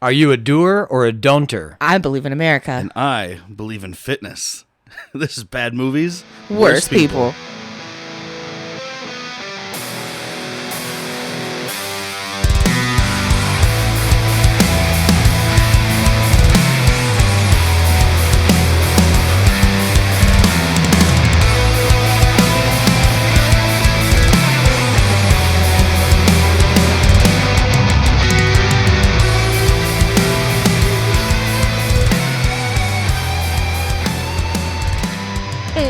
Are you a doer or a don'ter? I believe in America. And I believe in fitness. This is Bad Movies, Worst people.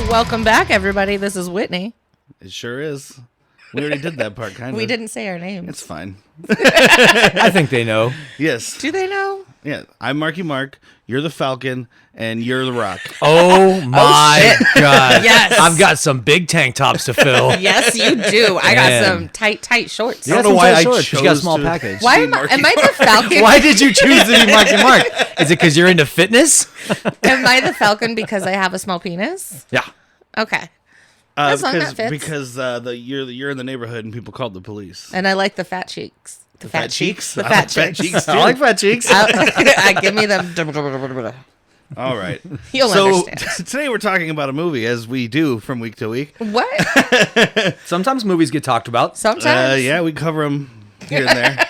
Welcome back, everybody. This is Whitney. It sure is. We already did that part, kind of. We didn't say our names. It's fine. I think they know. Yes. Do they know? Yeah. I'm Marky Mark. You're the Falcon, and you're the Rock. Oh my God. Yes. I've got some big tank tops to fill. Yes, you do. I got Man. some tight shorts. You I got don't know some why tight I shorts. You got a chose small to- package. Why See, am I Marky the Falcon? Why did you choose to be Marky Mark? Is it because you're into fitness? Am I the Falcon because I have a small penis? Yeah. Okay. As long as that fits. Because you're in the neighborhood and people called the police. And I like the fat cheeks. The fat cheeks. The I fat like fat cheeks. cheeks, too. I like fat cheeks. I give me them. All right. You'll so understand. today we're talking about a movie, as we do from week to week. What? Sometimes movies get talked about. Sometimes. Yeah, we cover them here and there.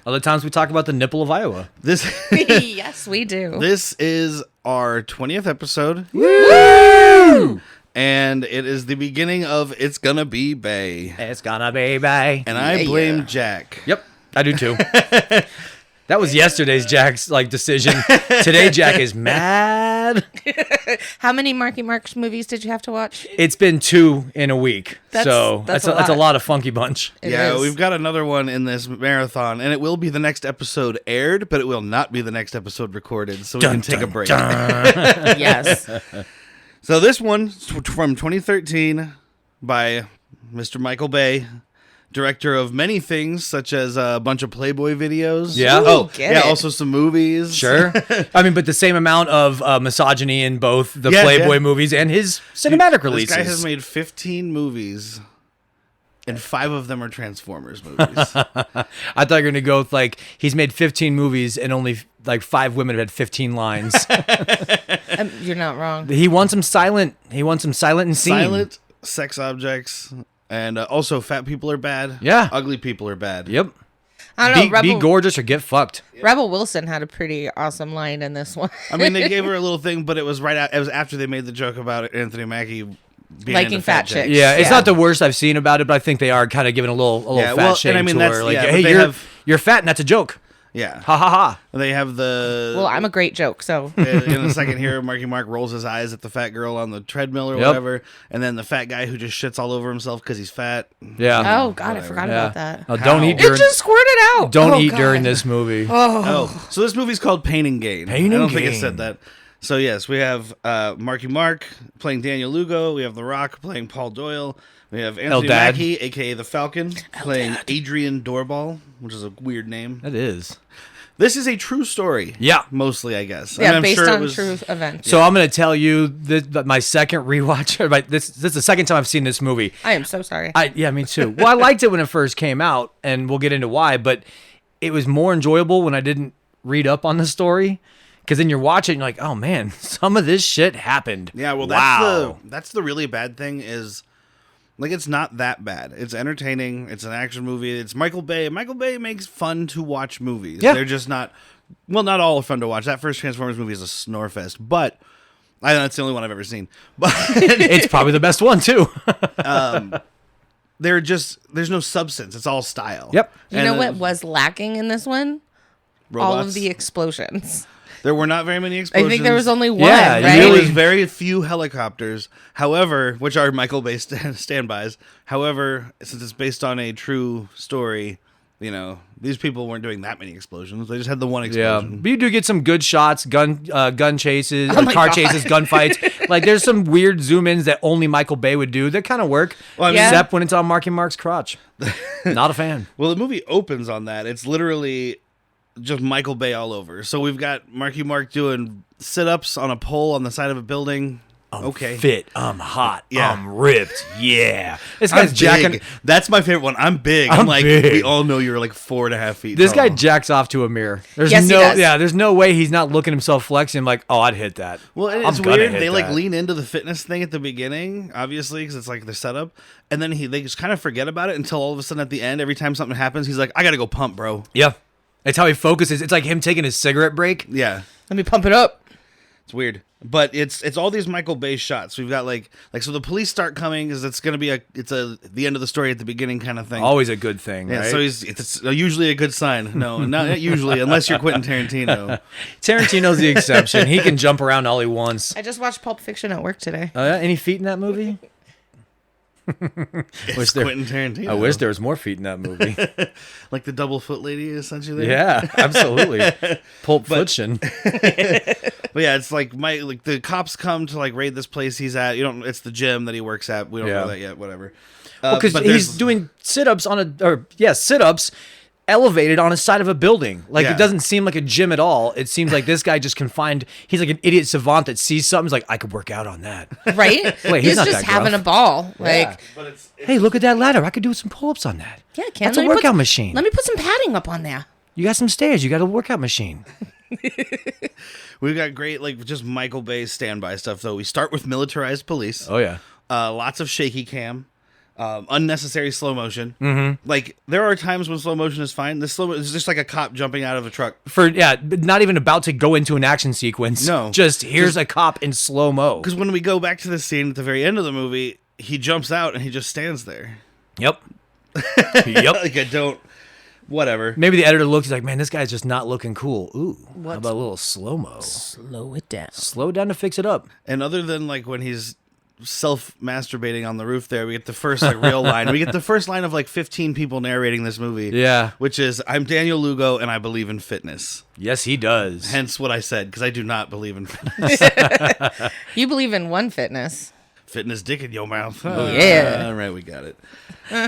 Other times we talk about the nipple of Iowa. This Yes, we do. this is our 20th episode. Woo! And it is the beginning of It's Gonna Be Bay. It's gonna be bae. And I Yeah. blame Jack. Yep, I do too. That was yesterday's Jack's decision. Today Jack is mad. How many Marky Marks movies did you have to watch? It's been 2 in a week, That's that's a a lot. lot of funky bunch. It Yeah, is. we've got another one in this marathon, and it will be the next episode aired, but it will not be the next episode recorded, so we can take a break. Yes. So this one's from 2013 by Mr. Michael Bay, director of many things, such as a bunch of Playboy videos. Yeah. Oh, get yeah. it. Also some movies. Sure. I mean, but the same amount of misogyny in both the Yeah, Playboy yeah. movies and his cinematic releases. This guy has made 15 movies, and 5 of them are Transformers movies. I thought you were going to go with he's made 15 movies and only 5 women have had 15 lines. You're not wrong. He wants them silent. He wants them silent and seen. Silent sex objects, and also fat people are bad. Yeah. Ugly people are bad. Yep. I don't know. Be gorgeous or get fucked. Rebel Wilson had a pretty awesome line in this one. I mean, they gave her a little thing, but it was it was after they made the joke about Anthony Mackie being Liking into fat chicks. Yeah, it's Yeah. not the worst I've seen about it, but I think they are kind of giving a little Yeah, fat well, shame and I mean, to that's- her. yeah, but Hey, they you're fat and that's a joke. Yeah. Ha ha ha. They have the. Well, I'm a great joke, so. in the second here, Marky Mark rolls his eyes at the fat girl on the treadmill or Yep. whatever, and then the fat guy who just shits all over himself because he's fat. Yeah. Oh, God, I forgot about that. Oh, don't eat How? during. It just squirted out. Don't Oh, eat God. during this movie. Oh, so this movie's called Pain and Gain. Pain I don't and think it Gain. said that. So yes, we have Marky Mark playing Daniel Lugo. We have The Rock playing Paul Doyle. We have Anthony Eldad. Mackie, aka the Falcon, playing Adrian Doorball, which is a weird name. That is. This is a true story. Yeah. Mostly, I guess. I Yeah, mean, I'm based sure it on was- true events. So I'm going to tell you that my second rewatch. This is the second time I've seen this movie. I am so sorry. Yeah, me too. Well, I liked it when it first came out, and we'll get into why. But it was more enjoyable when I didn't read up on the story, because then you're watching, and you're like, oh man, some of this shit happened. Yeah, well, wow. that's the really bad thing is, it's not that bad. It's entertaining. It's an action movie. It's Michael Bay. Michael Bay makes fun to watch movies. Yeah. They're just not, well, not all are fun to watch. That first Transformers movie is a snore fest, but I know it's the only one I've ever seen. But It's probably the best one too. there's no substance. It's all style. Yep. You know what was lacking in this one? All of Robots. the explosions. There were not very many I explosions. think there was only one, Yeah, you right? There really- was very few helicopters. However, which are Michael Bay standbys. However, since it's based on a true story, these people weren't doing that many explosions. They just had the one Yeah, explosion. but you do get some good shots, gun chases, Oh my car God. chases, gunfights. There's some weird zoom ins that only Michael Bay would do that kind of work. Well, I mean- Yeah. Except when it's on Marky Mark's crotch. Not a fan. Well, the movie opens on that. It's literally just Michael Bay all over. So we've got Marky Mark doing sit-ups on a pole on the side of a building. I'm Okay. fit. I'm hot. Yeah. I'm ripped. Yeah. This I'm guy's jacking. big. That's my favorite one. I'm big. I'm like, big. we all know you're like 4.5 feet This tall. guy jacks off to a mirror. There's Yes, he no, does. yeah. There's no way he's not looking himself flexing. Like, oh, I'd hit that. Well, and I'm it's gonna weird. hit They like that. lean into the fitness thing at the beginning, obviously, because it's like the setup, and then they just kind of forget about it until all of a sudden at the end, every time something happens, he's like, "I gotta go pump, bro." Yeah. It's how he focuses. It's like him taking his cigarette break. Yeah, Let me pump it up. it's weird, but it's all these Michael Bay shots. We've got like so the police start coming, because it's gonna be the end of the story at the beginning kind of thing. Always a good thing, Yeah, right? so it's usually a good sign. No, not usually, unless you're Quentin Tarantino. Tarantino's the exception. He can jump around all he wants. I just watched Pulp Fiction at work today. Oh, yeah? Any feet in that movie? It's Quentin Tarantino. I wish there was more feet in that movie. Like the double foot lady essentially. Yeah, absolutely. Pulp Fiction. But yeah, it's like the cops come to like raid this place he's at. You don't. It's the gym that he works at. We don't Yeah. know that yet. Whatever. Because but he's there's- doing sit-ups sit-ups elevated on a side of a building. Like, Yeah. it doesn't seem like a gym at all. It seems like this guy just confined. He's like an idiot savant that sees something. He's like, I could work out on that. Right? Wait, he's not just that having gruff. a ball. Like, But it's Hey, look at that ladder. I could do some pull-ups on that. yeah, Ken, That's a let me put workout some- machine. Let me put some padding up on there. You got some stairs. You got a workout machine. we've got great like just Michael Bay standby stuff though. We start with militarized police. Oh, yeah. Lots of shaky cam. Unnecessary slow motion. Mm-hmm. Like there are times when slow motion is fine. This slow is just like a cop jumping out of a truck. But not even about to go into an action sequence. No. Just here's a cop in slow-mo. Because when we go back to the scene at the very end of the movie, he jumps out and he just stands there. Yep. Yep. Like I don't. Whatever. Maybe the editor looks like, man, this guy's just not looking cool. Ooh, how What's- about a little slow-mo? Slow it down. Slow it down to fix it up. And other than like when he's self-masturbating on the roof there, we get the first like real line. We get the first line of like 15 people narrating this movie. Yeah. Which is, I'm Daniel Lugo and I believe in fitness. Yes, he does. Hence what I said, because I do not believe in fitness. You believe in one fitness. Fitness dick in your mouth. Yeah. All right, we got it.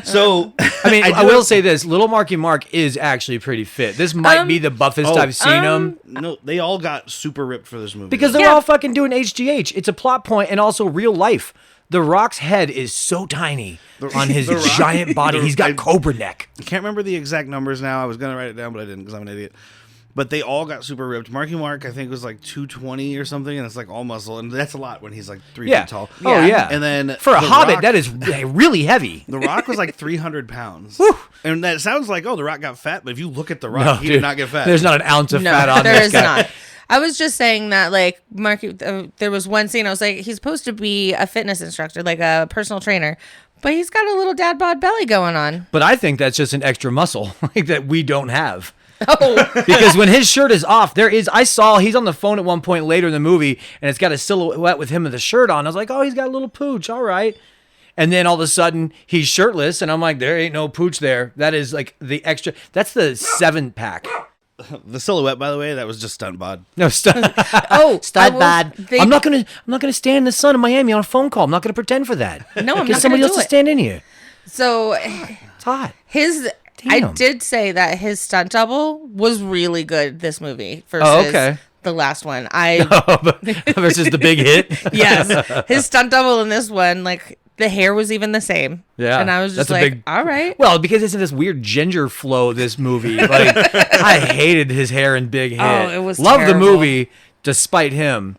So, I mean, I do will have- say this. Little Marky Mark is actually pretty fit. This might be the buffest oh, I've seen him. No, they all got super ripped for this movie. Because they're Yeah. all fucking doing HGH. It's a plot point and also real life. The Rock's head is so tiny on his The Rock- giant body. He's got cobra neck. I can't remember the exact numbers now. I was going to write it down, but I didn't because I'm an idiot. But they all got super ripped. Marky Mark, I think, was like 220 or something, and it's like all muscle. And that's a lot when he's like 3 Yeah. feet tall. Oh, yeah. And then For a The hobbit, Rock- that is really heavy. The Rock was like 300 pounds. Whew. And that sounds like, oh, The Rock got fat. But if you look at The Rock, No, he dude, did not get fat. There's not an ounce of No, fat on there this is guy. not. I was just saying that, like, Marky, there was one scene I was like, he's supposed to be a fitness instructor, like a personal trainer, but he's got a little dad bod belly going on. But I think that's just an extra muscle like that we don't have. Oh, Because when his shirt is off, I saw he's on the phone at one point later in the movie, and it's got a silhouette with him with the shirt on. I was like, oh, he's got a little pooch, all right. And then all of a sudden he's shirtless, and I'm like, there ain't no pooch there. That is like the extra. That's the 7-pack. The silhouette, by the way, that was just stunt bod. No stud. oh, Stud I bod. will- they- I'm not gonna stand in the sun in Miami on a phone call. I'm not gonna pretend for that. No, I'm Get not somebody gonna else do to it. stand in here. So It's hot. I Damn. did say that his stunt double was really good this movie versus okay. the last one. I Versus the big hit. yes, his stunt double in this one, like the hair was even the same. Yeah, and I was just that's a like, big- all right. Well, because it's in this weird ginger flow. This movie, like I hated his hair and big hit. Oh, it was Love the terrible. movie, despite him.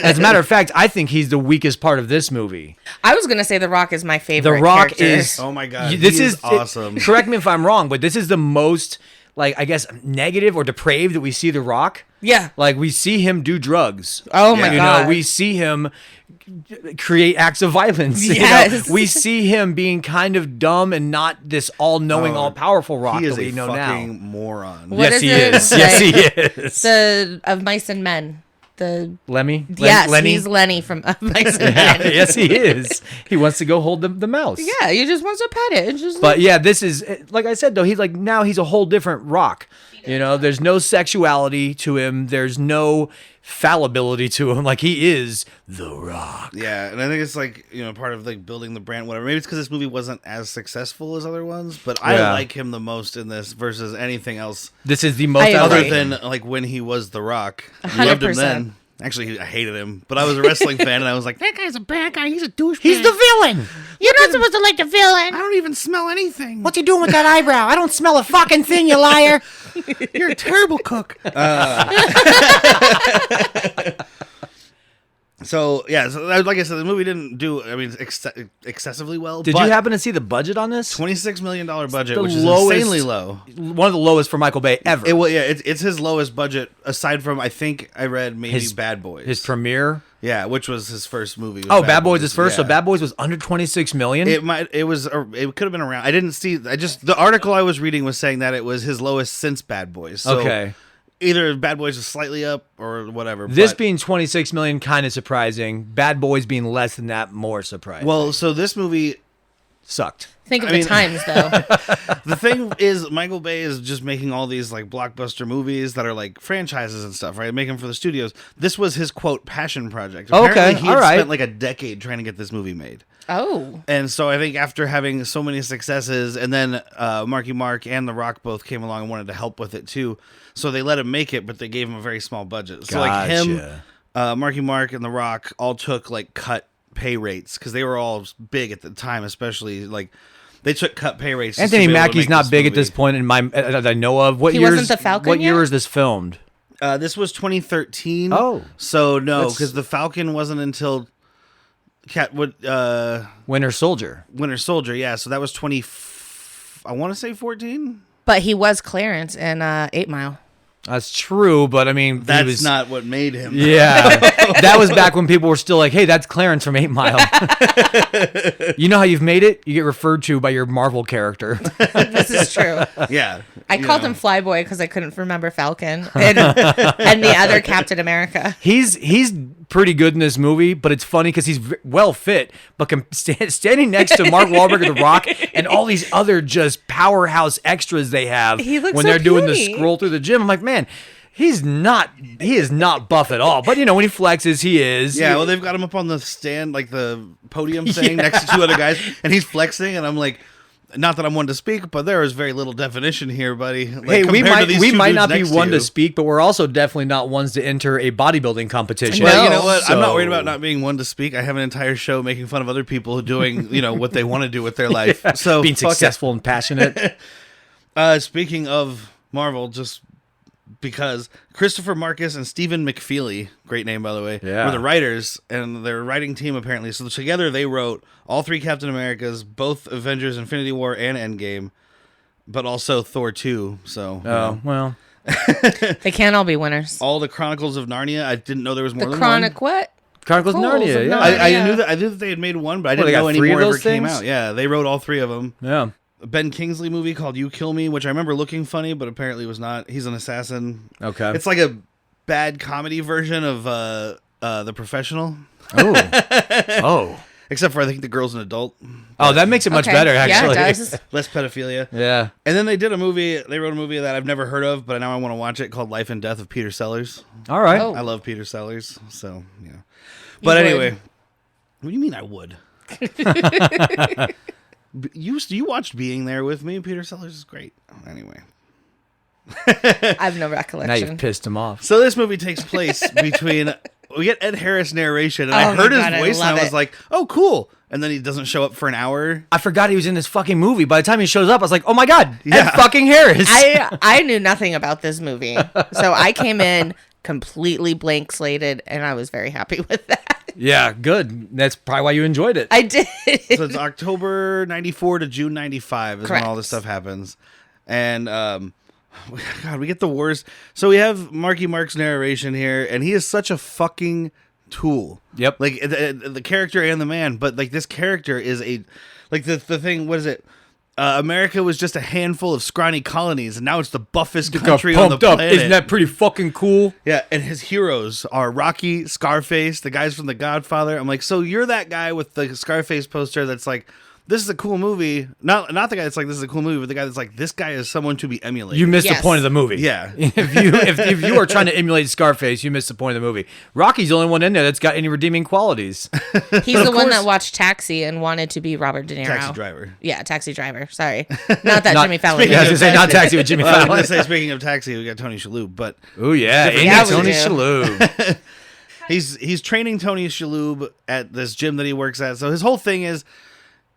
As a matter of fact, I think he's the weakest part of this movie. I was gonna say The Rock is my favorite. The Rock character. is. Oh my God, This he is is awesome. correct me if I'm wrong, but this is the most, like, I guess, negative or depraved that we see The Rock. Yeah. Like, we see him do drugs. Oh my You god. know, we see him create acts of violence. Yes. You know? We see him being kind of dumb and not this all-knowing, all-powerful Rock He is that we a know fucking now. moron. What Yes, is he it? is. Yes, he is. The of Mice and Men. The Lemmy? yes, Lenny? he's Lenny from Of Mice and Men. Yes, he is. He wants to go hold the mouse. Yeah, he just wants to pet it. It's just But yeah, this is, like I said, though, he's like, now he's a whole different Rock. You know, there's no sexuality to him. There's no fallibility to him. Like, he is The Rock. Yeah, and I think it's like, you know, part of like building the brand, whatever. Maybe it's because this movie wasn't as successful as other ones, but I Yeah. like him the most in this versus anything else This is the most I other agree. than like when he was The Rock. I loved him 100%. then. Actually, I hated him, but I was a wrestling fan, and I was like, that guy's a bad guy. He's a douchebag. He's the villain. You're not supposed to like the I villain. don't even smell anything. What you doing with that eyebrow? I don't smell a fucking thing, you liar. You're a terrible cook. So like I said, the movie didn't do, excessively well. Did but you happen to see the budget on this? $26 million budget, the which is lowest- insanely low. One of the lowest for Michael Bay ever. It's his lowest budget, aside from, I think I read maybe His- Bad Boys. His premiere. Yeah, which was his first movie. was Oh, Bad Boys is first. So yeah. Bad Boys was under 26 million. It could have been around. I didn't see. The article I was reading was saying that it was his lowest since Bad Boys. So Okay. either Bad Boys is slightly up or whatever. This but- being 26 million, kind of surprising. Bad Boys being less than that, more surprising. well, so this movie, Sucked. Think of I the mean- times, though. the thing is, Michael Bay is just making all these like blockbuster movies that are like franchises and stuff, right? Making for the studios. This was his quote passion project. Okay, Apparently, he had all right. spent like a decade trying to get this movie made. Oh. And so I think after having so many successes, and then Marky Mark and The Rock both came along and wanted to help with it too. So they let him make it, but they gave him a very small budget. So like him, Gotcha. Marky Mark, and The Rock all took like cut pay rates because they were all big at the time, especially like they took cut pay rates. just to Anthony be able to Mackie's make not this big at movie. this point in my that I know of. What He years? wasn't the Falcon What year yet? was this filmed? This was 2013. Oh. So no, That's- because the Falcon wasn't until Winter Soldier. Winter Soldier. Yeah, so that was I want to say 14. But he was Clarence in 8 Mile. That's true, but I mean, he That's was, not what made him. Yeah, that was back when people were still like, "Hey, that's Clarence from 8 Mile." You know how you've made it? You get referred to by your Marvel character. This is true. Yeah. I called him Flyboy because I couldn't remember Falcon and the other Captain America. He's pretty good in this movie, but it's funny because he's well fit, but standing next to Mark Wahlberg and The Rock and all these other just powerhouse extras they have He looks when so they're doing the puny. scroll through the gym. I'm like, man, he is not buff at all. But you know, when he flexes, he is. Yeah, well, they've got him up on the stand, like the podium thing, next to two other guys, and he's flexing, and I'm like, not that I'm one to speak, but there is very little definition here, buddy. Like, Hey, we compared to these might two dudes not be next one to you. speak, but we're also definitely not ones to enter a bodybuilding competition. Well, you No. know what? I'm not So- worried about not being one to speak. I have an entire show making fun of other people doing, what they want to do with their life. So being fuck it. successful and passionate. Speaking of Marvel, just because Christopher Marcus and Stephen McFeely, great name by the way, Yeah. were the writers and their writing team apparently. So together they wrote all three Captain Americas, both Avengers: Infinity War and Endgame, but also Thor 2. So Oh well, They can't all be winners. all the Chronicles of Narnia. I didn't know there was more The than Chronic one. what? Chronicles of Chronicles Narnia. of Yeah, Narnia. I knew that they had made one, but I Well, didn't they got know any 3 of more ever those came things? out. Yeah, they wrote all 3 of them. yeah. A Ben Kingsley movie called You Kill Me, which I remember looking funny, but apparently was not. He's an assassin. Okay. It's like a bad comedy version of The Professional, Oh. except for I think the girl's an adult. Oh, that makes it much Okay. better, actually. Yeah, it does. Less pedophilia. Yeah. And then they did a movie. They wrote a movie that I've never heard of, but now I want to watch it, called Life and Death of Peter Sellers. All right. Oh. I love Peter Sellers, so yeah. But would. anyway, what do you mean I would? You watched Being There with me. Peter Sellers is great. Anyway. I have no Now recollection. you've pissed him off. So this movie takes place between. We get Ed Harris narration, and Oh I my heard his God, I voice, and I love was it. like, "Oh, cool!" And then he doesn't show up for an hour. I forgot he was in this fucking movie. By the time he shows up, I was like, oh my God, Yeah. Ed fucking Harris. I knew nothing about this movie. So I came in completely blank slated and I was very happy with that. Yeah, good. That's probably why you enjoyed it. I did. So it's October '94 to June '95 is Correct. when all this stuff happens, and God, we get the worst. So we have Marky Mark's narration here, and he is such a fucking tool. Yep. Like the character and the man, but like this character is the thing. What is it? America was just a handful of scrawny colonies, and now it's the buffest Got country on the pumped up. planet. Isn't that pretty fucking cool? Yeah, and his heroes are Rocky, Scarface, the guys from The Godfather. I'm like, so you're that guy with the Scarface poster that's like, this is a cool movie. Not the guy that's like, this is a cool movie, but the guy that's like, this guy is someone to be emulated. You missed Yes. the point of the movie. Yeah. if you are trying to emulate Scarface, you missed the point of the movie. Rocky's the only one in there that's got any redeeming qualities. He's the one course- that watched Taxi and wanted to be Robert De Niro. Taxi Driver. Yeah, Taxi Driver. Sorry. Not that Not- Jimmy Fallon. Yeah, I was movie. gonna say not Taxi with Jimmy Well, I was Fallon. gonna say, speaking of Taxi, we got Tony Shalhoub, but Oh yeah, ain't Yeah, that we Tony do. Shalhoub? he's training Tony Shalhoub at this gym that he works at. So his whole thing is,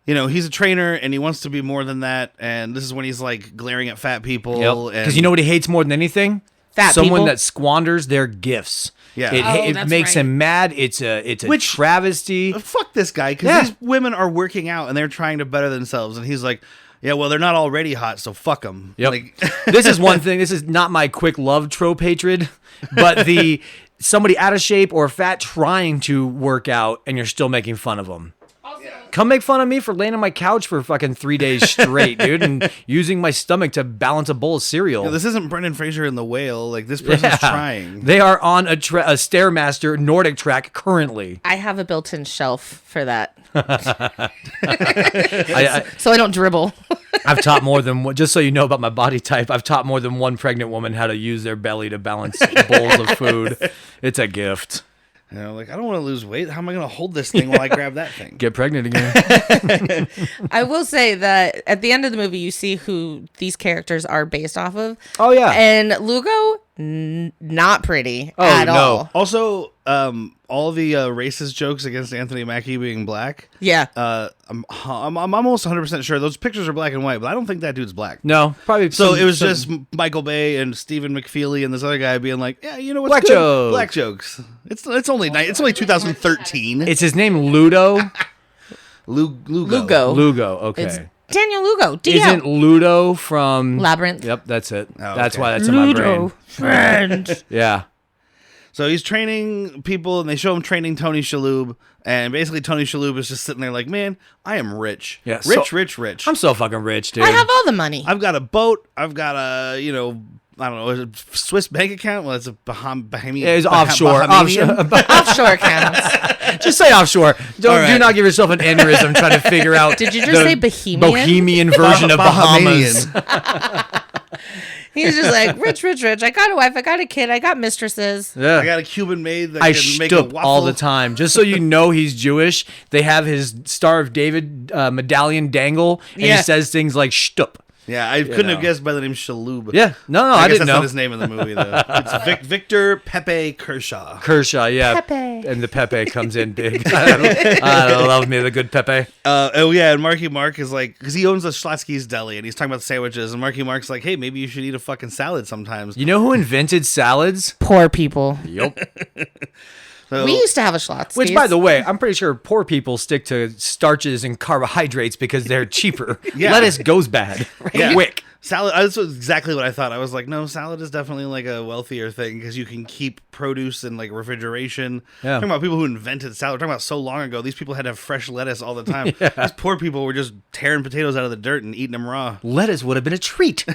you know, he's a trainer and he wants to be more than that. And this is when he's like glaring at fat people. Because you know what he hates more than anything? Fat Someone people? that squanders their gifts. Yeah. It that's makes right. him mad. It's a travesty. fuck this guy, because Yeah. these women are working out and they're trying to better themselves. And he's like, yeah, well, they're not already hot, so fuck them. Yep. Like, This is one thing. This is not my quick love trope hatred, but the somebody out of shape or fat trying to work out and you're still making fun of them. Come make fun of me for laying on my couch for fucking 3 days straight, dude, and using my stomach to balance a bowl of cereal. this isn't Brendan Fraser in The Whale. Like, this person's trying. They are on a Stairmaster Nordic track currently. I have a built-in shelf for that, I, so I don't dribble. I've taught more than one, just so you know about my body type, I've taught more than one pregnant woman how to use their belly to balance bowls of food. It's a gift. You know, like, I don't want to lose weight. How am I going to hold this thing while I grab that thing? Get pregnant again. I will say that at the end of the movie, you see who these characters are based off of. Oh, yeah. And Lugo, not pretty Oh, at no. all. Also, all the racist jokes against Anthony Mackie being black. Yeah. I'm almost 100% sure those pictures are black and white, but I don't think that dude's black. No, probably. So some- it was some- just Michael Bay and Stephen McFeely and this other guy being like, yeah, you know what's Black good? jokes. Black jokes. It's only 2013. It's his name Ludo. Lugo. Lugo. Okay. It's Daniel Lugo. DL. Isn't Ludo from Labyrinth. Yep, that's it. Oh, That's okay. why that's in my brain. Friend. Yeah. So he's training people, and they show him training Tony Shalhoub, and basically Tony Shalhoub is just sitting there like, man, I am rich. Yeah, Rich. I'm so fucking rich, dude. I have all the money. I've got a boat. I've got a, you know, I don't know, is it a Swiss bank account? Well, it's a Bahamian. Yeah, it's offshore. Bahamian? Offshore accounts. Just say offshore. All right. Do not give yourself an aneurysm trying to figure out. Did you just the say Bohemian? Bohemian version of Bahamas. Bahamian. He's just like, rich. I got a wife. I got a kid. I got mistresses. I Yeah. got a Cuban maid that I can make a shtup waffle. all the time. Just so you know he's Jewish, they have his Star of David medallion dangle, and Yeah. he says things like shtup. Yeah, I couldn't know. have guessed by the name Shalhoub. Yeah. No, I, I guess didn't that's not know. his name in the movie, though. It's Victor Pepe Kershaw. Kershaw, yeah. Pepe. And the Pepe comes in big. I love me the good Pepe. Oh, yeah, and Marky Mark is like, because he owns a Schlotsky's Deli, and he's talking about sandwiches, and Marky Mark's like, hey, maybe you should eat a fucking salad sometimes. You know who invented salads? Poor people. Yep. So, We used to have a Schlotzsky's. Which, by the way, I'm pretty sure poor people stick to starches and carbohydrates because they're cheaper. Yeah. Lettuce goes bad Yeah. quick. salad, this was exactly what I thought. I was like, no, salad is definitely like a wealthier thing because you can keep produce in like refrigeration. Yeah. Talking about people who invented salad. We're talking about so long ago. These people had to have fresh lettuce all the time. These poor people were just tearing potatoes out of the dirt and eating them raw. Lettuce would have been a treat.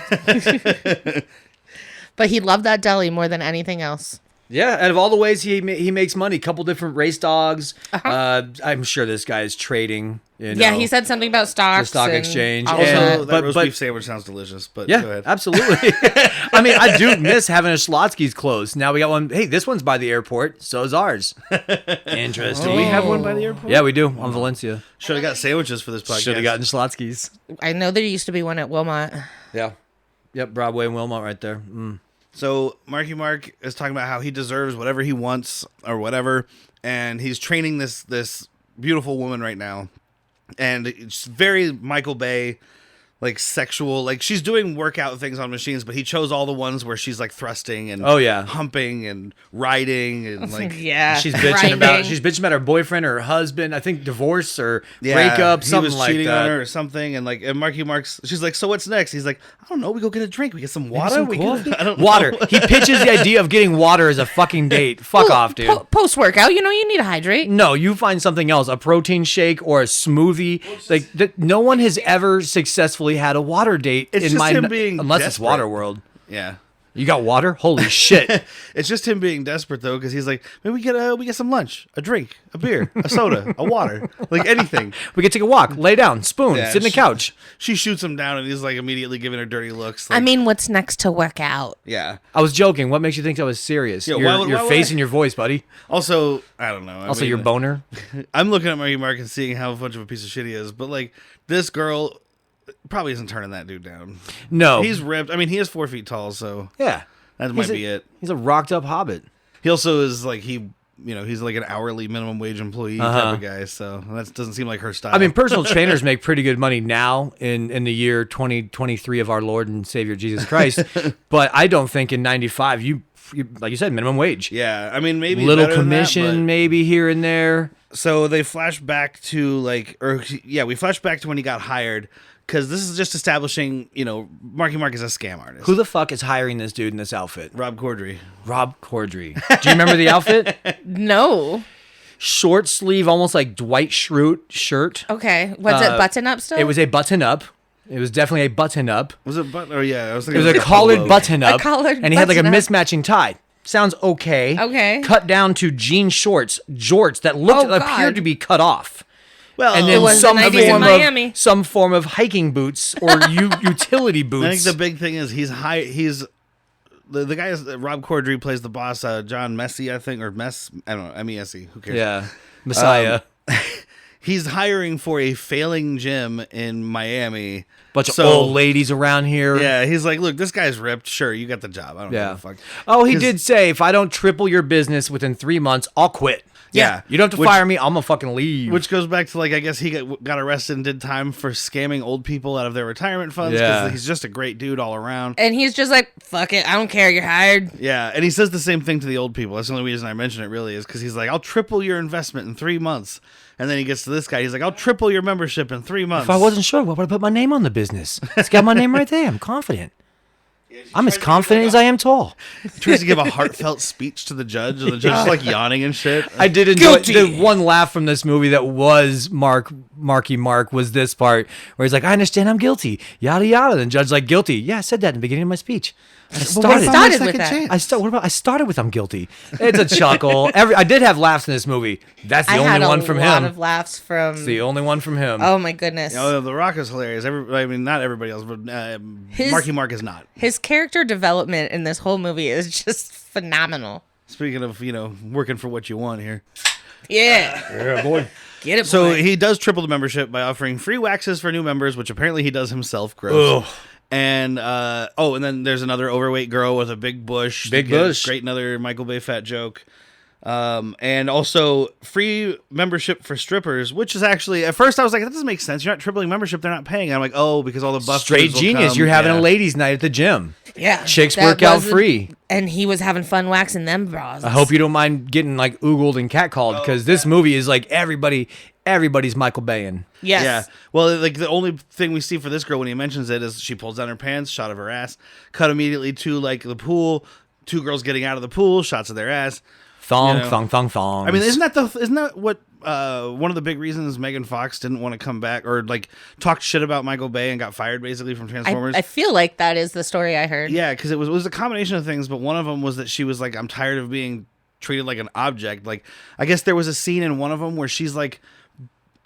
But he loved that deli more than anything else. Yeah, out of all the ways he makes money, couple different race dogs. I'm sure this guy is trading. You know, Yeah, he said something about stocks. the stock and exchange. all Also, that. that roast beef sandwich sounds delicious. But go Yeah, ahead. absolutely. I mean, I do miss having a Schlotsky's close. Now we got one. Hey, this one's by the airport. So is ours. Interesting. Do we have one by the airport? Yeah, we do on Valencia. Should have got sandwiches for this podcast. Should have gotten Schlotsky's. I know there used to be one at Wilmot. Yeah. Yep, Broadway and Wilmot right there. So Marky Mark is talking about how he deserves whatever he wants or whatever, and he's training this beautiful woman right now, and it's very Michael Bay, like sexual, like she's doing workout things on machines, but he chose all the ones where she's like thrusting and Oh, yeah. humping and riding and like Yeah. She's bitching about her boyfriend or her husband. I think divorce or breakup, he something was like cheating that. on her or something, and like and Marky Mark's, she's like, so what's next? He's like, I don't know, we go get a drink, we get some water, Some we coffee? get, I don't Water. know. He pitches the idea of getting water as a fucking date. Fuck off, dude. Post workout, you know, you need to hydrate. No, you find something else, a protein shake or a smoothie. Like no one has ever successfely had a water date It's in just my him being unless desperate. it's Waterworld. Yeah. You got water? Holy shit. It's just him being desperate though, because he's like, maybe we get some lunch, a drink, a beer, a soda, a water, like anything. We could take a walk, lay down, spoon, Yeah, sit on the couch. She shoots him down, and he's like immediately giving her dirty looks. Like, I mean, what's next to work out? yeah. I was joking. What makes you think I was serious? Yeah, your why would- your why would face I- and your voice, buddy. Also, I don't know. Also, your boner. I'm looking at Marky Mark and seeing how much of a piece of shit he is, but like this girl probably isn't turning that dude down. No. He's ripped. I mean, he is 4 feet tall, so yeah. that might He's a- be it. He's a rocked up hobbit. He also is like he he's like an hourly minimum wage employee type of guy. So that doesn't seem like her style. I mean, personal trainers make pretty good money now in the year 2023 of our Lord and Savior Jesus Christ. But I don't think in 95 you like you said, minimum wage. yeah, I mean, maybe Little better than that, commission, but- maybe here and there. So they flash back to we flash back to when he got hired, because this is just establishing, Marky Mark is a scam artist. Who the fuck is hiring this dude in this outfit? Rob Corddry. Rob Corddry. Do you remember the outfit? No. Short sleeve, almost like Dwight Schrute shirt. Okay. Was it button up still? It was a button up. It was definitely a button up. Was it? I was It thinking was a collared polo. button up. A collared and he had like a button-up. mismatching tie. Sounds okay. Okay. Cut down to jean jorts that looked Oh, appeared God. to be cut off. Well, And then was some the 90s in form Miami. of some form of hiking boots or utility I think boots. the big thing is he's the guy is Rob Corddry plays the boss, John Messi, I think, or Mess. I don't know, M-E-S-E. Who cares? Yeah, Messiah. He's hiring for a failing gym in Miami. Bunch of old ladies around here. Yeah, he's like, look, this guy's ripped. Sure, you got the job. I don't Yeah. know the fuck. Oh, he 'Cause- did say, if I don't triple your business within 3 months, I'll quit. Yeah. You don't have to Which- fire me. I'm gonna fucking leave. Which goes back to, I guess he got arrested and did time for scamming old people out of their retirement funds, Yeah. because he's just a great dude all around. and he's just like, fuck it. I don't care. You're hired. Yeah, and he says the same thing to the old people. That's the only reason I mention it, really, is because he's like, I'll triple your investment in 3 months. And then he gets to this guy. He's like, I'll triple your membership in 3 months. if I wasn't sure, why would I put my name on the business? It's got my name right there. I'm confident. I'm as confident as I am tall. He tries to give a heartfelt speech to the judge, and the judge is like yawning and shit. I did enjoy Guilty. the one laugh from this movie that was Marky Mark was this part where he's like, I understand I'm guilty. Yada yada. Then judge like guilty. Yeah, I said that in the beginning of my speech. I started. started with that. I started with I'm guilty. It's a chuckle. I did have laughs in this movie. That's the I had only a one from lot him. of laughs from. It's the only one from him. Oh my goodness. The Rock is hilarious. Not everybody else, but Marky Mark is not. His character development in this whole movie is just phenomenal. Speaking of, working for what you want here. Yeah. Yeah, boy. Get it, So boy. he does triple the membership by offering free waxes for new members, which apparently he does himself. Gross. Ugh. And and then there's another overweight girl with a big bush. Big bush. Great, another Michael Bay fat joke. And also free membership for strippers, which is actually, at first I was like, that doesn't make sense. You're not tripling membership, they're not paying. And I'm like, oh, because all the buff Straight dudes will genius. come. You're having Yeah. a ladies' night at the gym. Yeah. Chicks that work out wasn't- free. And he was having fun waxing them bras. I hope you don't mind getting like oogled and catcalled because this movie is like everybody's Michael Bayan. Yes. Yeah. Well, like the only thing we see for this girl when he mentions it is she pulls down her pants, shot of her ass, cut immediately to like the pool, 2 girls getting out of the pool, shots of their ass. Thong, You know. thong. I mean, isn't that what one of the big reasons Megan Fox didn't want to come back or like talked shit about Michael Bay and got fired basically from Transformers? I feel like that is the story I heard. Yeah, because it was a combination of things, but one of them was that she was like, I'm tired of being treated like an object. Like, I guess there was a scene in one of them where she's like,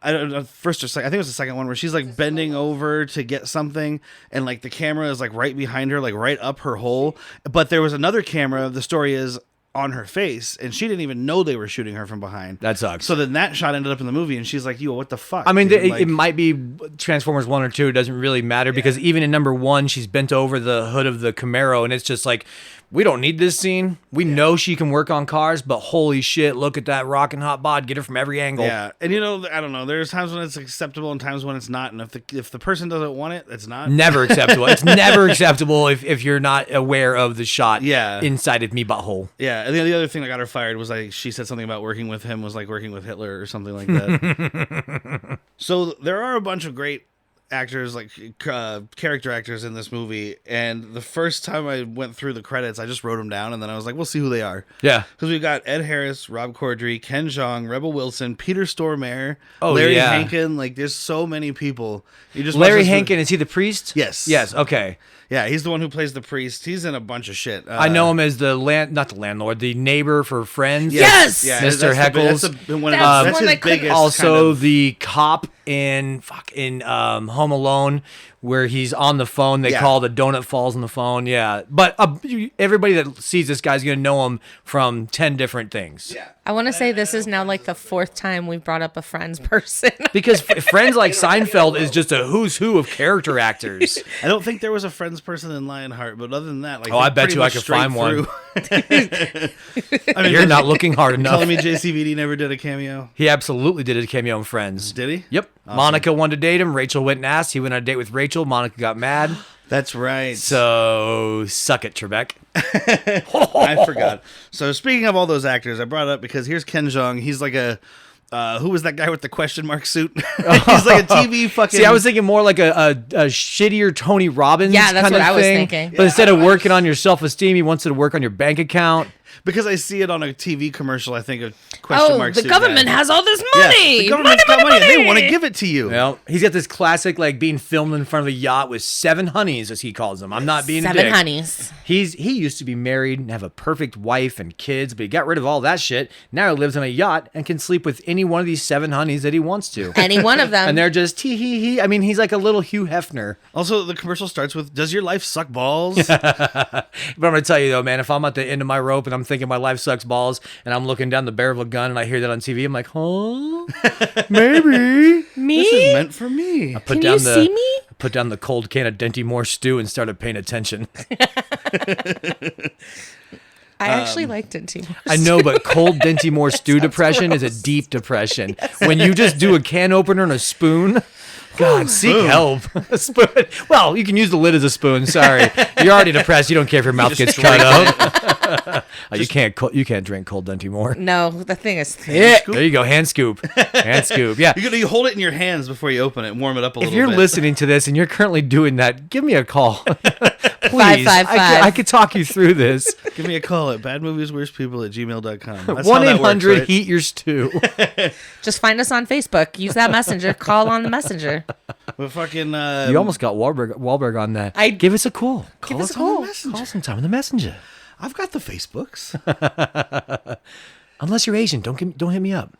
I don't know, first or second, I think it was the second one where she's like bending over to get something, and like the camera is like right behind her, like right up her hole. But there was another camera. The story is on her face, and she didn't even know they were shooting her from behind. That sucks. So then that shot ended up in the movie, and she's like, "Yo, what the fuck?" I mean, dude? it might be Transformers 1 or 2. It doesn't really matter because even in number 1, she's bent over the hood of the Camaro, and it's just like, we don't need this scene. We know she can work on cars, but holy shit, look at that rockin' hot bod. Get her from every angle. Yeah, and I don't know. There's times when it's acceptable and times when it's not. And if the person doesn't want it, it's not. Never acceptable. It's never acceptable if you're not aware of the shot Yeah. inside of me butthole. Yeah, and the other thing that got her fired was like she said something about working with him was like working with Hitler or something like that. So there are a bunch of great actors, like character actors in this movie, and the first time I went through the credits, I just wrote them down, and then I was like, we'll see who they are. Yeah. Because we've got Ed Harris, Rob Corddry, Ken Jeong, Rebel Wilson, Peter Stormare, Oh, Larry yeah. Hankin. Like, there's so many people. You just Larry watch this Hankin, is he the priest? Yes. Yes, okay. Yeah, he's the one who plays the priest. He's in a bunch of shit. I know him as the not the landlord, the neighbor for Friends. Yes! Yeah, Mr. Heckles. That's one That's that's one his I couldn't- biggest. Also kind of- the cop in Home Alone where he's on the phone. They Yeah. call the donut falls on the phone. Yeah, but everybody that sees this guy's gonna know him from 10 different things. Yeah. I want to say this is now like the 4th time we've brought up a Friends person. Because Friends like Seinfeld is just a who's who of character actors. I don't think there was a Friends person in Lionheart, but other than that, like, Oh, I they're bet pretty you I much could straight find one. through. I mean, You're not looking hard enough. telling me JCVD never did a cameo? He absolutely did a cameo in Friends. Did he? Yep. Monica wanted to date him. Rachel went and asked. He went on a date with Rachel. Monica got mad. That's right. So suck it, Trebek. I forgot. So speaking of all those actors, I brought it up because here's Ken Jeong. He's like a who was that guy with the question mark suit? He's like a TV fucking. See, I was thinking more like a shittier Tony Robbins Yeah, that's kind what of I was thing. thinking. But instead of working on your self-esteem, he wants to work on your bank account. because I see it on a TV commercial. I think a question Oh, mark. the suit government guy. has all this Yeah, money. the government's got money. They want to give it to you. Well, he's got this classic like being filmed in front of a yacht with 7 honeys, as he calls them. I'm not being a 7 dick. honeys. He used to be married and have a perfect wife and kids, but he got rid of all that shit. Now he lives on a yacht and can sleep with any one of these 7 honeys that he wants to. Any one of them. And they're just tee hee hee. I mean, he's like a little Hugh Hefner. Also, the commercial starts with, "Does your life suck balls?" But I'm gonna tell you though, man, if I'm at the end of my rope and I'm thinking my life sucks balls, and I'm looking down the barrel of a gun and I hear that on TV, I'm like, huh? Maybe. Me? This is meant for me. Put Can down you the see me? put down the cold can of Denty Moore stew and started paying attention. I actually liked it too. I know, but cold Denty Moore stew depression is a deep depression. When you just do a can opener and a spoon, God, seek help. A spoon. Well, you can use the lid as a spoon. Sorry, you're already depressed. You don't care if your mouth gets cut up. Oh, you can't drink cold Denty Moore. No, the thing is thin. Yeah, there you go. Hand scoop. Hand scoop. Yeah. You hold it in your hands before you open it and warm it up a If little you're bit. listening to this and you're currently doing that, give me a call. Please. 555. I could talk you through this. Give me a call at badmoviesworstpeople@gmail.com. 1-800 heat your stew. Just find us on Facebook. Use that messenger. Call on the messenger. But fucking, You almost got Wahlberg on that. Give us a call. Give us a on the call. messenger. Call sometime on the messenger. I've got the Facebooks. Unless you're Asian, don't hit me up.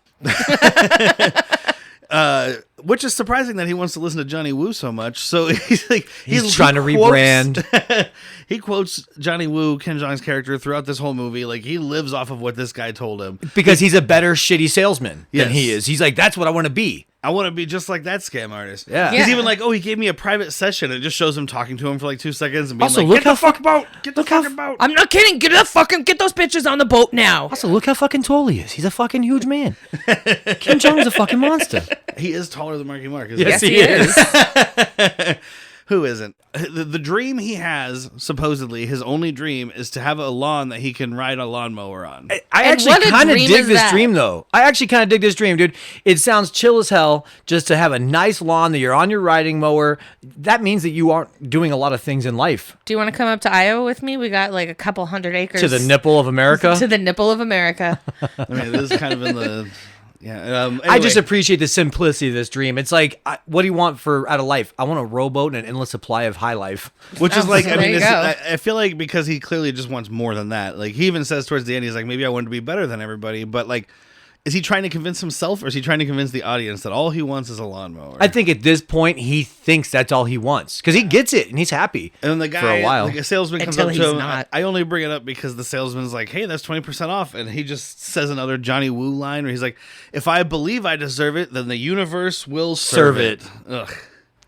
Which is surprising that he wants to listen to Johnny Woo so much. So he's like He's trying to rebrand. He quotes Johnny Woo, Ken Jeong's character, throughout this whole movie. Like, he lives off of what this guy told him. Because he's a better shitty salesman Yes. than he is. He's like, that's what I want to be. I want to be just like that scam artist. Yeah. He's Yeah. even like, oh, he gave me a private session. It just shows him talking to him for like 2 seconds and being Also, like, look get the how fuck boat! Get the look how fucking boat! I'm not kidding. Get those bitches on the boat now. Also, look how fucking tall he is. He's a fucking huge man. Kim Jong's a fucking monster. He is taller than Marky Mark, isn't Yes, he? he is. Who isn't? The dream he has, supposedly, his only dream, is to have a lawn that he can ride a lawnmower on. I And actually what a kind of dream dig is this that? dream, though. I actually kind of dig this dream, dude. It sounds chill as hell just to have a nice lawn that you're on your riding mower. That means that you aren't doing a lot of things in life. Do you want to come up to Iowa with me? We got like a couple hundred acres. To the nipple of America. To the nipple of America. I mean, it is kind of in the... Yeah. I just anyway. appreciate the simplicity of this dream. It's like, what do you want for out of life? I want a rowboat and an endless supply of high life. Which is Oh, like, so I there mean, you it's, go. I feel like because he clearly just wants more than that. Like, he even says towards the end, he's like, maybe I want to be better than everybody. But, like, is he trying to convince himself or is he trying to convince the audience that all he wants is a lawnmower? I think at this point he thinks that's all he wants because he gets it and he's happy. And then the guy, for a while. like a salesman comes Until up to he's him. not. I only bring it up because the salesman's like, hey, that's 20% off. And he just says another Johnny Woo line where he's like, if I believe I deserve it, then the universe will serve it. Ugh.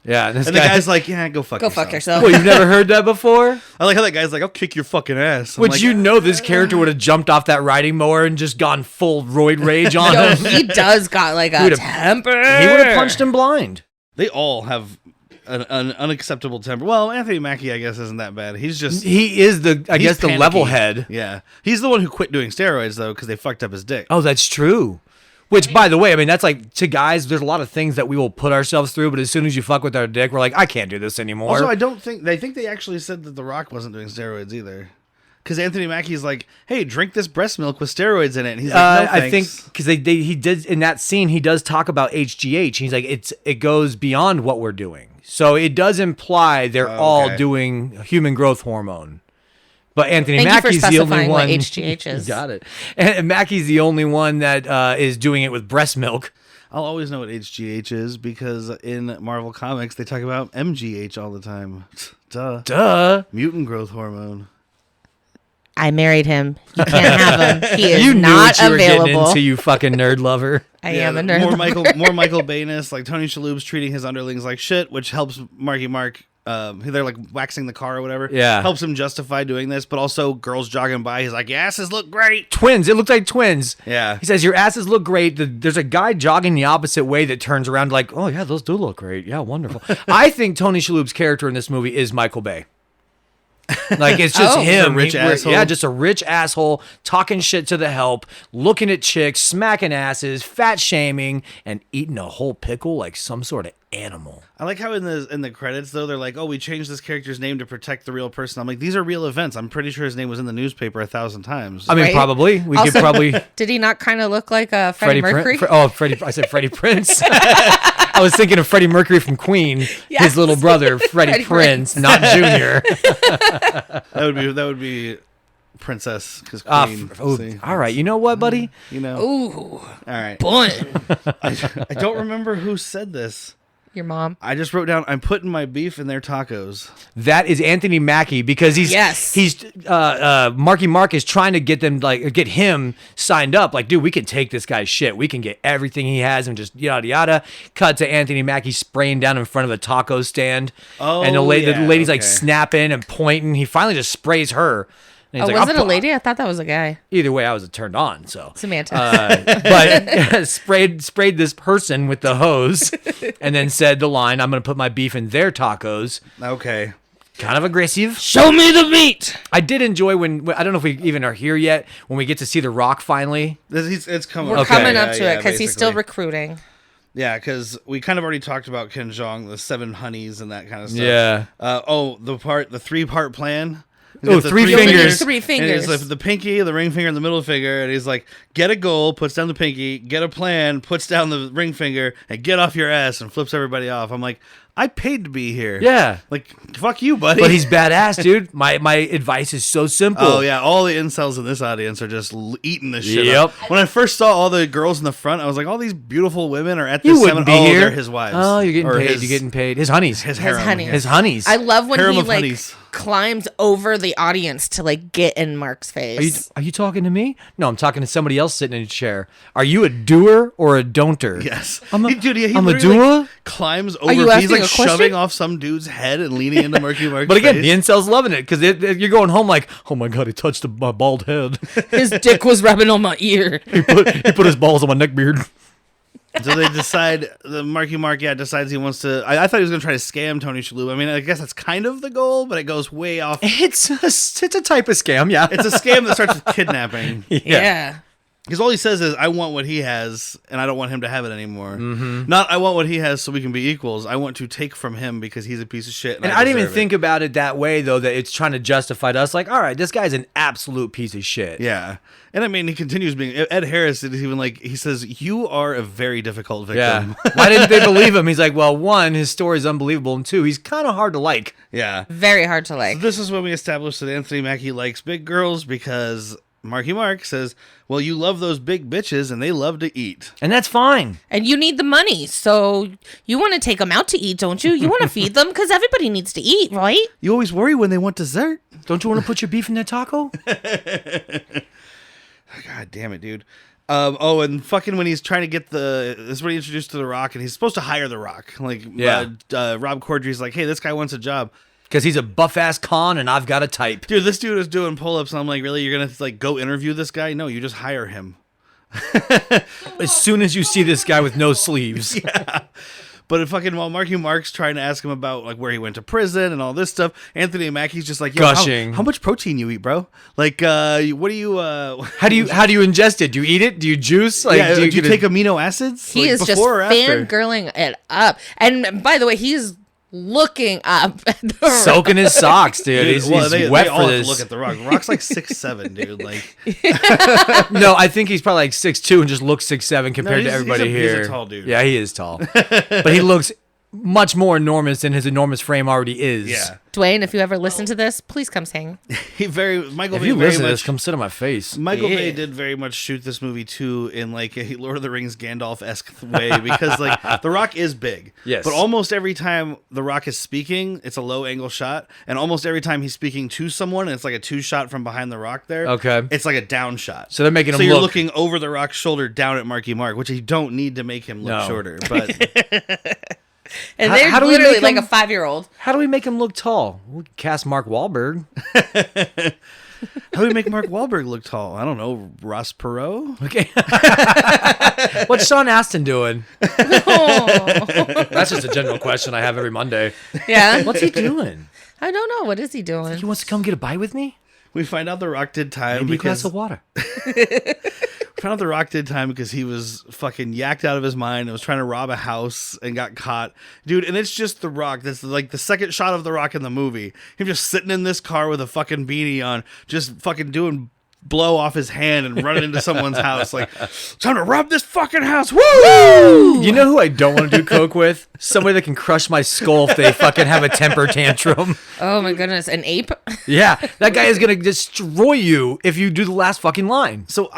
Yeah, and, this And the guy, guy's like, yeah, go fuck Go yourself. fuck yourself. well, you've never heard that before? I like how that guy's like, I'll kick your fucking ass. I'm Would like, you know this character would have jumped off that riding mower and just gone full roid rage on Yo, him? he does got like a would've- temper. He would have punched him blind. They all have an unacceptable temper. Well, Anthony Mackie, I guess, isn't that bad. He's just... He is I he's guess, the panicky. level head. Yeah. He's the one who quit doing steroids, though, because they fucked up his dick. Oh, that's true. Which, by the way, I mean, that's like, to guys, there's a lot of things that we will put ourselves through, but as soon as you fuck with our dick, we're like, I can't do this anymore. Also, I don't think... They think they actually said that The Rock wasn't doing steroids, either. Because Anthony Mackie's like, hey, drink this breast milk with steroids in it. And he's like, no, I think thanks. because he did in that scene, he does talk about HGH. He's like, it goes beyond what we're doing. So it does imply they're all okay. doing human growth hormone. But Anthony Thank you for Mackie's the only specifying what one. HGH is. You got it. And Mackie's the only one that is doing it with breast milk. I'll always know what HGH is because in Marvel Comics they talk about MGH all the time. Duh. Mutant growth hormone. I married him. You can't have him. He is You knew not what you were getting available. into, you fucking nerd lover. I am a nerd. More Michael Bayness. Like Tony Shalhoub's treating his underlings like shit, which helps Marky Mark. They're like waxing the car or whatever. Yeah. Helps him justify doing this, but also girls jogging by. He's like, your asses look great. Twins. It looked like twins. Yeah. He says, your asses look great. There's a guy jogging the opposite way that turns around like, oh, yeah, those do look great. Yeah, wonderful. I think Tony Shalhoub's character in this movie is Michael Bay. Like, it's just Oh. him. A rich asshole? Yeah, just a rich asshole talking shit to the help, looking at chicks, smacking asses, fat shaming, and eating a whole pickle like some sort of animal. I like how in the credits though they're like, oh, we changed this character's name to protect the real person. I'm like, these are real events. I'm pretty sure his name was in the newspaper 1,000 times. I mean, Right? probably. We Also, could probably... Did he not kind of look like Freddie Mercury? Freddie. I said Freddie Prince. I was thinking of Freddie Mercury from Queen, Yes. his little brother, Freddie Freddie Prince, not Junior. that would be Princess because Ah, Queen. see? all right. You know what, buddy? You know. Ooh, All right. bun. I don't remember who said this. Your mom. I just wrote down, I'm putting my beef in their tacos. That is Anthony Mackie because he's Marky Mark is trying to get them get him signed up. Like, dude, we can take this guy's shit. We can get everything he has and just yada yada. Cut to Anthony Mackie spraying down in front of a taco stand. Oh, and the lady's like okay. snapping and pointing. He finally just sprays her. And Oh, he's like, was "I'll it a put-" lady? I thought that was a guy. Either way, I was turned on. So Samantha. but sprayed this person with the hose and then said the line, I'm going to put my beef in their tacos. Okay. Kind of aggressive. Show me the meat. I did enjoy when I don't know if we even are here yet, when we get to see The Rock finally. It's coming. We're Okay. coming up to Yeah, it because he's still basically. recruiting. Yeah, because we kind of already talked about Ken Jeong, the 7 honeys and that kind of stuff. Yeah. The 3-part plan. He's Oh, got the 3 fingers. 3 And fingers. it's like the pinky, the ring finger, and the middle finger. And he's like, get a goal, puts down the pinky, get a plan, puts down the ring finger, and get off your ass and flips everybody off. I'm like, I paid to be here. Yeah. Like, fuck you, buddy. But he's badass, dude. My advice is so simple. Oh, yeah. All the incels in this audience are just eating this shit Yep. up. When I first saw all the girls in the front, I was like, all these beautiful women are at this You wouldn't be here. they're his wives. Oh, you're getting Or paid. his- You're getting paid. His honeys. His His harem. honey. His honeys. I love when Harem he of like honeys. climbs over the audience to like get in Mark's face. Are you talking to me? No, I'm talking to somebody else sitting in a chair. Are you a doer or a don't-er? Yes. I'm a, Dude, he I'm a literally, doer. like, climbs over. you He's asking like a question? shoving off some dude's head and leaning into Marky Mark's But again, face. the incels loving it because you're going home like, oh my god, he touched my bald head. His dick was rubbing on my ear. he put his balls on my neck beard. So they decide, the Marky Mark, decides he wants to. I thought he was going to try to scam Tony Shalhoub. I mean, I guess that's kind of the goal, but it goes way off. It's a type of scam, yeah. It's a scam that starts with kidnapping. Yeah. Because all he says is, I want what he has, and I don't want him to have it anymore. Mm-hmm. Not, I want what he has so we can be equals. I want to take from him because he's a piece of shit. And I didn't even deserve it. think about it that way, though, that it's trying to justify to us. Like, all right, this guy's an absolute piece of shit. Yeah. And I mean, he continues being. Ed Harris is even like, he says, you are a very difficult victim. Yeah. Why didn't they believe him? He's like, well, one, his story is unbelievable, and two, he's kind of hard to like. Yeah. Very hard to like. This is when we established that Anthony Mackie likes big girls because Marky Mark says, well, you love those big bitches and they love to eat. And that's fine. And you need the money. So you want to take them out to eat, don't you? You want to feed them because everybody needs to eat, right? You always worry when they want dessert. Don't you want to put your beef in their taco? God damn it, dude. And fucking when he's trying to get this is when he introduced to The Rock, and he's supposed to hire The Rock. Like, Yeah. Rob Corddry's like, hey, this guy wants a job. Because he's a buff-ass con, and I've got a type. Dude, this dude is doing pull-ups, and I'm like, really? You're going to, like, go interview this guy? No, you just hire him. As soon as you see this guy with no sleeves. But fucking while Marky Mark's trying to ask him about, like, where he went to prison and all this stuff, Anthony Mackie's just like, yo, Gushing. how much protein you eat, bro? Like, what do you, How do you ingest it? Do you eat it? Do you juice? Like, do you get take amino acids? He Like, is just before or after? fangirling it up. And by the way, he's looking up at the soaking his socks, dude. He's wet they for all have this. to look at The Rock. The Rock's like 6'7", dude. Like, No, I think he's probably like 6'2" and just looks 6'7" compared to he's everybody a here. tall dude. Yeah, he is tall, but he looks much more enormous than his enormous frame already is. Yeah. Dwayne, if you ever listen to this, please come sing. Michael If Bay you very listen to this, much. come sit on my face. Michael Yeah. Bay did very much shoot this movie too in like a Lord of the Rings Gandalf-esque way because like The Rock is big. Yes. But almost every time The Rock is speaking, it's a low angle shot, and almost every time he's speaking to someone, and it's like a 2-shot from behind The Rock there. Okay. It's like a down shot. So they're making him So you're look- looking over The Rock's shoulder down at Marky Mark, which you don't need to make him look No. shorter. But And How- they're how do we literally make like them- a 5-year-old. How do we make him look tall? We can cast Mark Wahlberg. how do we make Mark Wahlberg look tall? I don't know. Ross Perot? Okay. What's Sean Astin doing? That's just a general question I have every Monday. Yeah. What's he doing? I don't know. What is he doing? He wants to come get a bite with me? We find out The Rock did time Maybe a glass because of water. found out The Rock did time because he was fucking yacked out of his mind and was trying to rob a house and got caught. Dude, and it's just The Rock. That's like the second shot of The Rock in the movie. Him just sitting in this car with a fucking beanie on, just fucking doing blow off his hand and running into someone's house. Like, time to rob this fucking house. Woo! You know who I don't want to do coke with? Somebody that can crush my skull if they fucking have a temper tantrum. Oh my goodness. An ape? Yeah, that guy is going to destroy you if you do the last fucking line. So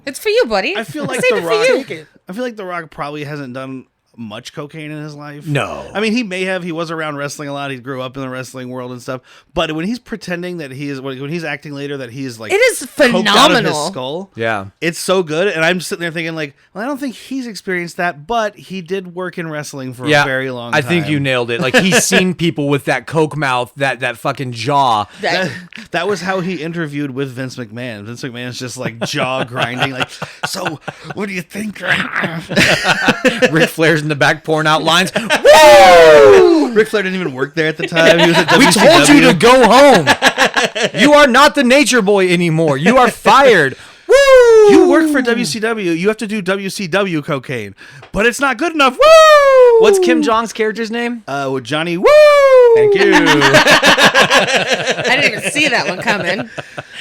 It's for you, buddy. I feel like Save The it for Rock. you. I feel like The Rock probably hasn't done much cocaine in his life. No. I mean, he may have. He was around wrestling a lot. He grew up in the wrestling world and stuff. But when he's pretending that he is, when he's acting later, that he is like, It is coked out of his phenomenal. skull. Yeah. It's so good. And I'm sitting there thinking, like, well, I don't think he's experienced that, but he did work in wrestling for Yeah, a very long I time. think you nailed it. Like, he's seen people with that coke mouth, that fucking jaw. That was how he interviewed with Vince McMahon. Vince McMahon's just like jaw grinding, like, so what do you think? Ric Flair's in the back pouring out lines. Ric Flair didn't even work there at the time. He was at We WCW. told you to go home. You are not the nature boy anymore. You are fired. Woo! You work for WCW. You have to do WCW cocaine, but it's not good enough. Woo! What's Kim Jong's character's name? With Johnny? Woo! Thank you. I didn't even see that one coming.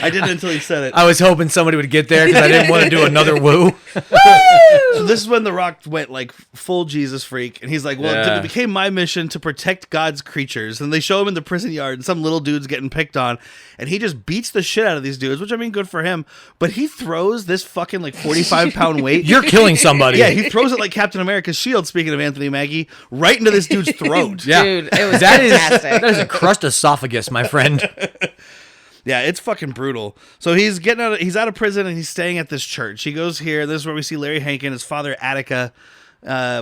I didn't until he said it. I was hoping somebody would get there because I didn't want to do another woo. So this is when The Rock went like full Jesus freak, and he's like, "Well, Yeah. it became my mission to protect God's creatures." And they show him in the prison yard, and some little dude's getting picked on, and he just beats the shit out of these dudes, which I mean, good for him. But he throws this fucking like 45-pound weight. You're killing somebody. Yeah, he throws it like Captain America's shield. Speaking of Anthony Mackie, right into this dude's throat. Yeah. Dude, it was That is fantastic. that is a crushed esophagus, my friend. Yeah, it's fucking brutal. So he's he's out of prison and he's staying at this church. He goes here. This is where we see Larry Hankin, his father Attica,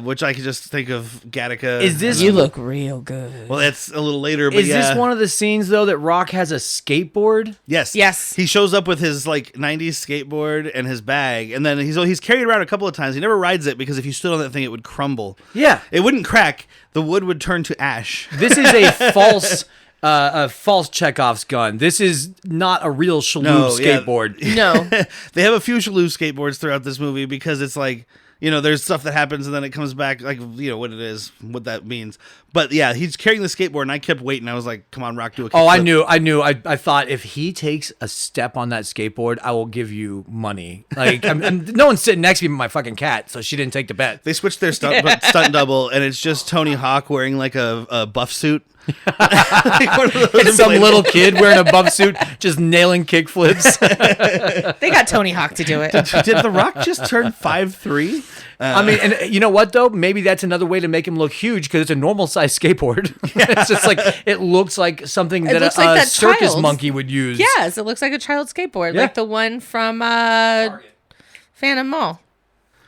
which I could just think of Gattaca. Is this You look real good. Well, that's a little later, but is yeah. this one of the scenes though that Rock has a skateboard? Yes. Yes. He shows up with his like 90s skateboard and his bag, and then he's carried around a couple of times. He never rides it because if you stood on that thing, it would crumble. Yeah. It wouldn't crack. The wood would turn to ash. This is a false Chekhov's gun. This is not a real Shaloub No, yeah. skateboard. No. They have a few Shaloub skateboards throughout this movie because it's like, you know, there's stuff that happens and then it comes back, like, you know, what it is, what that means. But yeah, he's carrying the skateboard and I kept waiting. I was like, come on, Rock, do a kickflip. Oh, I knew. I thought if he takes a step on that skateboard, I will give you money. Like, no one's sitting next to me but my fucking cat, so she didn't take the bet. They switched their stunt double and it's just Tony Hawk wearing like a buff suit. Like one of those It's some inflatable- little kid wearing a buff suit just nailing kickflips. They got Tony Hawk to do it. Did The Rock just turn 5'3"? I mean, and you know what though? Maybe that's another way to make him look huge because it's a normal size skateboard. It's just like it looks like something that looks a like that circus child's. monkey would use. Yes, it looks like a child's skateboard, Yeah. like the one from Phantom Mall.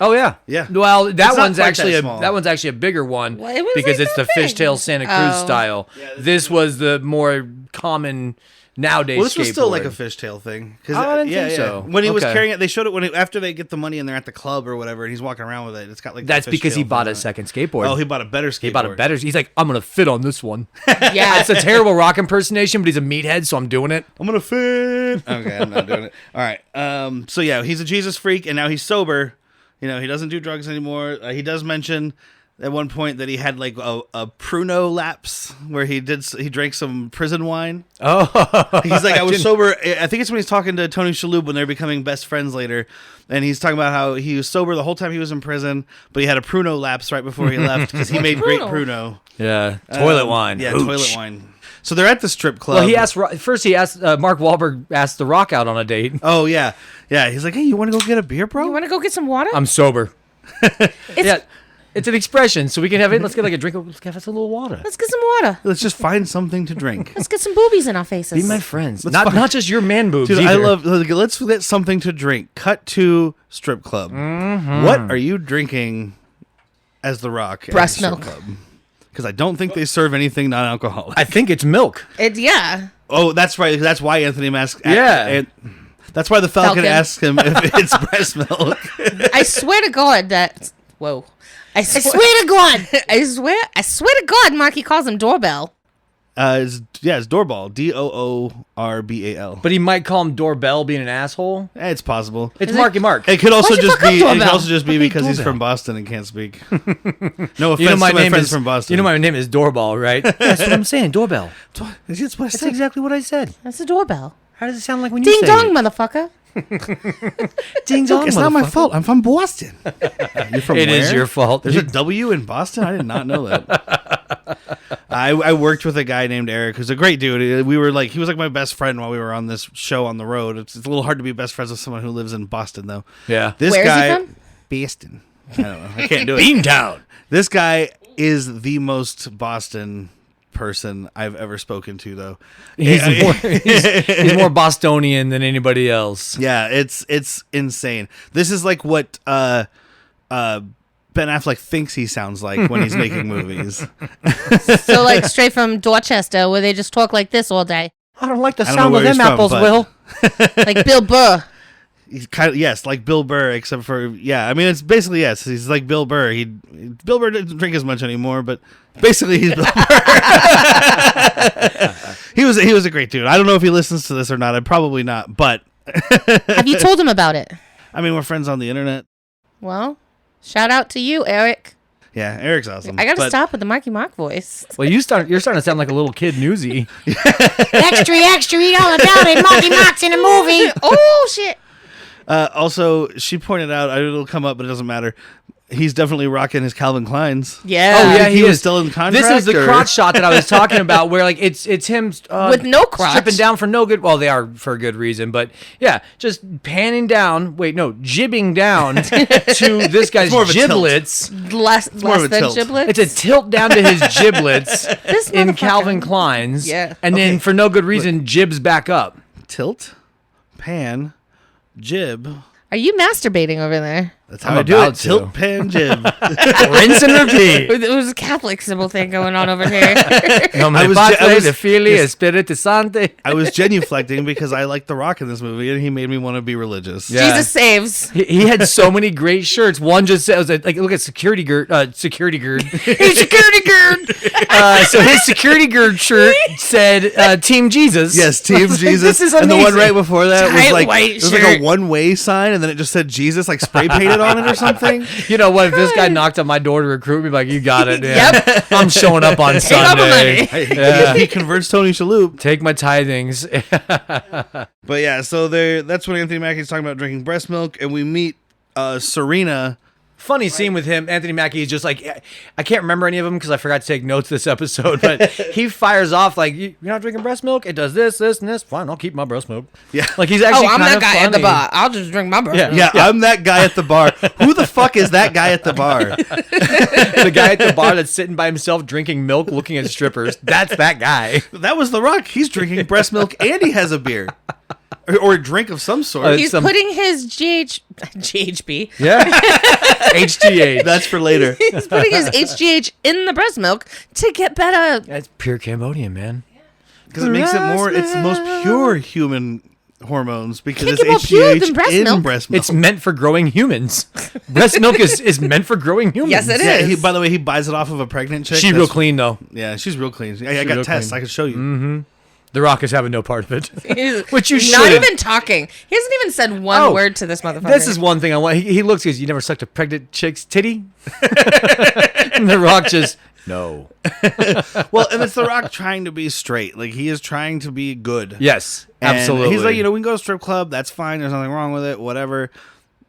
Oh yeah. Yeah. Well, that not one's quite actually that a small. that one's actually a bigger one Well, it was because like it's the that big. fishtail Santa Cruz Oh. style. This was the more common nowadays. Well, this was still like a skateboard. fishtail thing. 'Cause, Oh, I didn't think so. When he was Okay. carrying it, they showed it after they get the money and they're at the club or whatever, and he's walking around with it. It's got like the That's because he fishtail bought thing a on it. second skateboard. Oh, he bought a better skateboard. He bought a better. He's like, I'm gonna fit on this one. Yeah. It's a terrible Rock impersonation, but he's a meathead, so I'm doing it. I'm gonna fit. Okay, I'm not doing it. All right. So yeah, he's a Jesus freak, and now he's sober. You know, he doesn't do drugs anymore. He does mention at one point that he had like a Pruno lapse where he drank some prison wine. Oh, He's like, I was sober. I think it's when he's talking to Tony Shalhoub when they're becoming best friends later, and he's talking about how he was sober the whole time he was in prison, but he had a Pruno lapse right before he left because he made great Pruno. Yeah, toilet wine. Yeah, Hooch. toilet wine. So they're at the strip club. Well, he asked Mark Wahlberg asked The Rock out on a date. Oh yeah. He's like, hey, you want to go get a beer, bro? You want to go get some water? I'm sober. Yeah, it's an expression, so we can have it. Let's get like a drink. Let's have us a little water. Let's get some water. Let's just find something to drink. Let's get some boobies in our faces. Be my friends. Not just your man boobs. Dude, either. I love. Let's get something to drink. Cut to strip club. Mm-hmm. What are you drinking as The Rock? Breast milk. Because I don't think they serve anything non-alcoholic. I think it's milk. Yeah. Oh, that's right. That's why Anthony Mask. Yeah. That's why the Falcon Falcon. asks him if it's breast milk. I swear to God that. Whoa. I swear to God. I swear to God, Marky calls him doorbell. It's Doorbell. Doorbal. But he might call him Doorbell being an asshole. It's possible. It's Marky Mark. It could also Why'd you just fuck up be. It could Doorbell? also just be because he's Doorbell? from Boston and can't speak. No offense You know my to my name friends is from Boston. You know my name is Doorbell, right? That's what I'm saying. Doorbell. That's what I That's said. exactly what I said. That's a doorbell. How does it sound like when you Ding say dong, it? motherfucker. Ding dong. It's not my motherfucker. fault. I'm from Boston. You're from It where? is your fault. There's a W in Boston? I did not know that. I worked with a guy named Eric who's a great dude. We were like, he was like my best friend while we were on this show on the road. It's a little hard to be best friends with someone who lives in Boston, though. Yeah. This Where is he guy, from? Boston. I don't know. I can't do it. Beantown. This guy is the most Boston person I've ever spoken to, though. He's more Bostonian than anybody else. Yeah, it's insane. This is like what Ben Affleck thinks he sounds like when he's making movies. So, like, straight from Dorchester, where they just talk like this all day. I don't like the I don't sound know of where them he's from, apples, but- Will. Like Bill Burr. He's kind of, yes, like Bill Burr, except for, yeah, I mean, it's basically, yes, he's like Bill Burr. Bill Burr doesn't drink as much anymore, but basically he's Bill Burr. He was a great dude. I don't know if he listens to this or not. Probably not, but Have you told him about it? I mean, we're friends on the internet. Well, shout out to you, Eric. Yeah, Eric's awesome. I got to but- stop with the Marky Mark voice. Well, you're starting to sound like a little kid newsy. Extra, extra, read all about it. Marky Mark's in a movie. Oh, shit. Also, she pointed out, it'll come up, but it doesn't matter. He's definitely rocking his Calvin Kleins. Yeah. Oh, yeah, he he was is. still in contract. This is the or- crotch shot that I was talking about, where like it's him With no crotch. stripping down for no good. Well, they are for a good reason, but yeah, just panning down. Wait, no, jibbing down to this guy's more of a tilt. giblets. Less more of a than tilt. giblets. It's a tilt down to his giblets This in motherfucker. Calvin Klein's. Yeah. and then for no good reason, jibs back up. Tilt, pan, jib. Are you masturbating over there? That's how I'm I do about it. to. Tilt, pan, jib. Rinse and repeat. It was a Catholic symbol thing going on over here. No, my I was- Padre, the Fili, yes. Espiritu Santo. I was genuflecting because I like The Rock in this movie, and he made me want to be religious. Yeah. Jesus saves. He had so many great shirts. One just said, like, look at security guard. Hey, security guard. So his security guard shirt said Team Jesus. Yes, Team Jesus. This is and the one amazing. right before that was Tight like white it was like shirt. a one-way sign, and then it just said Jesus like spray painted on it or something. You know what? If this guy knocked on my door to recruit me, like, you got it. Man. Yep. I'm showing up on all the Sunday. money. Hey, Yeah. he converts Tony Shalhoub. Take my tithings. But yeah, so that's when Anthony Mackie's talking about drinking breast milk, and we meet Serena. Funny scene with him. Anthony Mackie is just like, I can't remember any of them because I forgot to take notes this episode, but he fires off like, you're not drinking breast milk? It does this, this, and this. Fine, I'll keep my breast milk. Yeah. Like, he's actually Oh, I'm kind that of guy at the funny. bar. I'll just drink my breath. Yeah. Yeah, I'm that guy at the bar. Who the fuck is that guy at the bar? The guy at the bar that's sitting by himself drinking milk, looking at strippers. That's that guy. That was The Rock. He's drinking breast milk and he has a beer. Or a drink of some sort. He's Some- putting his GHB. Yeah. HGH. That's for later. He's putting his HGH in the breast milk to get better. That's pure Cambodian, man. Because it makes it more, it's the most pure human hormones because Can't it's get more pure than HGH breast in milk. breast milk. It's meant for growing humans. Breast milk is meant for growing humans. Yes, it Yeah, is. by the way, he buys it off of a pregnant chick. She's real clean, though. Yeah, she's real clean. I got real tests. clean. I can show you. The Rock is having no part of it. He's Which you not shouldn't. even talking. He hasn't even said one Oh, word to this motherfucker. This is one thing I want. He looks, because you never sucked a pregnant chick's titty? And The Rock just, no. Well, and it's The Rock trying to be straight. Like, he is trying to be good. Yes, And absolutely. He's like, we can go to a strip club. That's fine. There's nothing wrong with it. Whatever.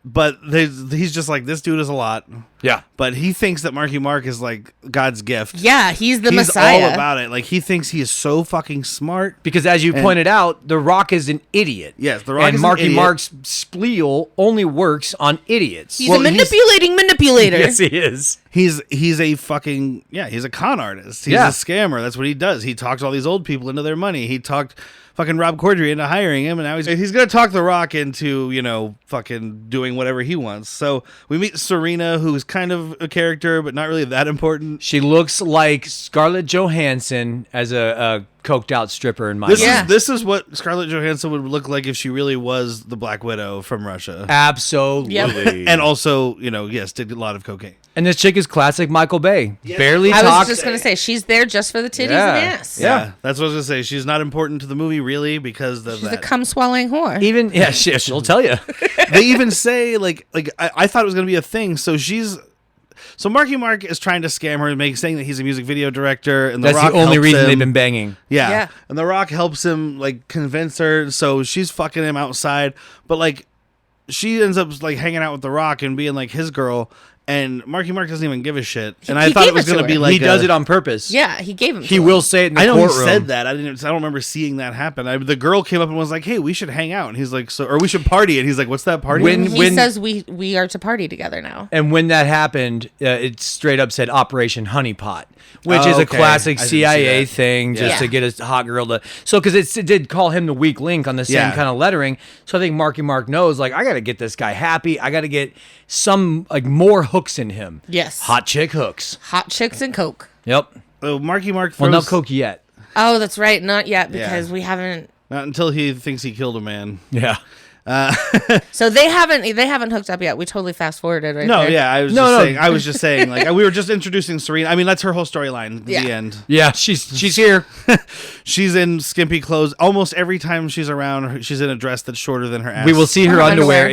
But he's just like, this dude is a lot. yeah. But he thinks that Marky Mark is like God's gift. Yeah, he's the He's Messiah. all about it. Like, he thinks he is so fucking smart. Because as you pointed out, The Rock is an idiot. Yes, The Rock and is an Marky idiot. Mark's spleen only works on idiots. He's Well, a manipulating manipulator. Yes, he is. He's a fucking, he's a con artist. He's Yeah. a scammer. That's what he does. He talks all these old people into their money. He talked fucking Rob Corddry into hiring him, and now he's going to talk The Rock into, fucking doing whatever he wants. So we meet Serena, who's kind of a character, but not really that important. She looks like Scarlett Johansson as a coked out stripper in my This mind. Yeah. this is what Scarlett Johansson would look like if she really was the Black Widow from Russia. Absolutely. And also, yes, did a lot of cocaine. And this chick is classic Michael Bay. Barely I talks. was just gonna say she's there just for the titties Yeah. and ass. Yeah. That's what I was going to say. She's not important to the movie, really, because of She's a that. cum swallowing whore. Even she'll tell you. They even say I thought it was going to be a thing. So Marky Mark is trying to scam her, saying that he's a music video director, and That's Rock the only helps reason him. they've been banging. Yeah. And The Rock helps him convince her. So she's fucking him outside, but she ends up hanging out with The Rock and being his girl. And Marky Mark doesn't even give a shit. And I he thought it gave was it to going to her. be He does it on purpose. Yeah, he gave him. He to will him. say it in the I know courtroom. he said that. I don't remember seeing that happen. The girl came up and was like, "Hey, we should hang out." And he's like, or we should party. And he's like, "What's that party?" He says we are to party together now. And when that happened, it straight up said Operation Honeypot, which Oh, is a okay. classic I didn't see CIA that. thing just Yeah. to get a hot girl to. So, because it did call him the weak link on the same Yeah. kind of lettering. So I think Marky Mark knows, I got to get this guy happy. I got to get some, more hooks in him. Yes. Hot chick hooks. Hot chicks and coke. Yep. Marky Mark throws, Well, not coke yet. Oh, that's right. Not yet because we haven't. not until he thinks he killed a man. Yeah. So they haven't hooked up yet. We totally fast forwarded right No, there. yeah, I was just saying, we were just introducing Serena. I mean, that's her whole storyline at Yeah. the end. Yeah, she's here. She's in skimpy clothes almost every time she's around. She's in a dress that's shorter than her ass. We will see her Her underwear. underwear.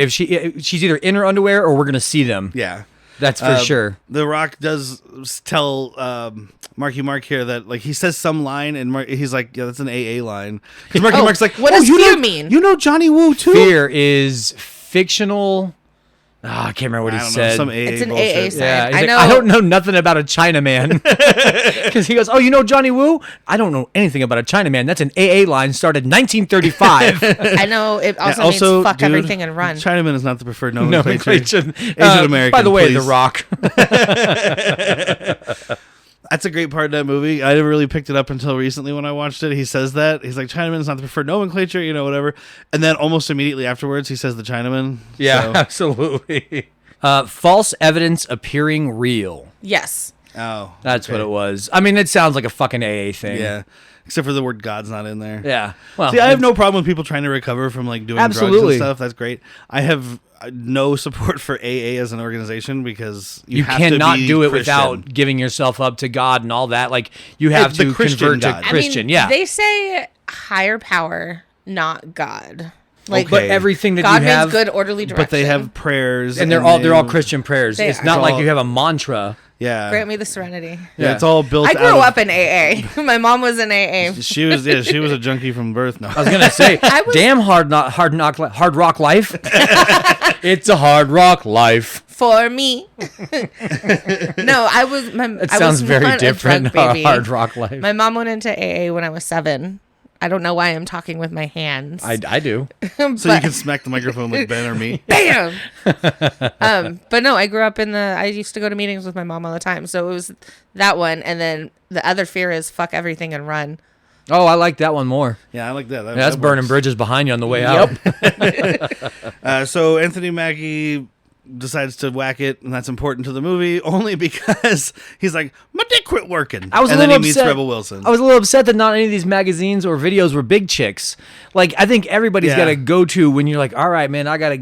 If she's either in her underwear or we're gonna see them. Yeah, That's for sure. The Rock does tell Marky Mark here that he says some line and he's like, "Yeah, that's an AA line." Because Marky Oh, Mark's like, what "Oh, does you fear know, mean?" You know Johnny Woo too." Fear is fictional. I can't remember what I he don't said. know, some AA It's an bullshit. AA sign. Yeah, he's I like, know. I don't know nothing about a Chinaman. Because he goes, "Oh, you know Johnny Woo? I don't know anything about a Chinaman. That's an AA line started in 1935." I know. It also, Yeah, also, means fuck dude, everything and run. Chinaman is not the preferred nomenclature. Nomenclature. Asian American. By the way, please. The Rock. That's a great part of that movie. I never really picked it up until recently when I watched it. He says that. He's like, Chinaman is not the preferred nomenclature, whatever. And then almost immediately afterwards, he says the Chinaman. Yeah, So- absolutely. False evidence appearing real. Yes. Oh. That's okay. what it was. I mean, it sounds like a fucking AA thing. Yeah. Except for the word God's not in there. Yeah. Well, See, I have no problem with people trying to recover from doing drugs Absolutely. and stuff. That's great. I have no support for AA as an organization because you have cannot to be do it Christian. without giving yourself up to God and all that. You have It's the to Christian convert God. to Christian. I mean, yeah. They say higher power, not God. Okay. But everything that God you have, means good, orderly direction. But they have prayers, and they're all Christian prayers. They It's are. not like all- you have a mantra. Yeah. Grant me the serenity. Yeah, it's all built. I grew out of- up in AA. My mom was in AA. She was a junkie from birth. No. I was gonna say, damn hard rock life. It's a hard rock life. For me. No, I was. It I sounds was very not a different. drug baby. Hard rock life. My mom went into AA when I was 7. I don't know why I'm talking with my hands. I do. So you can smack the microphone like Ben or me. Bam. But no, I grew up I used to go to meetings with my mom all the time. So it was that one, and then the other fear is fuck everything and run. Oh, I like that one more. Yeah, I like that. Yeah, that's that burning works. bridges behind you on the way out. So Anthony Mackie decides to whack it, and that's important to the movie only because he's like, my dick quit working. I was and a then little he meets upset. Rebel Wilson. I was a little upset that not any of these magazines or videos were big chicks. I think everybody's Yeah. got to go to when you're like, all right, man, I gotta,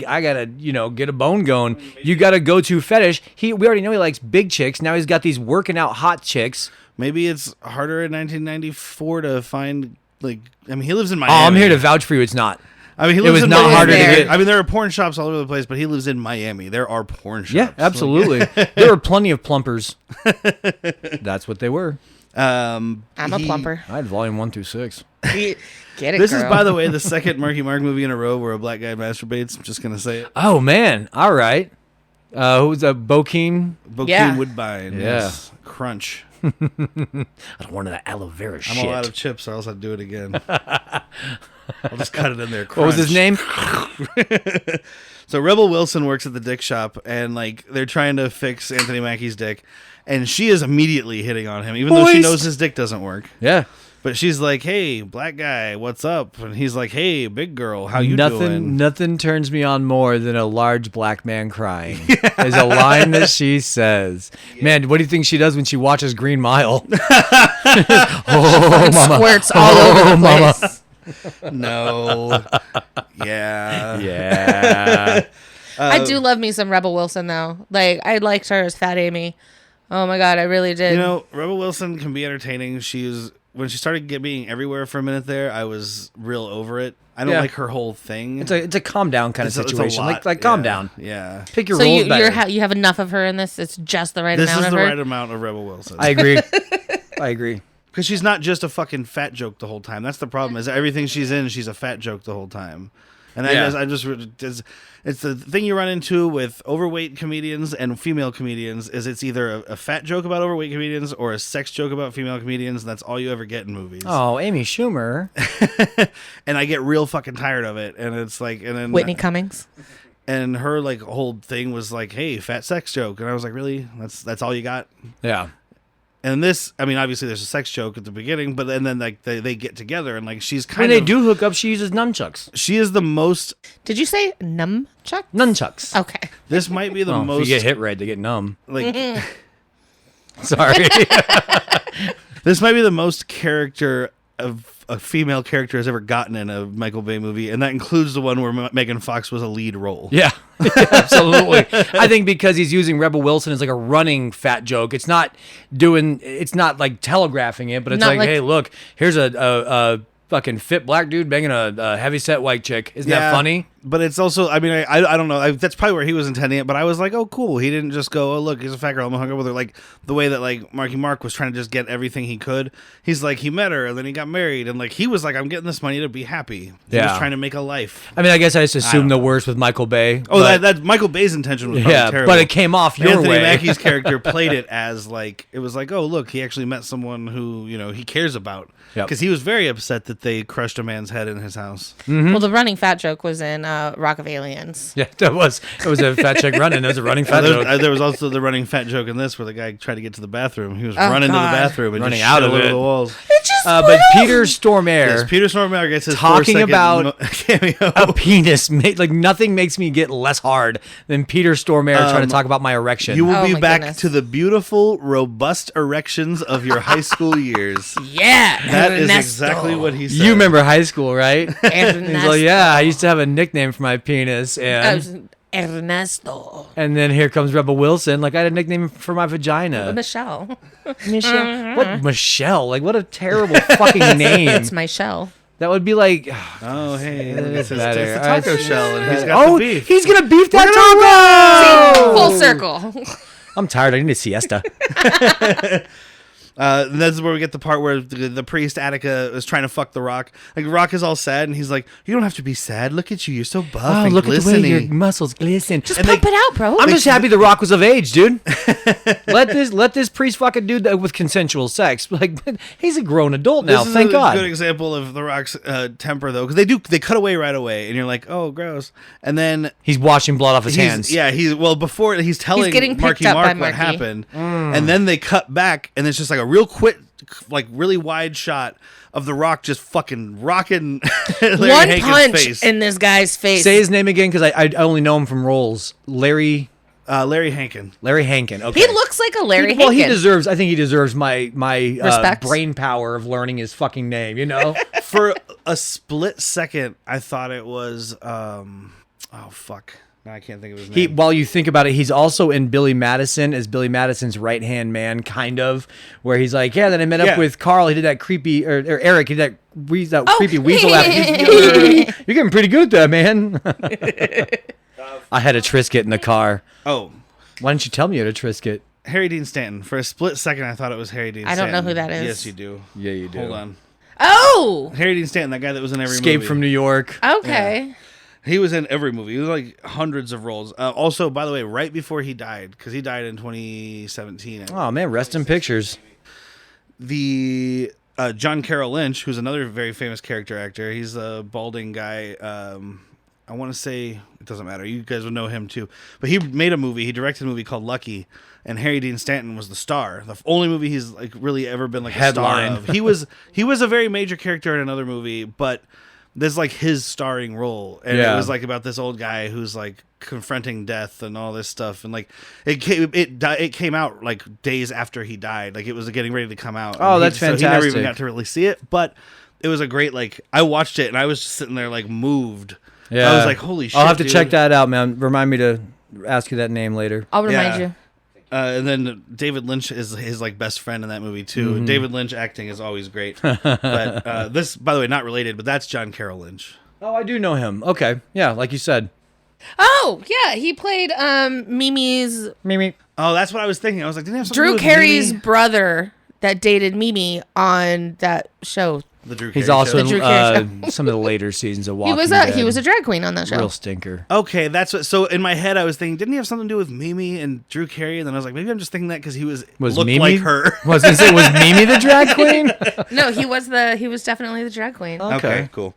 get a bone going. You got to go to fetish. We already know he likes big chicks. Now he's got these working out hot chicks. Maybe it's harder in 1994 to find like, I mean, he lives in Oh, Miami. I'm here to vouch for you. It's not. I mean, he It lives was in not Miami. harder to get. I mean, there are porn shops all over the place, but he lives in Miami. There are porn shops. Yeah, absolutely. There were plenty of plumpers. That's what they were. I'm a plumper. I had volume 1 through 6. Get it, This girl. is, by the way, the second Marky Mark movie in a row where a black guy masturbates. I'm just gonna say it. Oh man! All right. Who was that? Bokeem. Bokeem Yeah. Woodbine. Yeah. Yes. Crunch. I don't want that aloe vera I'm shit. all out of chips, or else I'd do it again. I'll just cut it in there. What was his Crunch. name? So Rebel Wilson works at the dick shop, and like they're trying to fix Anthony Mackie's dick, and she is immediately hitting on him, even though she Moist. knows his dick doesn't work. Yeah. But she's like, "Hey, black guy, what's up?" And he's like, "Hey, big girl, how you Nothing. doing?" Nothing turns me on more than a large black man crying. Is a line that she says. Man, what do you think she does when she watches Green Mile? Fucking squirts all over the mama. place. No. Yeah. Yeah. I do love me some Rebel Wilson though. Like I liked her as Fat Amy. Oh my god, I really did. You know, Rebel Wilson can be entertaining. When she started being everywhere for a minute there, I was real over it. I don't Yeah. like her whole thing. It's a calm down kind of It's a situation. lot. Like calm Yeah. down. Yeah. Pick your so roles you better. you have enough of her in this. It's just the right This amount is of the her. right amount of Rebel Wilson. I agree. I agree. Because she's not just a fucking fat joke the whole time. That's the problem. Is everything she's in, she's a fat joke the whole time. And Yeah. it's the thing you run into with overweight comedians and female comedians is it's either a fat joke about overweight comedians or a sex joke about female comedians, and that's all you ever get in movies. Oh, Amy Schumer. And I get real fucking tired of it. And it's like, and then Whitney Cummings. and her like whole thing was like, hey, fat sex joke, and I was like, really? That's all you got? Yeah. And this, I mean, obviously there's a sex joke at the beginning, but then like they get together and like she's kind When of they do hook up, she uses nunchucks. she is the most. Did you say nunchuck? Nunchucks. Okay. This might be the Oh, most if you get hit right, they get numb. like Sorry. this might be the most character of a female character has ever gotten in a Michael Bay movie, and that includes the one where Megan Fox was a lead role. Yeah, absolutely. I think because he's using Rebel Wilson as like a running fat joke. It's not like telegraphing it, but it's Not like, like- hey, look, here's a fucking fit black dude banging a heavy set white chick. Isn't that funny? But it's also, I mean, I don't know. That's probably where he was intending it. But I was like, oh, cool. He didn't just go, oh, look, he's a fat girl. I'm gonna hook up with her. Like the way that like Marky Mark was trying to just get everything he could. He's like, he met her and then he got married, and like he was like, I'm getting this money to be happy. He Yeah. was trying to make a life. I mean, I guess I just assumed don't the worst with Michael Bay. Oh, but- that Michael Bay's intention was probably yeah, terrible. but it came off your Anthony way. Mackie's character played it as like it was like, oh look, he actually met someone who he cares about, Yep. because he was very upset that they crushed a man's head in his house. Mm-hmm. Well, the running fat joke was in Rock of Aliens. Yeah, it was a fat chick running. It was a running fat There, joke. there was also the running fat joke in this where the guy tried to get to the bathroom. He was Oh, running to the God. bathroom and Running just out shit of all over it. the walls. It just But Peter Stormare, Yes, Peter Stormare gets his Talking 4-second about cameo. a penis, like nothing makes me get less hard than Peter Stormare trying to talk about my erection. You will Oh be my back goodness. to the beautiful, robust erections of your high school years. yeah. That is Ernesto. exactly what he said. You remember high school, right? He's Ernesto. like, yeah, I used to have a nickname for my penis, Ernesto. and then here comes Rebel Wilson. Like I had a nickname for my vagina. Michelle. Michelle. What Michelle? Like what a terrible fucking name. That's my shell. That would be like. Oh, hey, look, it's, better. it's the taco It's- shell, and he's got Oh, the beef. he's gonna beef that taco. Full circle. I'm tired. I need a siesta. And that's where we get the part where the priest Attica is trying to fuck the Rock. Like Rock is all sad, and he's like, "You don't have to be sad. Look at you. You're so buff Oh, and look at the way glistening." your muscles glisten. Just pump it out, bro. I'm just happy the Rock was of age, dude. let this priest fucking do that with consensual sex. Like he's a grown adult now. This is Thank a God. good example of the Rock's temper, though, because they cut away right away, and you're like, "Oh, gross." And then He's washing blood off his hands. before he's telling getting picked Marky up by Mark what Marky. happened, and then they cut back, and it's just like a real quick, like really wide shot of the Rock just fucking rocking Larry One Hankin's punch face. in this guy's face. Say his name again because I only know him from roles. Larry Hankin. Hankin. Okay. he looks like a Larry Well, Hankin. I think he deserves my Respect. brain power of learning his fucking name. You know. For a split second, I thought it was oh fuck. No, I can't think of his He, name. while you think about it, he's also in Billy Madison as Billy Madison's right hand man, kind of, where he's like, yeah. Then I met up Yeah. with Carl. He did that creepy, or Eric. He did that Oh. creepy weasel laugh. You're getting pretty good at that, man. I had a Trisket in the car. Oh, Why didn't you tell me you had a Trisket? Harry Dean Stanton. For a split second, I thought it was Harry Dean I don't Stanton. know who that is. Yes, you do. Yeah, you do. Hold on. Oh, Harry Dean Stanton, that guy that was in every Escape movie. from New York. okay. He was in every movie. He was like hundreds of roles. Also, by the way, right before he died, because he died in 2017. Oh man, rest in pictures. The John Carroll Lynch, who's another very famous character actor. He's a balding guy. I want to say, it doesn't matter. You guys would know him too. But he made a movie. He directed a movie called Lucky, and Harry Dean Stanton was the star. The only movie he's like really ever been like Headline. a star of. He was a very major character in another movie, but this is like his starring role, and Yeah. it was like about this old guy who's like confronting death and all this stuff, and like it came out like days after he died, like it was getting ready to come out. Oh, And that's so he never even fantastic. got to really see it, but it was a great, like, I watched it and I was just sitting there like moved. Yeah, I was like, holy shit. I'll have to dude. check that out, man. Remind me to ask you that name later. I'll remind Yeah. you. And then David Lynch is his like best friend in that movie too. Mm-hmm. David Lynch acting is always great. But this, by the way, not related, but that's John Carroll Lynch. Oh, I do know him. Okay, yeah, like you said. Oh, yeah. He played Mimi's Mimi. Oh, that's what I was thinking. I was like, didn't he have something to Drew do with Carey's Mimi? brother that dated Mimi on that show. The Drew He's Carey also show. The Drew in Carey some of the later seasons of He Walking was Dead. a drag queen on that show. real stinker. Okay, that's what. So in my head, I was thinking, didn't he have something to do with Mimi and Drew Carey? And then I was like, maybe I'm just thinking that because he Was looked Mimi like her. Was gonna say, was Mimi the drag queen? No, he was definitely the drag queen. Okay, cool.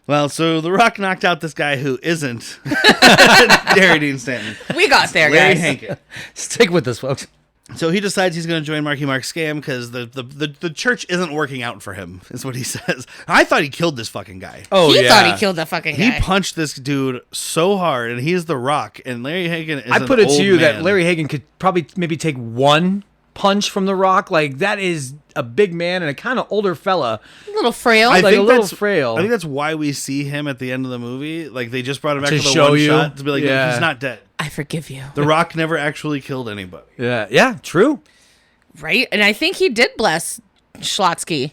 Well, so The Rock knocked out this guy who isn't Harry Dean Stanton, We got there, Larry guys. Hankin. Stick with this, folks. So he decides he's going to join Marky Mark's scam because the church isn't working out for him, is what he says. I thought he killed this fucking guy. Oh He yeah. thought he killed the fucking He guy. punched this dude so hard, and he's The Rock, and Larry Hankin is I put it an to old you that man. Larry Hagan could probably maybe take one punch from The Rock. Like that is a big man and a kind of older fella. A little frail. I but think a little that's frail. I think that's why we see him at the end of the movie. Like they just brought him back To to the show one you? shot to be like, Yeah. he's not dead. I forgive you. The Rock never actually killed anybody. Yeah, true. Right? And I think he did bless Schlotsky.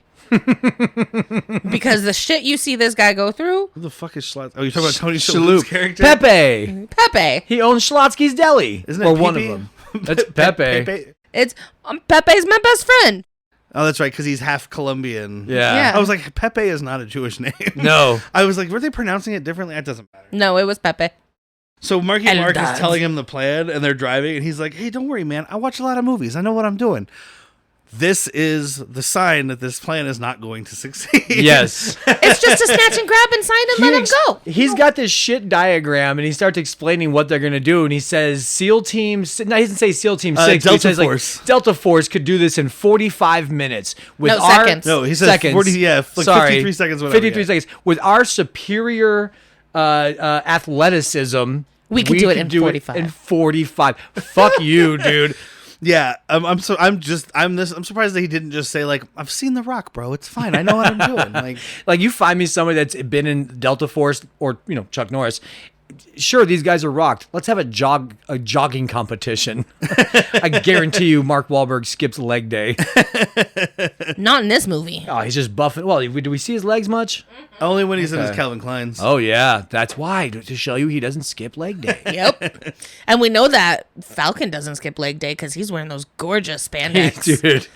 Because the shit you see this guy go through, Who the fuck is Schlotz? Oh, you're talking about Tony Shalhoub. Shalhoub's character? Pepe. Pepe. He owns Schlotsky's Deli. Isn't it or one of Pepe? them. That's Pepe. It's Pepe's my best friend. Oh, that's right, because he's half Colombian. Yeah. I was like, Pepe is not a Jewish name. No. I was like, were they pronouncing it differently? That doesn't matter. No, it was Pepe. So Marky El Mark Dad. is telling him the plan, and they're driving, and he's like, hey, don't worry, man. I watch a lot of movies. I know what I'm doing. This is the sign that this plan is not going to succeed. Yes. It's just to snatch and grab and sign and let him go. He's got this shit diagram, and he starts explaining what they're gonna do. And he says, "SEAL Team." No, he doesn't say SEAL Team 6. but he Delta says, Force. Like, Delta Force could do this in 45 minutes with No, our seconds. No, he says seconds. 40, yeah, like Sorry, 53 seconds, whatever, 53 yeah. seconds with our superior athleticism. We could do it in 45. In 45. Fuck you, dude. Yeah, I'm surprised that he didn't just say like, I've seen The Rock, bro. It's fine. I know what I'm doing. Like, Like you find me somebody that's been in Delta Force or Chuck Norris. Sure, these guys are rocked. Let's have a jogging competition. I guarantee you, Mark Wahlberg skips leg day. Not in this movie. Oh, he's just buffing. Well, do we see his legs much? only when he's in his Okay. Calvin Klein's. Oh yeah, that's why to show you he doesn't skip leg day. Yep. And we know that Falcon doesn't skip leg day because he's wearing those gorgeous spandex. Dude,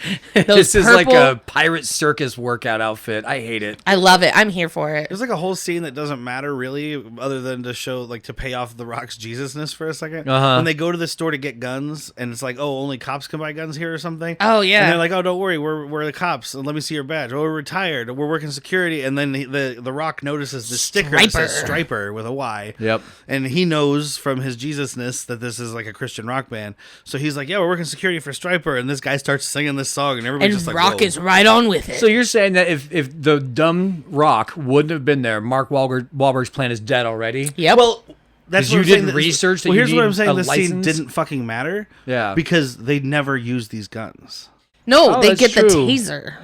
Those this is like purple- a pirate circus workout outfit. I hate it. I love it. I'm here for it. There's like a whole scene that doesn't matter really, other than to show like to pay off The Rock's Jesusness for a second. Uh-huh. When they go to the store to get guns, and it's like, oh, only cops can buy guns here or something. Oh, yeah. And they're like, oh, don't worry, we're the cops. And let me see your badge. Oh, we're retired. We're working security. And then the Rock notices the sticker that says Striper with a Y. Yep. And he knows from his Jesusness that this is like a Christian rock band. So he's like, yeah, we're working security for Striper. And this guy starts singing this song, and everybody's And just like, Rock whoa. is right on with it. So you're saying that if the dumb Rock wouldn't have been there, Mark Wahlberg's plan is dead already? yep. Well, that's 'Cause what you I'm saying, didn't that- research that Well, you here's what I'm need saying. a This scene license? didn't fucking matter. Yeah. Because they never use these guns. no, Oh, they that's get the true. taser.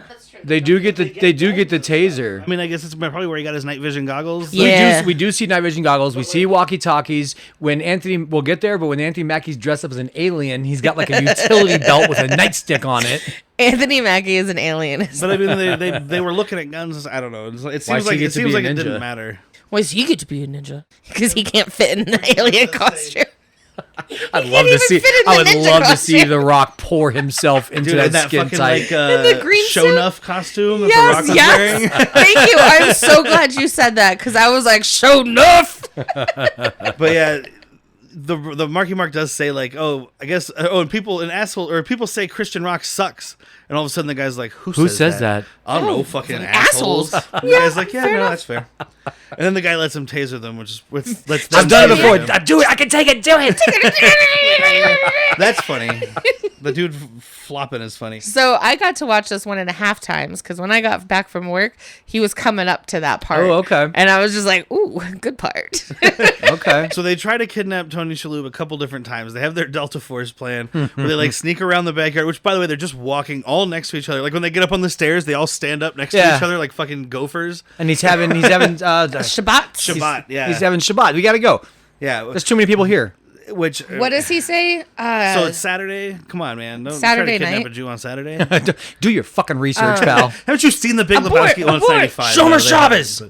They do get the taser. I mean, I guess it's probably where he got his night vision goggles. Yeah. We do see night vision goggles. We see walkie talkies. When Anthony, we'll get there, but when Anthony Mackie's dressed up as an alien, he's got like a utility belt with a nightstick on it. Anthony Mackie is an alien. But I mean, they were looking at guns. I don't know. It Why seems does he like get it to be a ninja? didn't matter. Why does he get to be a ninja? Because he can't fit in the alien costume. I'd love to even see. fit in the I would ninja love to see costume. The Rock pour himself into Dude, in that that skin fucking tight. like the green show suit? enough costume that The Rock was wearing. Yes. Thank you. I'm so glad you said that because I was like, show enough. But yeah, the Marky Mark does say like, oh, I guess, and people say Christian Rock sucks, and all of a sudden the guy's like, who says that? I don't know, fucking assholes. assholes. The guy's like, yeah, no, that's fair. And then the guy lets him taser them, which lets them I've done it taser before. him. Do it. I can take it. Do it. That's funny. The dude flopping is funny. So I got to watch this 1.5 times because when I got back from work, he was coming up to that part. Oh, okay. And I was just like, ooh, good part. Okay. So they try to kidnap Tony Shalhoub a couple different times. They have their Delta Force plan where they like sneak around the backyard, which by the way, they're just walking all next to each other. Like when they get up on the stairs, they all stand up next to Yeah. each other like fucking gophers. And he's having Shabbat. Shabbat, yeah. He's having Shabbat. We gotta go. Yeah. There's too many people here. Which What does he say? So it's Saturday? Come on, man. Don't Saturday try to kidnap night? a Jew on Saturday. Do your fucking research, pal. Haven't you seen the Big Abort, Lebowski? Well, it's abort. 95. Shomer No, they Shabbos.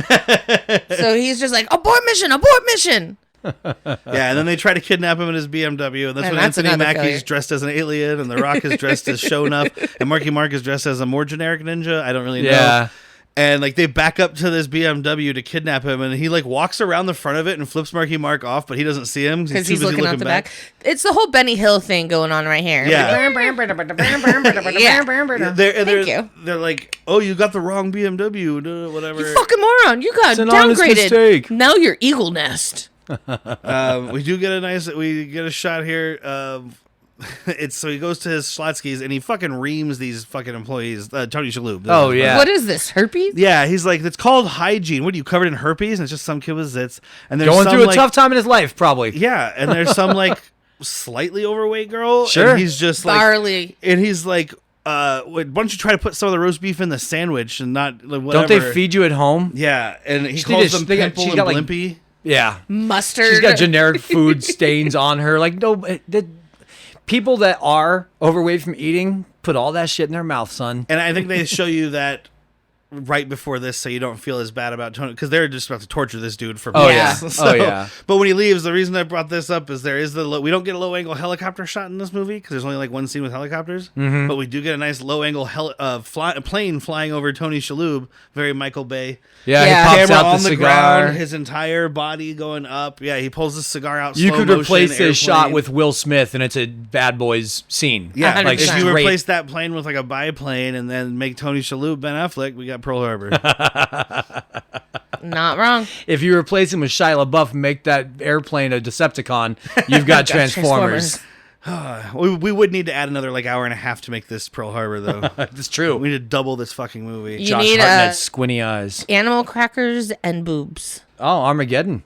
haven't, So he's just like, abort mission, abort mission. but- Yeah, and then they try to kidnap him in his BMW, and that's And when that's Anthony another Mackie's failure. dressed as an alien, and The Rock is dressed as Shonuff, and Marky Mark is dressed as a more generic ninja. I don't really know. Yeah. And like they back up to this BMW to kidnap him, and he like walks around the front of it and flips Marky Mark off, but he doesn't see him Because too he's busy looking out the back. It's the whole Benny Hill thing going on right here. Yeah. Thank you. They're like, oh, you got the wrong BMW, whatever. You fucking moron. You got It's an honest downgraded. mistake. Now you're Eagle Nest. We get a shot here. It's so he goes to his Schlotzky's and he fucking reams these fucking employees. Tony Shalhoub. Oh, yeah. What is this, herpes? Yeah, he's like, it's called hygiene. What are you covered in herpes? And it's just some kid with zits. And there's Going some, through a like, tough time in his life, probably. Yeah, and there's some like slightly overweight girl. Sure. And he's just like, Barley. and he's like, why don't you try to put some of the roast beef in the sandwich and not like, whatever. Don't they feed you at home? Yeah, and he She calls did- them they got- pimple she's and got, like, blimpy. Yeah. Mustard. She's got generic food stains on her. Like, no, the people that are overweight from eating put all that shit in their mouth, son. And I think they show you that right before this, so you don't feel as bad about Tony, because they're just about to torture this dude for Oh, months. yeah. Oh, yeah. But when he leaves, the reason I brought this up is there is we don't get a low angle helicopter shot in this movie because there's only like one scene with helicopters, but we do get a nice low angle plane flying over Tony Shalhoub, very Michael Bay. Yeah, Yeah. he pops Camera out on the the cigar. ground, his entire body going up. Yeah, he pulls the cigar out. You slow could motion, replace this airplane. shot with Will Smith, and it's a Bad Boys scene. Yeah, like like if you straight- replace that plane with like a biplane and then make Tony Shalhoub Ben Affleck, we got Pearl Harbor. Not wrong. If you replace him with Shia LaBeouf and make that airplane a Decepticon, you've got Transformers. we would need to add another like hour and a half to make this Pearl Harbor though. That's true. We need to double this fucking movie. You Josh need Hartnett's squinty eyes. animal crackers and boobs. Oh, Armageddon.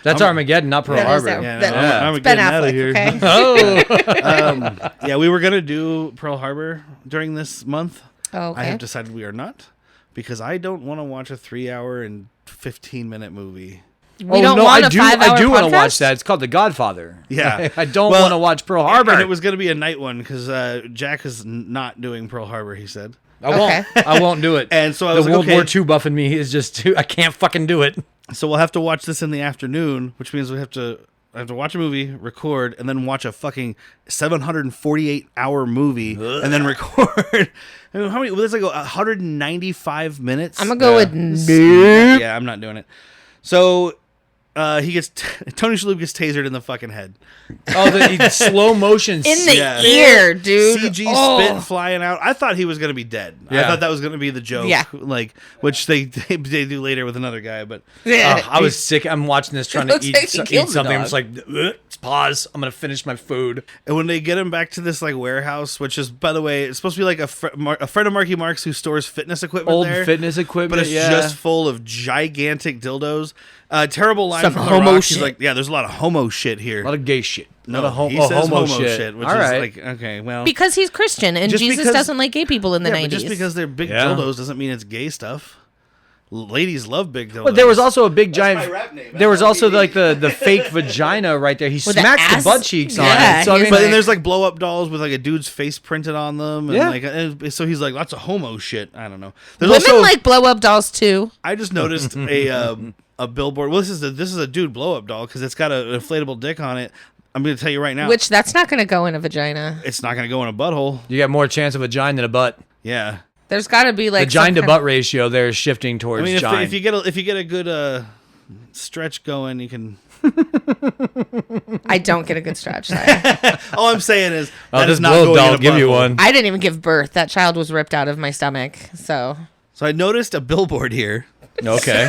That's Armageddon, not Pearl That is Harbor. that- Yeah, no, Yeah. I'm It's Ben getting out of Affleck, here. okay? Oh, Yeah, we were gonna do Pearl Harbor during this month. Oh, I have okay. decided we are not because I don't want to watch a 3-hour and 15-minute movie. We don't want I a do. 5-hour I do want to watch podcast? that. It's called The Godfather. Yeah. I don't Well, want to watch Pearl Harbor. And it was gonna be a night one because Jack is not doing Pearl Harbor. He said. I won't. Okay. I won't do it. And so I the was like, World okay. War II buff in me is just too. I can't fucking do it. So we'll have to watch this in the afternoon, which means I have to watch a movie, record, and then watch a fucking 748-hour movie, and then record. I mean, how many? There's like 195 minutes. I'm gonna go with Yeah, I'm not doing it. So he gets Tony Shalhoub gets tasered in the fucking head. Oh, the slow motion. in the Yeah. ear, dude. CG Oh. spit flying out. I thought he was gonna be dead. I Yeah. thought that was gonna be the joke. Yeah. Like which they do later with another guy, but. Yeah. I was sick. I'm watching this, trying to looks eat, like he killed eat the something. I'm dog. just like, "Ugh, pause. I'm gonna finish my food. And when they get him back to this like warehouse, which is, by the way, it's supposed to be like a friend of Marky Mark's who stores fitness equipment Old there, fitness equipment. but it's yeah. just full of gigantic dildos. Terrible line Some from The homo Rock, shit. He's like, yeah, there's a lot of homo shit here. A lot of gay shit. No, a lot of he says homo homo shit, which All is right. like, okay, well. Because he's Christian and Just Jesus because- doesn't like gay people in the yeah, 90s. but just because they're big Yeah. dildos doesn't mean it's gay stuff. Ladies love big dildos. But there was also a big giant. my rap name, There was also LBD. like the fake vagina right there. He With the smacked the ass? butt cheeks on Yeah, it. So I he's mean, But like- then there's like blow up dolls with like a dude's face printed on them. And Yeah. like, so he's like, lots of homo shit. I don't know. There's Women also, like blow up dolls too. I just noticed a billboard. Well, this is a dude blow up doll because it's got an inflatable dick on it. I'm going to tell you right now. Which that's not going to go in a vagina. It's not going to go in a butthole. you got more chance of a vagina than a butt. Yeah. There's got to be like Vagina some to kind butt ratio there is shifting I towards mean, gine. if you get a good stretch going, you can. I don't get a good stretch. Sorry. All I'm saying is Oh, that this is not blow going doll in will a give you butthole. one. I didn't even give birth. That child was ripped out of my stomach. So So I noticed a billboard here. Okay.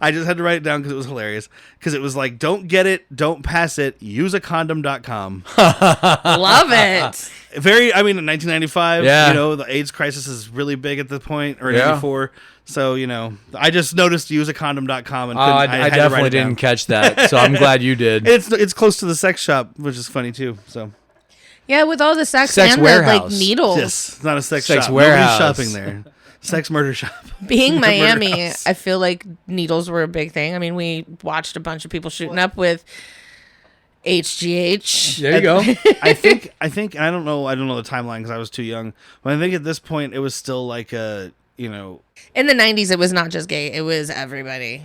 I just had to write it down because it was hilarious. Because it was like, don't get it, don't pass it, useacondom.com. love it. Very, I mean, in 1995, Yeah. you know, the AIDS crisis is really big at the point, or Yeah. 94. So, you know, I just noticed useacondom.com and I had to write definitely it down. didn't catch that, so I'm glad you did. It's close to the sex shop, which is funny too. So, Yeah, with all the sex, Sex and warehouse. the like needles. yes, it's not a sex, Sex shop. warehouse. Nobody's shopping there. Sex murder shop. Being Murder Miami, house. I feel like needles were a big thing. I mean, we watched a bunch of people shooting up with HGH. There you go. I think, and I don't know the timeline because I was too young. But I think at this point it was still like a, you know, In the 90s, it was not just gay; it was everybody.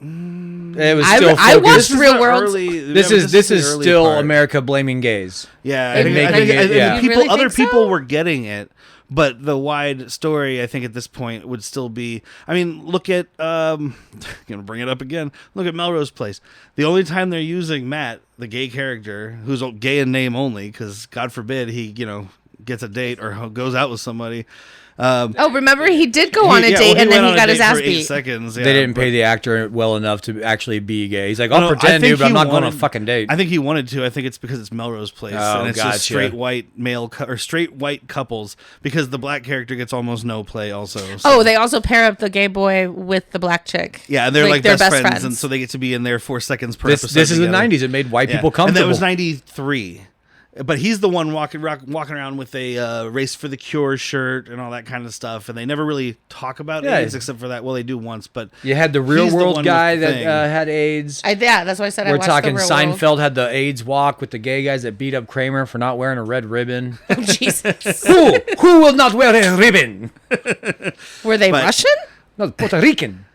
It was I- still I focused. watched this is Real the World. This yeah, is this the is early still part. America blaming gays. Yeah, And making it- yeah. people, You really other think people so? were getting it, but the wide story, I think, at this point would still be. I mean, look at gonna bring it up again. Look at Melrose Place. The only time they're using Matt, the gay character, who's gay in name only, because God forbid he, you know, gets a date or goes out with somebody. Oh, remember he did go on a date and then he got his ass for 8 beat. seconds. Yeah, They didn't but- pay the actor well enough to actually be gay. He's like, No, I'll I pretend, think dude, but I'm he not going on a wanted- fucking date. I think he wanted to. I think it's because it's Melrose Place Oh, and it's gotcha. just straight white male or straight white couples because the black character gets almost no play also. So. Oh, they also pair up the gay boy with the black chick. Yeah, and they're like they're best friends, and so they get to be in there 4 seconds per this episode. is the together. 90s. It made white Yeah. people And comfortable. that was 93. But he's the one walking around with a Race for the Cure shirt and all that kind of stuff, and they never really talk about Yeah. AIDS except for that. Well, they do once, but You had the real he's the world one guy with the that thing. had AIDS. Yeah, that's why I said I We're watched talking the Real Seinfeld World. had the AIDS walk with the gay guys that beat up Kramer for not wearing a red ribbon. Jesus. Who will not wear a ribbon? Were they But- Russian? No, Puerto Rican.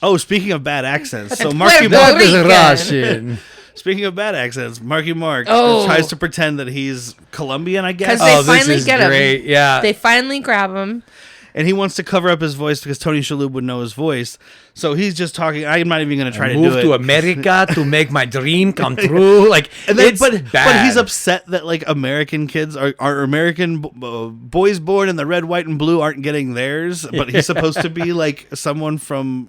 oh, speaking of bad accents, so Puerto Marky Rico. Mark. That is Rican. Russian. Speaking of bad accents, Marky Mark Oh. tries to pretend that he's Colombian, I guess. 'Cause they Oh, this finally is get him. great. Yeah. They finally grab him. And he wants to cover up his voice because Tony Shalhoub would know his voice. So he's just talking. I'm not even going to try to do Move it. to America to make my dream come true. Like, And then, it's but bad. he's upset that like American kids are American boys born in the red, white, and blue aren't getting theirs. But he's supposed to be like someone from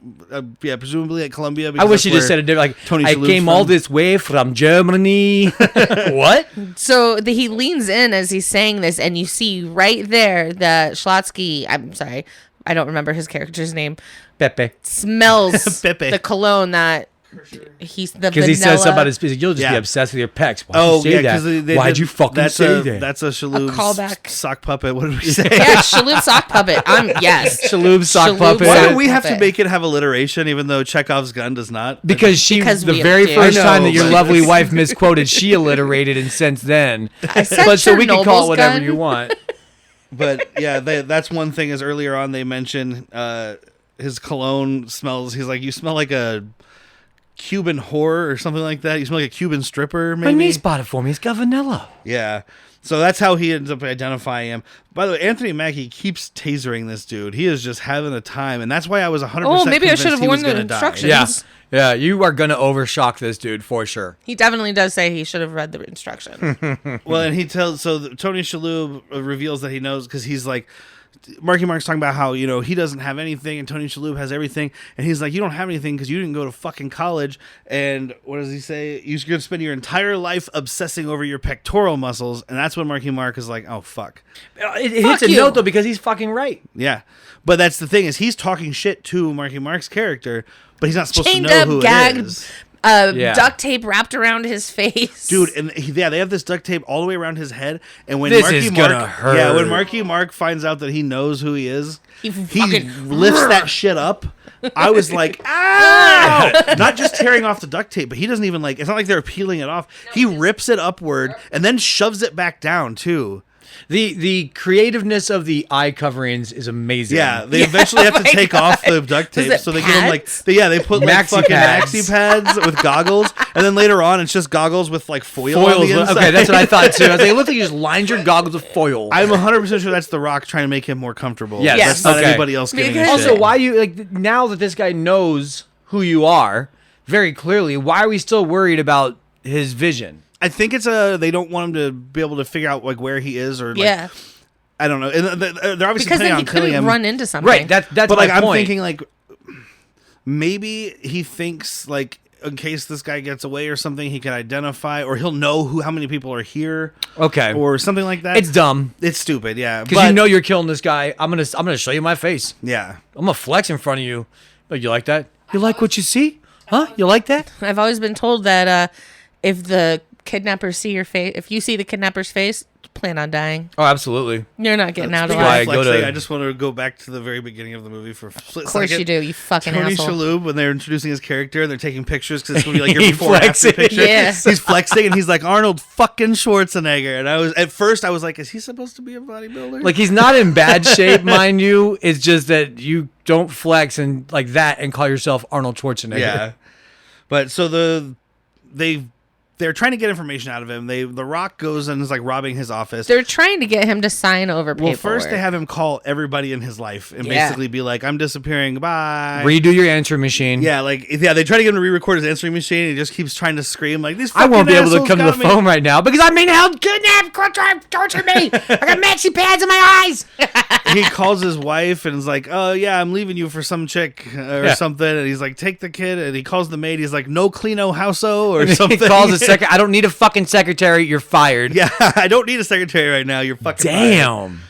presumably at Columbia. I because wish that's he just where said it like, Tony I Shalhoub's came all from. this way from Germany. What? So he leans in as he's saying this, and you see right there that Schlotsky, I'm sorry, I don't remember his character's name, Pepe. smells Pepe. the cologne that he's the Because he says something about vanilla- his physique. You'll just be Yeah. obsessed with your pecs. Why'd Oh you say yeah, that? because Why'd you fucking that's say a, that? That's a Shalhoub callback. sock puppet. What did we say? Yeah, Shalhoub sock puppet. Yes. Shalhoub sock Shalhoub puppet. Why sock do we have to puppet. make it have alliteration, even though Chekhov's gun does not? Because Because the we very do. first I know, time that your but- lovely wife misquoted, she alliterated, and since then. I said But so we can call Chernobyl's it whatever gun. you want. But yeah, that's one thing. Is earlier on they mention his cologne smells. He's like, you smell like a Cuban whore or something like that. You smell like a Cuban stripper, My maybe. niece bought it for me. It's got vanilla. Yeah. So that's how he ends up identifying him. By the way, Anthony Mackie keeps tasering this dude. He is just having a time, and that's why I was 100%. Oh, maybe I convinced should have he was worn the gonna die. instructions. Yeah. Yeah, you are going to overshock this dude for sure. He definitely does say he should have read the instruction. Well, and he tells Tony Shalhoub reveals that he knows because he's like, Marky Mark's talking about how, you know, he doesn't have anything and Tony Shalhoub has everything, and he's like, you don't have anything because you didn't go to fucking college. And what does he say? You're going to spend your entire life obsessing over your pectoral muscles, and that's when Marky Mark is like, oh fuck, It hits Fuck a you. note though because he's fucking right. yeah. But that's the thing is he's talking shit to Marky Mark's character, but he's not supposed Chained to know up, who gagged, it is. Yeah. duct tape wrapped around his face. Dude, and they have this duct tape all the way around his head. And when This Marky is Mark, gonna hurt. yeah, when Marky Mark finds out that he knows who he is, He he fucking- lifts that shit up. I was like, ow! Not just tearing off the duct tape, but he doesn't even like. It's not like they're peeling it off. He rips it upward and then shoves it back down too. The creativeness of the eye coverings is amazing. Yeah, they eventually have to my take off the God. duct Was tape, it so they give him like pads? they put like Maxi fucking pads. maxi pads with goggles, and then later on it's just goggles with like foil on Foils. the inside. Okay, that's what I thought too. I was like, it looked like you just lined your goggles with foil. I'm 100% sure that's The Rock trying to make him more comfortable. Yes. That's not Okay. anybody else giving a Because- shit. Also, why you like now that this guy knows who you are very clearly? Why are we still worried about his vision? I think it's they don't want him to be able to figure out like where he is or like, Yeah, I don't know. And they're obviously because planning then he on killing couldn't him. run into something. Right. That's but my like I'm point. thinking like maybe he thinks like in case this guy gets away or something he can identify or he'll know how many people are here Okay. or something like that. It's dumb It's stupid, yeah. because you know you're killing this guy. I'm gonna show you my face. yeah. I'm gonna flex in front of you. But you like that? You like what you see? Huh? You like that? I've always been told that if the kidnappers see your face, if you see the kidnapper's face, plan on dying. Oh, absolutely. You're not getting out Speaking alive. why I of go flexing, to- I just want to go back to the very beginning of the movie for a split Of course second. you do, you fucking Tony asshole. Shalhoub, when they're introducing his character and they're taking pictures because it's going to be like your He before and after flexing. picture. Yeah. He's flexing and he's like Arnold fucking Schwarzenegger. And at first I was like, is he supposed to be a bodybuilder? Like he's not in bad shape, mind you. It's just that you don't flex and like that and call yourself Arnold Schwarzenegger. yeah. But so they're trying to get information out of him. The Rock goes and is like robbing his office. They're trying to get him to sign over paperwork. Well, first they have him call everybody in his life and Yeah. basically be like, I'm disappearing. Bye. Redo your answering machine. Yeah, they try to get him to re-record his answering machine, and he just keeps trying to scream like, "These I fucking won't be able to assholes come to the got me." phone right now because I'm being held, kidnapped, torture me. I got maxi pads in my eyes. He calls his wife and is like, "Oh yeah, I'm leaving you for some chick or Yeah. something." And he's like, "Take the kid." And he calls the maid. He's like, "No Clino Houso or He something." calls a second. I don't need a fucking secretary. You're fired. Yeah, I don't need a secretary right now. You're fucking fired." Damn.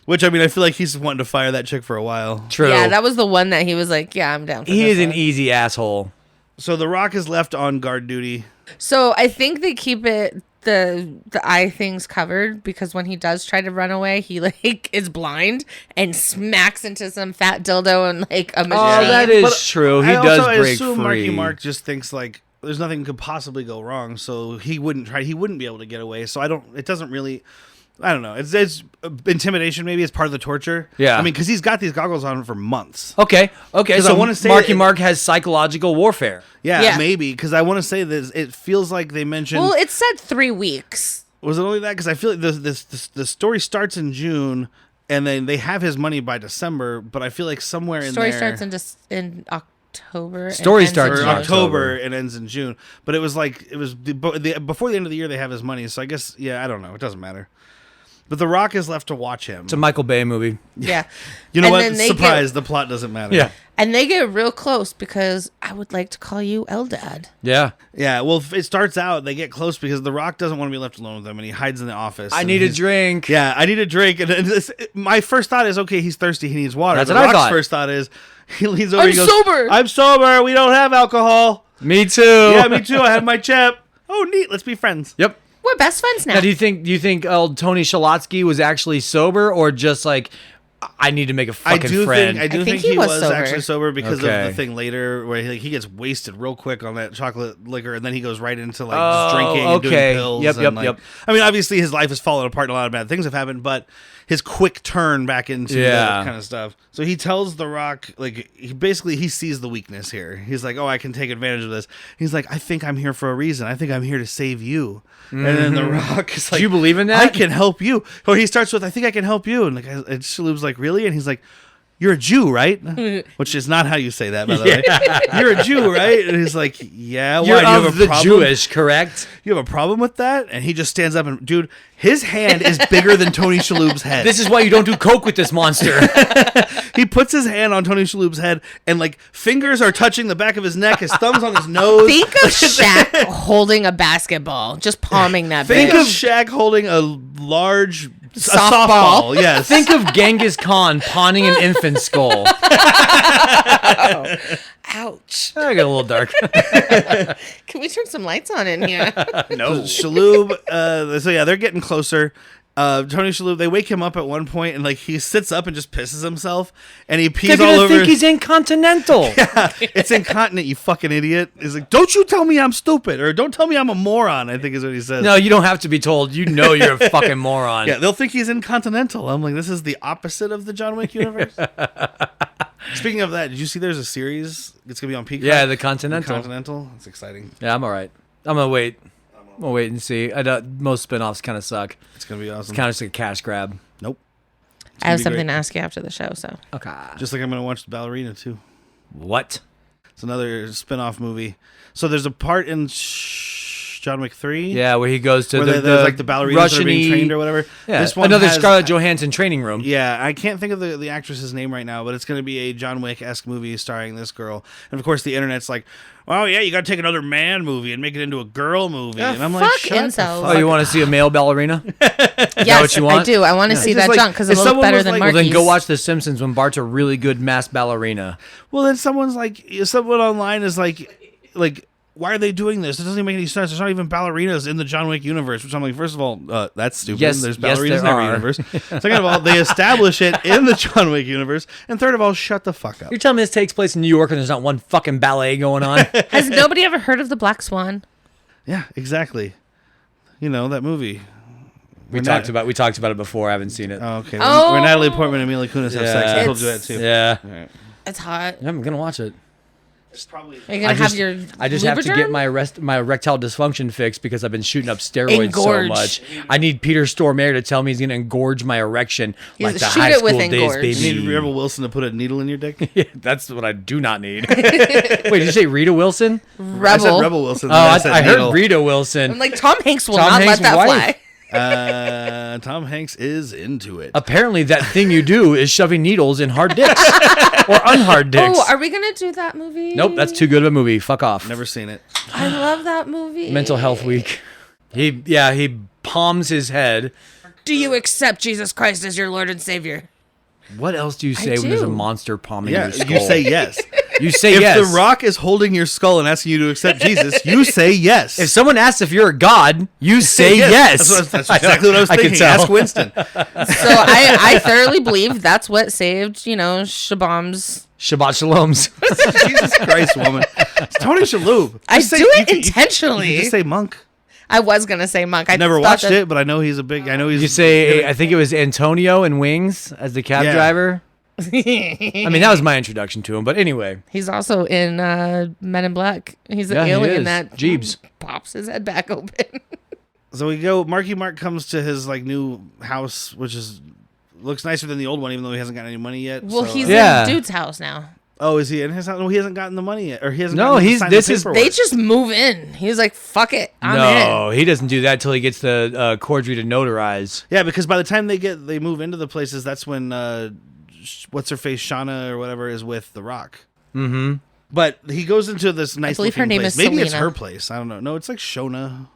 Which I mean, I feel like he's wanting to fire that chick for a while. True. Yeah, that was the one that he was like, yeah, I'm down for he this is an one. easy asshole. So the Rock is left on guard duty. So I think they keep it the eye things covered because when he does try to run away, he like is blind and smacks into some fat dildo and like a machine. Oh, that is But true. He I does also break assume free. Marky Mark just thinks like there's nothing could possibly go wrong, so he wouldn't be able to get away. So it doesn't really. I don't know. It's intimidation. Maybe it's part of the torture. Yeah. I mean, because he's got these goggles on for months. Okay. 'Cause So I wanna say Marky it- Mark has psychological warfare. Yeah, Yeah. maybe because I want to say this. It feels like they mentioned. Well, it said 3 weeks. Was it only that? Because I feel like the story starts in June, and then they have his money by December. But I feel like somewhere in Story there, starts in October. and Story ends starts or in in June. October and ends in June. But it was like before the end of the year they have his money. So I guess I don't know. It doesn't matter. But The Rock is left to watch him. It's a Michael Bay movie. Yeah. You know And what? then they Surprise! The plot doesn't matter. Yeah. And they get real close because I would like to call you Eldad. Yeah. Yeah. Well, it starts out they get close because The Rock doesn't want to be left alone with them, and he hides in the office. I and need a he's- drink. Yeah, I need a drink. And my first thought is, okay, he's thirsty. He needs water. That's The what I Rock's thought. first thought is, he leans over. I'm he goes, sober. I'm sober. We don't have alcohol. Me too. Yeah, me too. I have my chip. Oh, neat. Let's be friends. Yep. We're best friends now. Now, do you think old Tony Shalotsky was actually sober or just like, I need to make a fucking friend? I do think think he he was was sober. actually sober because Okay. of the thing later where he gets wasted real quick on that chocolate liquor, and then he goes right into like Oh, just drinking and okay. doing pills. Yep, and, yep, like, yep. I mean, obviously his life has fallen apart and a lot of bad things have happened, but his quick turn back into Yeah. that kind of stuff. So he tells The Rock, like, he sees the weakness here. He's like, oh, I can take advantage of this. He's like, I think I'm here for a reason. I think I'm here to save you. And then The Rock is like, Do you believe in that? I can help you. Or he starts with, I think I can help you. And Shaloub's like, really? And he's like, you're a Jew, right? Which is not how you say that, by the way. You're a Jew, right? And he's like, yeah. Why? You're Do you have of a the problem? Jewish, correct? You have a problem with that? And he just stands up and, dude, his hand is bigger than Tony Shalhoub's head. This is why you don't do coke with this monster. He puts his hand on Tony Shalhoub's head, and like fingers are touching the back of his neck, his thumbs on his nose. Think of Shaq holding a basketball, just palming that Think bitch. of Shaq holding a large softball. Yes. Think of Genghis Khan pawning an infant skull. Ouch. I got a little dark. Can we turn some lights on in here? No. Shalhoub. So yeah, they're getting closer. Tony Shalhoub. They wake him up at one point, and like he sits up and just pisses himself, and he pees They're all gonna over. think he's incontinental. It's incontinent, you fucking idiot. He's like, don't you tell me I'm stupid, or don't tell me I'm a moron, I think is what he says. No, you don't have to be told. You know you're a fucking moron. Yeah, they'll think he's incontinental. I'm like, this is the opposite of the John Wick universe. Speaking of that, did you see there's a series? It's going to be on Peacock? Yeah, the Continental. Continental? It's exciting. Yeah, I'm all right. I'm going to wait. I'm going to wait and see. Most spin-offs kind of suck. It's going to be awesome. Kind of just like a cash grab. Nope. I have be something great. to ask you after the show, so. Okay. Just like I'm going to watch Ballerina, too. What? It's another spin-off movie. So there's a part in John Wick 3. Yeah, where he goes to Where there's like the ballerinas that are being trained or whatever. Yeah, This one another has- Scarlett Johansson training room. Yeah, I can't think of the actress's name right now, but it's going to be a John Wick-esque movie starring this girl. And of course, the internet's like, "Well, yeah, you got to take another man movie and make it into a girl movie." And I'm like, fuck "Shut the incels. fuck Oh, you want to see a male ballerina? Yes, what you want? I do. I want to see It's that just like, junk because if it looks someone better was than like- Well, Marky's. then go watch The Simpsons when Bart's a really good masked ballerina. Well, then someone online is like, why are they doing this? It doesn't even make any sense. There's not even ballerinas in the John Wick universe, which I'm like, first of all, that's stupid. Yes, There's yes, ballerinas there in every are. universe. Second of all, they establish it in the John Wick universe. And third of all, shut the fuck up. You're telling me this takes place in New York and there's not one fucking ballet going on? Has nobody ever heard of the Black Swan? Yeah, exactly. You know, that movie. we talked about it before. I haven't seen it. Oh, okay. Oh. Where Natalie Portman and Mila Kunis have sex. I told you that too. Yeah. It's hot. I'm gonna watch it. It's probably. Are you gonna have your? I just have to get Lubriderm? my erectile dysfunction fixed because I've been shooting up steroids Engorge. so much. I need Peter Stormare to tell me he's gonna engorge my erection like the shoot high it school with days, engorge. baby. You need Rebel Wilson to put a needle in your dick? Yeah, that's what I do not need. Wait, did you say Rita Wilson? I said Rebel. Rebel Wilson. Oh, then I, said I heard needle. Rita Wilson. I'm like Tom Hanks will Tom not Hanks' let that wife. fly. Tom Hanks is into it. Apparently, that thing you do is shoving needles in hard dicks or unhard dicks. Oh, are we gonna do that movie? Nope, that's too good of a movie. Fuck off. Never seen it. I love that movie. Mental Health Week. He palms his head. Do you accept Jesus Christ as your Lord and Savior? What else do you say when there's a do. monster palming Yeah, your skull? you say yes. You say If yes. The Rock is holding your skull and asking you to accept Jesus, you say yes. If someone asks if you're a god, you say yes. That's exactly what I was I can thinking. tell. Ask Winston. So I thoroughly believe that's what saved, Shabam's. Shabbat shaloms. Jesus Christ, woman. It's Tony Shalhoub. I Just say- do it you intentionally. You just say monk. I was gonna say monk. I Never thought watched that- it, but I know he's a big. I know he's. You say, I think it was Antonio in Wings as the cab Yeah. driver. I mean, that was my introduction to him. But anyway, He's also in Men in Black. He's an Yeah, he alien is. that Jeebs. pops his head back open. So we go. Marky Mark comes to his new house, which looks nicer than the old one, even though he hasn't gotten any money yet. Well, so, he's Yeah. in dude's house now. Oh, is he in his house? No, he hasn't gotten the money yet, or he hasn't. No, gotten he's- signed this the is- paperwork. They just move in. He's like, "Fuck it, I'm no, he doesn't do that until he gets the Cordry to notarize. Yeah, because by the time they move into the places, that's when what's her face, Shauna or whatever, is with The Rock. Mm-hmm. But he goes into this nice. believe her looking name place. is Maybe it's Selena. her place. I don't know. No, it's like Shona.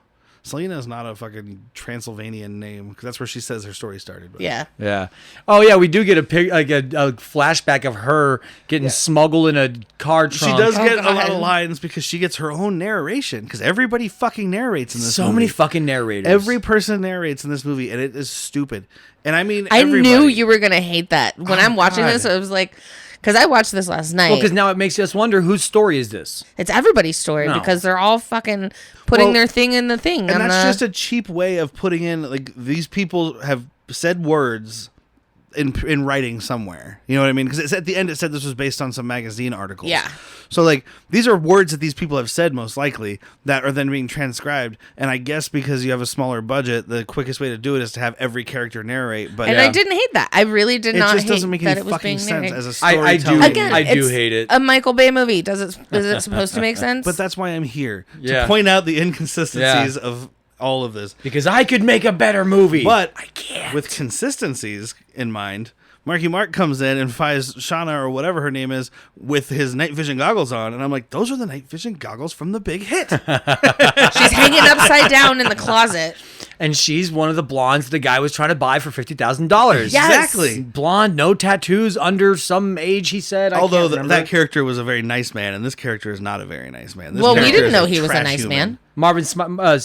Selena is not a fucking Transylvanian name because that's where she says her story started. But. in." Yeah. Yeah. Oh yeah, we do get a flashback of her getting smuggled in a car She trunk. does get a God. lot of lines because she gets her own narration because everybody fucking narrates in this so movie. many fucking narrators. Every person narrates in this movie, and it is stupid. And I mean, I everybody. knew you were gonna hate that when Oh, I'm watching God. this. I was like, because I watched this last night. because now it makes us wonder whose story is this. It's everybody's story No. because they're all fucking putting Well, their thing in the thing. And on that's the- just a cheap way of putting in these people have said words in writing somewhere. You know what I mean? Because at the end it said this was based on some magazine articles. Yeah. So these are words that these people have said most likely that are then being transcribed. And I guess because you have a smaller budget, the quickest way to do it is to have every character narrate. But and I didn't hate that. I really did it not just hate doesn't make that any it was fucking being sense narrated. as a I do- storytelling. Again, I do it's hate it. a Michael Bay movie. Is it supposed to make sense? But that's why I'm here Yeah. to point out the inconsistencies Yeah. of all of this. Because I could make a better movie. But I can't. with consistencies in mind, Marky Mark comes in and finds Shauna or whatever her name is with his night vision goggles on, and I'm like, those are the night vision goggles from The Big Hit. She's hanging upside down in the closet. and she's one of the blondes the guy was trying to buy for $50,000. Yes. Exactly. Blonde, no tattoos, under some age. He said. Although I can't remember. that character was a very nice man, and this character is not a very nice man. This Well, we character didn't is know he was a trash nice human. man. Marvin,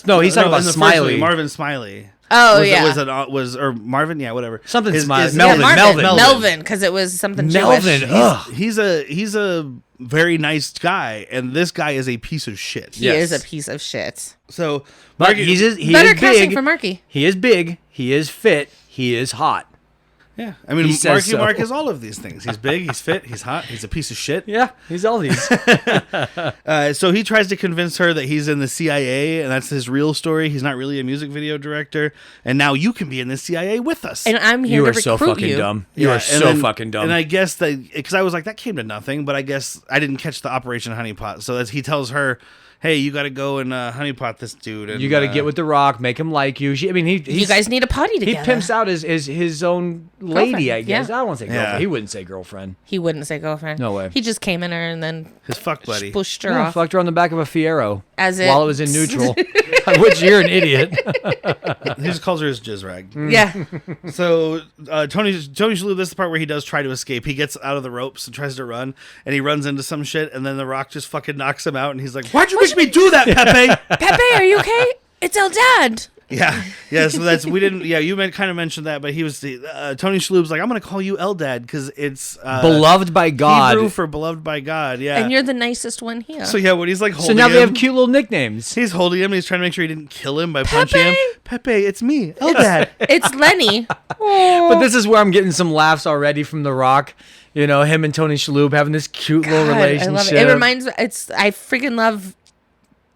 no, he's talking about in the first Smiley. movie, Marvin Smiley. Oh, was, yeah. was or Marvin? Yeah, whatever. Something His- Smiley. his- Melvin, Yeah, Melvin. Melvin, because it was something Melvin. Jewish. Ugh. He's a very nice guy, and this guy is a piece of shit. He Yes. is a piece of shit. So, But Marky- he Better is casting big. for Marky. He is big. He is fit. He is hot. yeah, I mean, He says Marky so. Mark is all of these things. He's big, he's fit, he's hot, he's a piece of shit. Yeah, he's all these. So he tries to convince her that he's in the CIA, and that's his real story. He's not really a music video director, and now you can be in the CIA with us. And I'm here You to are so recruit fucking you. dumb. You Yeah, are and so then- fucking dumb. And I guess that because I was like, that came to nothing, but I guess I didn't catch the Operation Honeypot. So as he tells her, "Hey, you got to go and honeypot this dude." And, you got to get with The Rock, make him like you. I mean, You he's, guys need a potty he together. pimps out his own lady, I Girlfriend, guess. yeah. I don't want to say girlfriend. Yeah. He wouldn't say girlfriend. He wouldn't say girlfriend. No way. He just came in her and then his fuck buddy. pushed her Yeah, off. fucked her on the back of a Fiero As while it- it was in neutral. Which you're an idiot. He just calls her his jizz rag. Yeah. So Tony Shalhoub, this is the part where he does try to escape. He gets out of the ropes and tries to run, and he runs into some shit, and then The Rock just fucking knocks him out, and he's like, "Why'd you make me do that, Pepe?" Pepe, are you okay? It's El Dad. Yeah. So that's we didn't. Yeah, you kind of mentioned that, but he was Tony Shalhoub's like, "I'm gonna call you Eldad because it's Beloved by God. Hebrew for beloved by God." Yeah. And you're the nicest one here. so yeah, when he's like So holding now they him, have cute little nicknames. he's holding him. And he's trying to make sure he didn't kill him by punching him. Pepe! Pepe, it's me, Eldad. It's Lenny. But this is where I'm getting some laughs already from The Rock. You know, him and Tony Shalhoub having this cute little God, relationship. I love it. It reminds I freaking love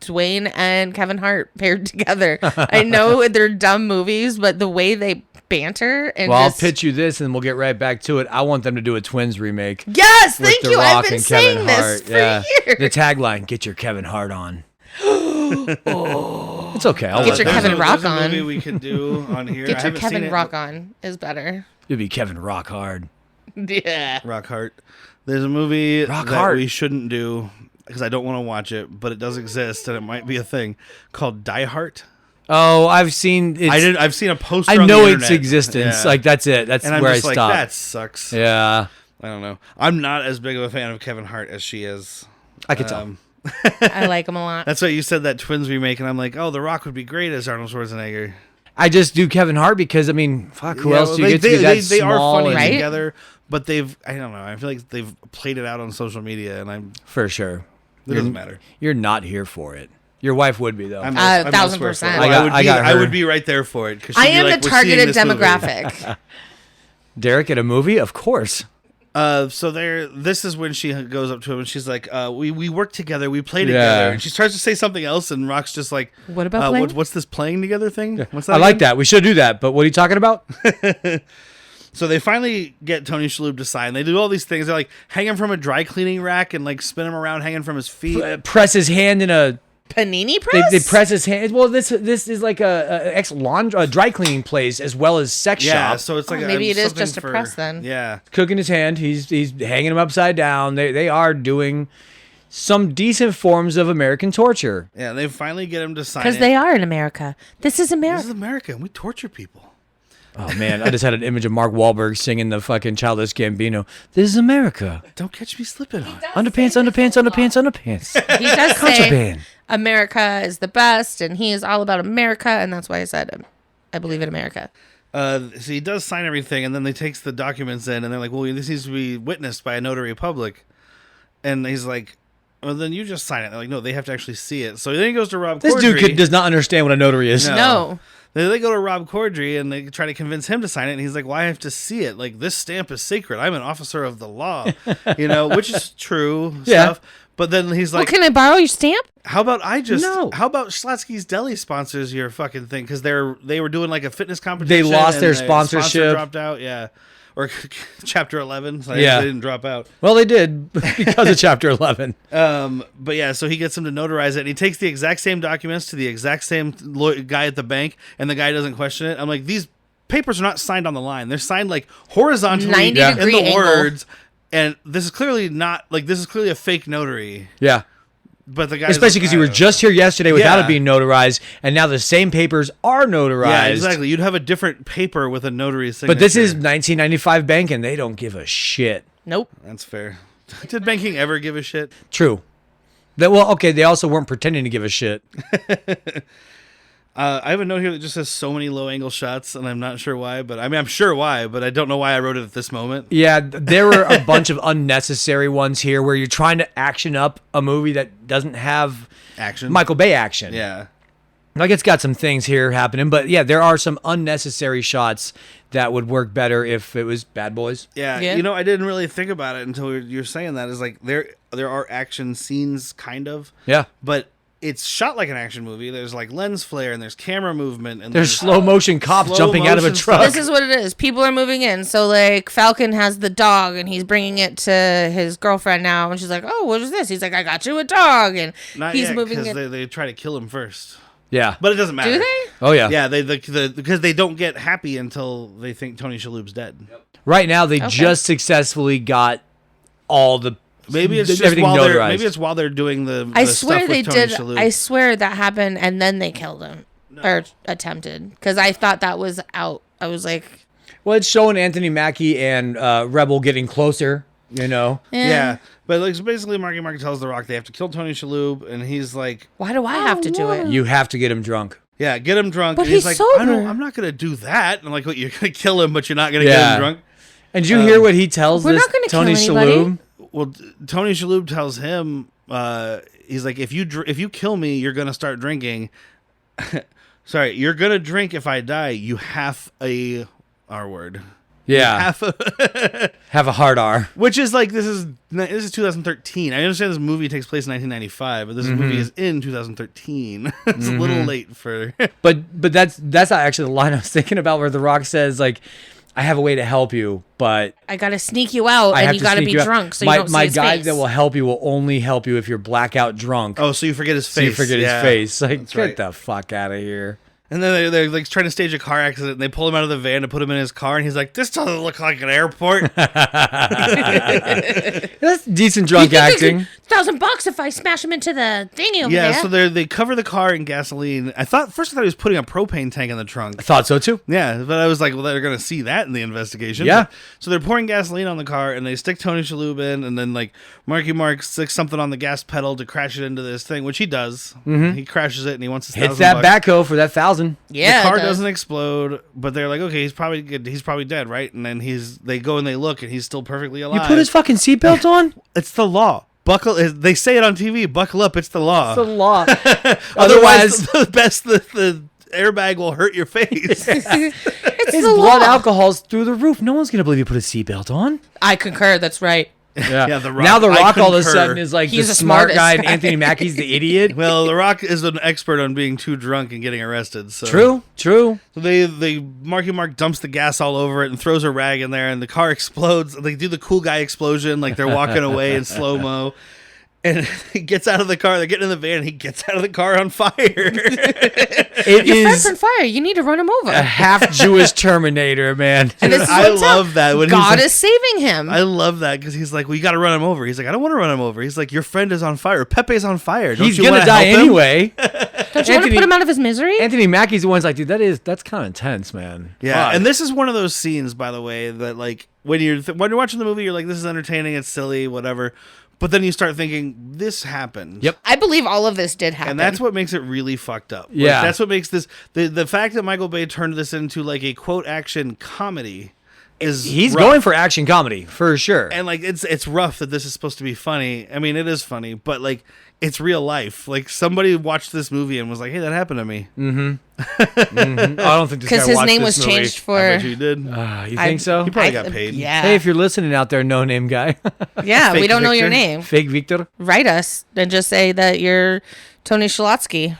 Dwayne and Kevin Hart paired together. I know they're dumb movies, but the way they banter and Well, I'll just, pitch you this, and we'll get right back to it. I want them to do a Twins remake. Yes, with thank The you. Rock I've been and saying Kevin this Hart. for Yeah. years. The tagline: "Get your Kevin Hart on." It's okay. I'll Get let your them- Kevin Rock there's a movie on. we could do on here. I Get your haven't seen Kevin it, Rock but- on is better. It'd be Kevin Rock hard. Yeah. Rock Hart. There's a movie Rock that Hart. we shouldn't do because I don't want to watch it, but it does exist and it might be a thing called Die Hart. Oh, I've seen. It's, I've seen a poster. I on know the its internet. existence. Yeah. Like that's it. That's and I'm where just I like, stop. that sucks. Yeah, I don't know. I'm not as big of a fan of Kevin Hart as she is. I could tell. I like him a lot. That's why you said that Twins remake, and I'm like, oh, The Rock would be great as Arnold Schwarzenegger. I just do Kevin Hart because I mean, fuck, who Yeah, else well, do you get to be that they are small? funny and- Right? together, but I don't know. I feel like they've played it out on social media, and For sure. it doesn't matter. You're not here for it. Your wife would be though. I'm 1,000%. I got I her. would be right there for it. 'cause I she'd be am like, the "We're seeing targeted this movie." demographic. Derek at a movie, of course. So this is when she goes up to him and she's like, we work together, we play Yeah. together. And she tries to say something else, and Rock's just like, What about playing? what's this playing together thing? What's that I like again? that. We should do that. But what are you talking about? So they finally get Tony Shalhoub to sign. They do all these things. They like hang him from a dry cleaning rack and like spin him around hanging from his feet. Press his hand in a. Panini press? They press his hand. Well, this is like a dry cleaning place as well as sex Yeah, shop. so it's like maybe it is something just a press then. Yeah, Cooking his hand. He's hanging him upside down. They are doing some decent forms of American torture. yeah. They finally get him to sign Because it. they are in America. This is This America. is America, and we torture people. Oh man, I just had an image of Mark Wahlberg singing the fucking Childish Gambino. This is America. Don't catch me slipping on. Underpants, underpants, underpants, underpants. He does say Contraband. America is the best, and he is all about America, and that's why I said I believe in America. So he does sign everything, and then they takes the documents in, and they're like, "Well, this needs to be witnessed by a notary public." And he's like, "Well, then you just sign it." They're like, "No, they have to actually see it." So then he goes to Rob. This Corddry. dude does not understand what a notary is. No. No. They go to Rob Corddry and they try to convince him to sign it, and he's like, "Well, I have to see it. Like, this stamp is sacred. I'm an officer of the law," which is true Yeah. stuff. But then he's Well, like, can I borrow your stamp? "How about I just? No. How about Schlatsky's Deli sponsors your fucking thing? Because they were doing like a fitness competition. lost and their the sponsor sponsorship. dropped out. Yeah, or Chapter 11. So Yeah. they didn't drop out. Well, they did because of Chapter 11. But yeah, so he gets him to notarize it, and he takes the exact same documents to the exact same guy at the bank, and the guy doesn't question it. I'm like, these papers are not signed on the line; they're signed like horizontally 90 in degree the angle. words. And this is clearly not like this is clearly a fake notary. Yeah. But the guys, Especially because you were just here yesterday without Yeah. it being notarized, and now the same papers are notarized. Yeah, exactly. You'd have a different paper with a notary signature. But this is 1995 banking. They don't give a shit. Nope. That's fair. Did banking ever give a shit? True. Well, okay, they also weren't pretending to give a shit. I have a note here that just says so many low angle shots, and I'm not sure why. But I mean, I'm sure why, but I don't know why I wrote it at this moment. Yeah, there were a bunch of unnecessary ones here where you're trying to action up a movie that doesn't have Action. Michael Bay action. Yeah. Like, it's got some things here happening, but yeah, there are some unnecessary shots that would work better if it was Bad Boys. Yeah, Yeah. you know, I didn't really think about it until you're saying that. Is like there are action scenes, kind of, Yeah. but it's shot like an action movie. There's like lens flare and there's camera movement and There's slow motion cops slow jumping out of a motion truck. stuff. This is what it is. People are moving in. So, like, Falcon has the dog, and he's bringing it to his girlfriend now. And she's like, oh, what is this? He's like, I got you a dog. And Not he's yet, moving because it. they try to kill him first, Yeah. but it doesn't matter. Do they? Oh, yeah. Yeah, because they don't get happy until they think Tony Shalhoub's dead. Right now, they just successfully got all the Maybe it's just everything while notarized. they're doing the I stuff swear with they Tony did. Shalhoub. I swear that happened, and then they killed him. Or attempted. Because I thought that was out. I was like, Well, it's showing Anthony Mackie and Rebel getting closer, you know? Yeah, but like so basically, Marky Mark tells The Rock they have to kill Tony Shalhoub, and he's like, why do I have to do it? You have to get him drunk. "Yeah, get him drunk." But and he's he's like, sober. I'm not gonna do that." And I'm like, "What? You're gonna kill him, but you're not gonna get Yeah. him drunk?" And did you hear what he tells We're this not gonna Tony kill anybody. Shalhoub? Well, Tony Shalhoub tells him, he's like, if you kill me, you're gonna start drinking. Sorry, you're gonna drink if I die. You have a R word. Yeah. Half a, Have a hard R. which is like this is 2013. I understand this movie takes place in 1995, but this movie is in 2013. It's a little late for. But that's not actually the line I was thinking about where The Rock says, like, I have a way to help you, but I got to sneak you out, I have and you to got to sneak be you out. drunk so my, you don't my see his guy face. that will help you will only help you if you're blackout drunk. Oh, so you forget his face. So you forget Yeah. his face. Like, That's get right. the fuck out of here. And then they're like trying to stage a car accident. And they pull him out of the van to put him in his car, and he's like, "This doesn't look like an airport." That's decent drunk acting. $1,000 if I smash him into the thingy over Yeah, there. so they cover the car in gasoline. I thought he was putting a propane tank in the trunk. I thought so too. Yeah, but I was like, well, they're gonna see that in the investigation. Yeah. So they're pouring gasoline on the car, and they stick Tony Shalhoub in, and then like Marky Mark sticks something on the gas pedal to crash it into this thing, which he does. He crashes it, and he wants his Hits $1,000 that bucks. backhoe for that 1,000. yeah, The car it does. doesn't explode, but they're like, okay, he's probably dead, right? And then they go and they look, and he's still perfectly You alive. put his fucking seatbelt on? It's the law. They say it on TV. Buckle up. It's the law. It's the law. Otherwise, the airbag will hurt your face. It's his the blood law. alcohol's through the roof. No one's gonna believe you put a seatbelt on. I concur. That's right. Yeah. The Rock. Now The I Rock all of a concur. sudden is like He's the the smart smartest guy, and guy. Anthony Mackie's the idiot. Well, The Rock is an expert on being too drunk and getting arrested. So. True. So they Marky Mark dumps the gas all over it and throws a rag in there, and the car explodes. They do the cool guy explosion, like they're walking away in slow mo. And he gets out of the car. They're getting in the van, and he gets out of the car on fire. It Your friend's is on fire. You need to run him over. a half Jewish Terminator, man. And this is I what's love up. that when he's God like- is saving him. I love that because he's like, well, you got to run him over. He's like, I don't want to run him over. He's like, your friend is on fire. Pepe's on fire. Don't He's you gonna wanna die help him? anyway. Don't you want Anthony- to put him out of his misery? Anthony Mackie's the one's like, dude, that's kind of intense, man. Yeah, Fuck. and this is one of those scenes, by the way, that like when you're watching the movie, you're like, this is entertaining, it's silly, whatever. But then you start thinking, this happened. Yep. I believe all of this did happen. And that's what makes it really fucked up. Like, Yeah. that's what makes this the fact that Michael Bay turned this into like a quote action comedy is He's rough. going for action comedy for sure. And like it's rough that this is supposed to be funny. I mean, it is funny, but like it's real life. Like somebody watched this movie and was like, "Hey, that happened to me." I don't think this guy because his watched name this was movie. changed I for. bet you did. You think so? He probably got paid. Yeah. Hey, if you're listening out there, no name guy, yeah, we Fake don't know your Victor. name. fake Victor. Write us and just say that you're Tony Shalotsky.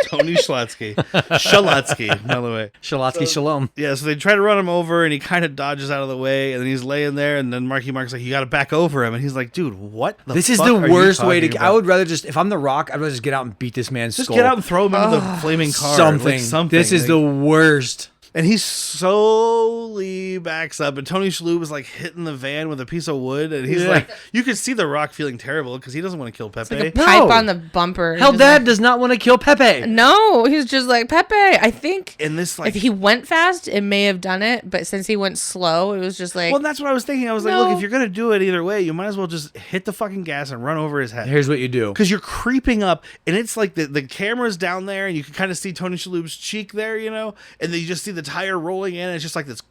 Tony Shalatsky. Shalatsky, by the way. Shalatsky Shalom. Yeah, so they try to run him over, and he kind of dodges out of the way, and then he's laying there, and then Marky Mark's like, you got to back over him. And he's like, dude, what the This is fuck the are you worst way talking to. about? I would rather just, if I'm The Rock, I'd rather just get out and beat this man's just skull. get out and throw him into the flaming car. something. Like something. This is Like, the worst. And he slowly backs up, and Tony Shalhoub is like hitting the van with a piece of wood, and he's like, you could see The Rock feeling terrible because he doesn't want to kill Pepe. Like a pipe on the bumper. Hell, Just Dad does not want to kill Pepe. no, he's just like, Pepe. I think and this like, if he went fast, it may have done it, but since he went slow, it was just like, well, that's what I was thinking. I was like, No. look, if you're gonna do it either way, you might as well just hit the fucking gas and run over his head. Here's what you do. Because you're creeping up, and it's like the camera's down there, and you can kind of see Tony Shalhoub's cheek there, you know, and then you just see the tire rolling in, and it's just like this.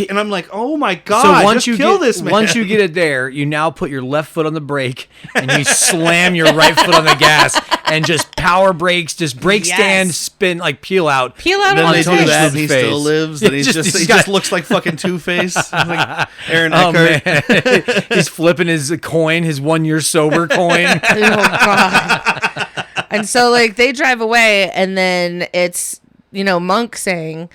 And I'm like, oh my god! So once just you kill get, this man. once you get it there, you now put your left foot on the brake and you slam your right foot on the gas and just power brakes, just brake Yes. stand, spin, like peel out. peel out then on they his do Tony face. that, Shalhoub's and he face. still lives, and Yeah, he just- just got- looks like fucking Two-Face, like Aaron Oh Eckhart. man, he's flipping his coin, his 1 year sober coin. Oh god. And so like they drive away, and then it's Monk saying,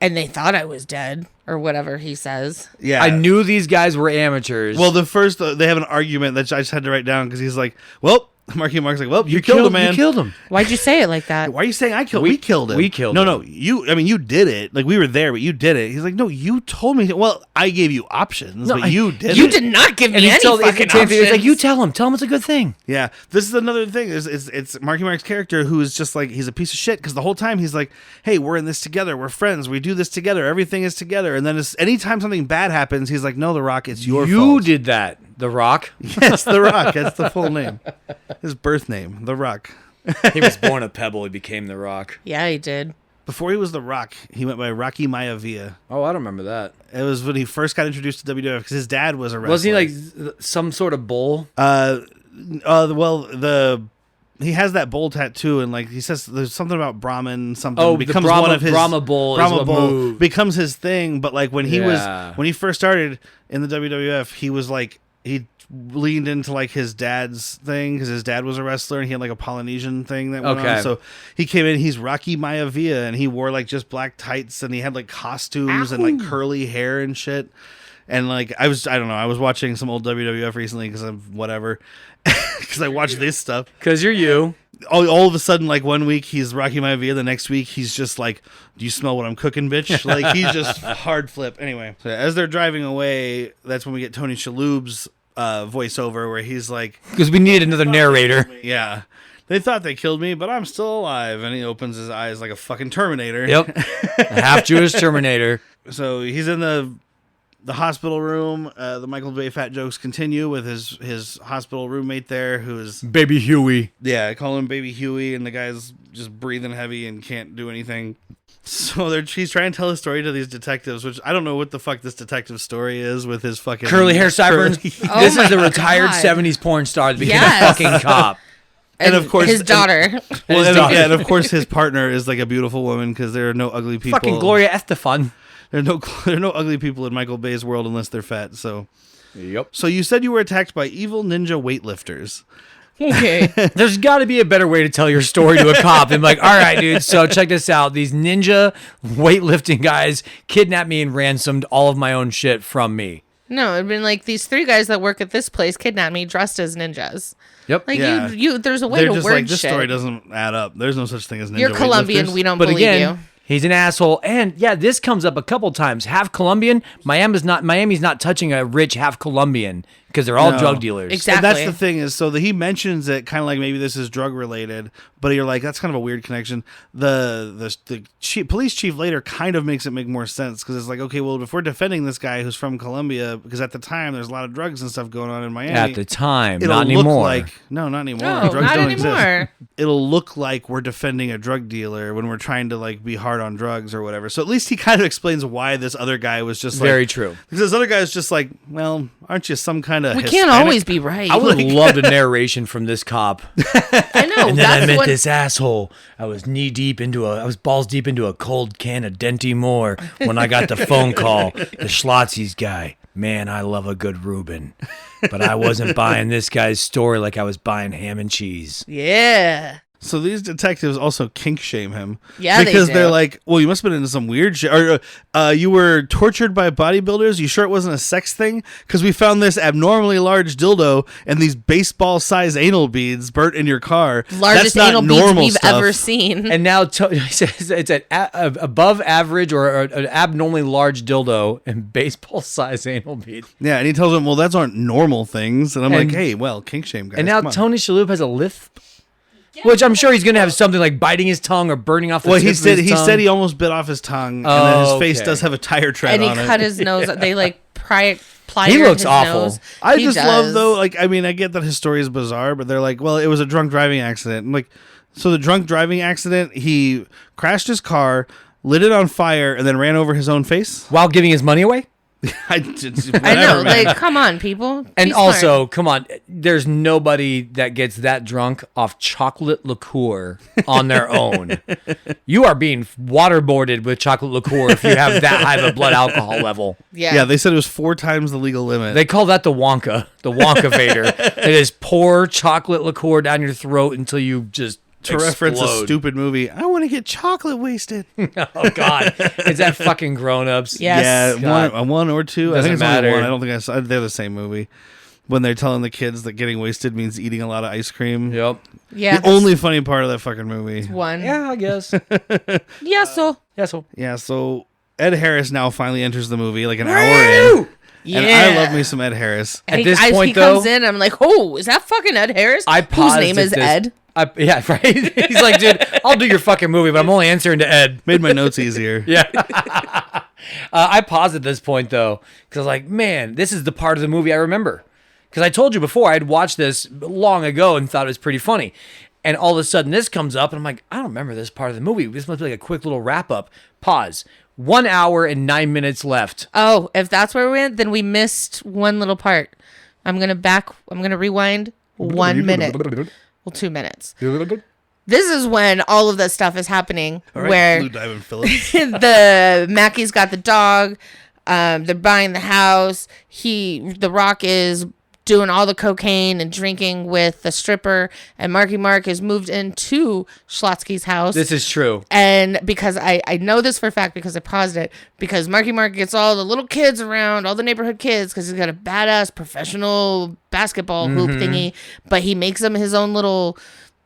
and they thought I was dead or whatever he says. Yeah, I knew these guys were amateurs. Well, the first they have an argument that I just had to write down because he's like, well. Marky Mark's like, well, you killed him, man. You killed him. Why'd you say it like that? Why are you saying I killed? We killed him. we killed No, him. you did it. Like we were there, but you did it. He's like, no, you told me. Well, I gave you options, but you did. You it. did not give And me he any tells, fucking it's options. like, you tell him it's a good thing. Yeah, this is another thing. It's Marky Mark's character who is just like he's a piece of shit because the whole time he's like, hey, we're in this together. We're friends. We do this together. Everything is together. And then anytime something bad happens, he's like, no, The Rock, it's your You fault. did that, The Rock. Yes, The Rock. That's the full name. His birth name, The Rock. He was born a Pebble. He became The Rock. Yeah, he did. Before he was The Rock, he went by Rocky Maivia. Oh, I don't remember that. It was when he first got introduced to WWF because his dad was a wrestler. Wasn't he like some sort of bull? He has that bull tattoo, and like he says, there's something about Brahmin. Something Oh, becomes the Brahma, one of his Brahma bull is what moved. becomes his thing. But like when he Yeah. when he first started in the WWF, he was like he leaned into like his dad's thing because his dad was a wrestler and he had like a Polynesian thing that went Okay. on. So he came in. He's Rocky Maivia, and he wore like just black tights, and he had like costumes and like curly hair and shit. And like I don't know, I was watching some old WWF recently because of whatever, because I watched this stuff. Because you're you. All of a sudden, like one week he's Rocky Maivia, the next week he's just like, "Do you smell what I'm cooking, bitch?" Like he's just hard flip. Anyway, so as they're driving away, that's when we get Tony Shalhoub's voiceover where he's like, Because we needed another narrator. "Yeah, they thought they killed me, but I'm still alive," and he opens his eyes like a fucking Terminator. Yep. A half Jewish Terminator. So he's in the hospital room. The Michael Bay fat jokes continue with his hospital roommate there, who is Baby Huey. I call him Baby Huey, and the guy's just breathing heavy and can't do anything. So he's trying to tell a story to these detectives, which I don't know what the fuck this detective story is with his fucking Curly hair sideburns. Oh This is my a retired God. 70s porn star that became Yes. a fucking cop. And of course- his daughter. Well, his and, daughter. and of course his partner is like a beautiful woman because there are no ugly people. Fucking Gloria Estefan. There are no ugly people in Michael Bay's world unless they're fat. So Yep. you said you were attacked by evil ninja weightlifters. Okay. There's got to be a better way to tell your story to a cop than like, all right, dude, so check this out. These ninja weightlifting guys kidnapped me and ransomed all of my own shit from me. No, it'd been like these 3 guys that work at this place kidnapped me dressed as ninjas. Yep. Like Yeah. you there's a way They're to just word like, this shit. story doesn't add up. There's no such thing as ninja You're Colombian, weightlifters. we don't But believe again, you. he's an asshole. And yeah, this comes up a couple times. Half Colombian. Miami's not touching a rich half Colombian because they're all No. drug dealers. Exactly. And that's the thing is, so he mentions it kind of like maybe this is drug related, but you're like, that's kind of a weird connection. The police chief later kind of makes it make more sense because it's like, okay, well, if we're defending this guy who's from Colombia, because at the time there's a lot of drugs and stuff going on in Miami. At the time, it'll not look anymore. like no, not anymore. No, Drugs not don't anymore. exist. It'll look like we're defending a drug dealer when we're trying to like be hard on drugs or whatever. So at least he kind of explains why this other guy was just like, Very true. because this other guy is just like, well, aren't you some kind of We can't always be right. I would have loved a narration from this cop. I know. And then that's I met what, this asshole. I was balls deep into a cold can of Denti Moore when I got the phone call. The Schlotzsy's guy. Man, I love a good Reuben. But I wasn't buying this guy's story like I was buying ham and cheese. Yeah. So these detectives also kink shame him. Yeah, they because do. they're like, well, you must have been into some weird shit. Or you were tortured by bodybuilders. You sure it wasn't a sex thing? Because we found this abnormally large dildo and these baseball-sized anal beads burnt in your car. Largest That's not anal beads normal we've stuff. ever seen. And now he says it's an above average or an abnormally large dildo and baseball size anal bead. Yeah, and he tells them, well, those aren't normal things. And I'm And- like, hey, well, kink shame, guys. And now come on. Tony Shalhoub has a lisp, which I'm sure he's going to have something like biting his tongue or burning off the Well, tip he of said his he tongue. said he almost bit off his tongue, and then his Oh, face okay. does have a tire tread And he on cut it. his nose. They like plied He looks his awful. nose. I He just does. love though, like I mean, I get that his story is bizarre, but they're like, well, it was a drunk driving accident. I'm like, so the drunk driving accident, he crashed his car, lit it on fire, and then ran over his own face. while giving his money away. I know, like, come on, people. Be And smart. also, come on, there's nobody that gets that drunk off chocolate liqueur on their own. You are being waterboarded with chocolate liqueur if you have that high of a blood alcohol level. Yeah, they said it was 4 times the legal limit. They call that the Wonka Vader. It is pour chocolate liqueur down your throat until you just to reference a explode. stupid movie, I want to get chocolate wasted. Oh God, is that fucking Grown Ups? Yes. Yeah, God. one or two. I Doesn't think it's matter. only one. I don't think I saw. They're the same movie. When they're telling the kids that getting wasted means eating a lot of ice cream. Yep. Yeah, The only funny part of that fucking movie. one. Yeah, I guess. Yeah, so Yeah, so. Yeah, so Ed Harris now finally enters the movie like an hour in. yeah. And I love me some Ed Harris. At this he point, comes though, in. I'm like, oh, is that fucking Ed Harris? I whose paused name at is this- Ed? Yeah, right. He's like, dude, I'll do your fucking movie, but I'm only answering to Ed. Made my notes easier. Yeah. I paused at this point though, because I was like, man, this is the part of the movie I remember. Because I told you before, I'd watched this long ago and thought it was pretty funny. And all of a sudden this comes up and I'm like, I don't remember this part of the movie. This must be like a quick little wrap up. Pause. 1 hour and 9 minutes left. Oh, if that's where we went, then we missed one little part. I'm gonna rewind 1 minute. Well, 2 minutes. This is when all of that stuff is happening. All right, where Blue Diamond Phillips. the Mackey's got the dog. They're buying the house. The Rock is doing all the cocaine and drinking with the stripper, and Marky Mark has moved into Schlotsky's house. This is true. And because I know this for a fact because I paused it, because Marky Mark gets all the little kids around, all the neighborhood kids, because he's got a badass professional basketball hoop thingy, but he makes them his own little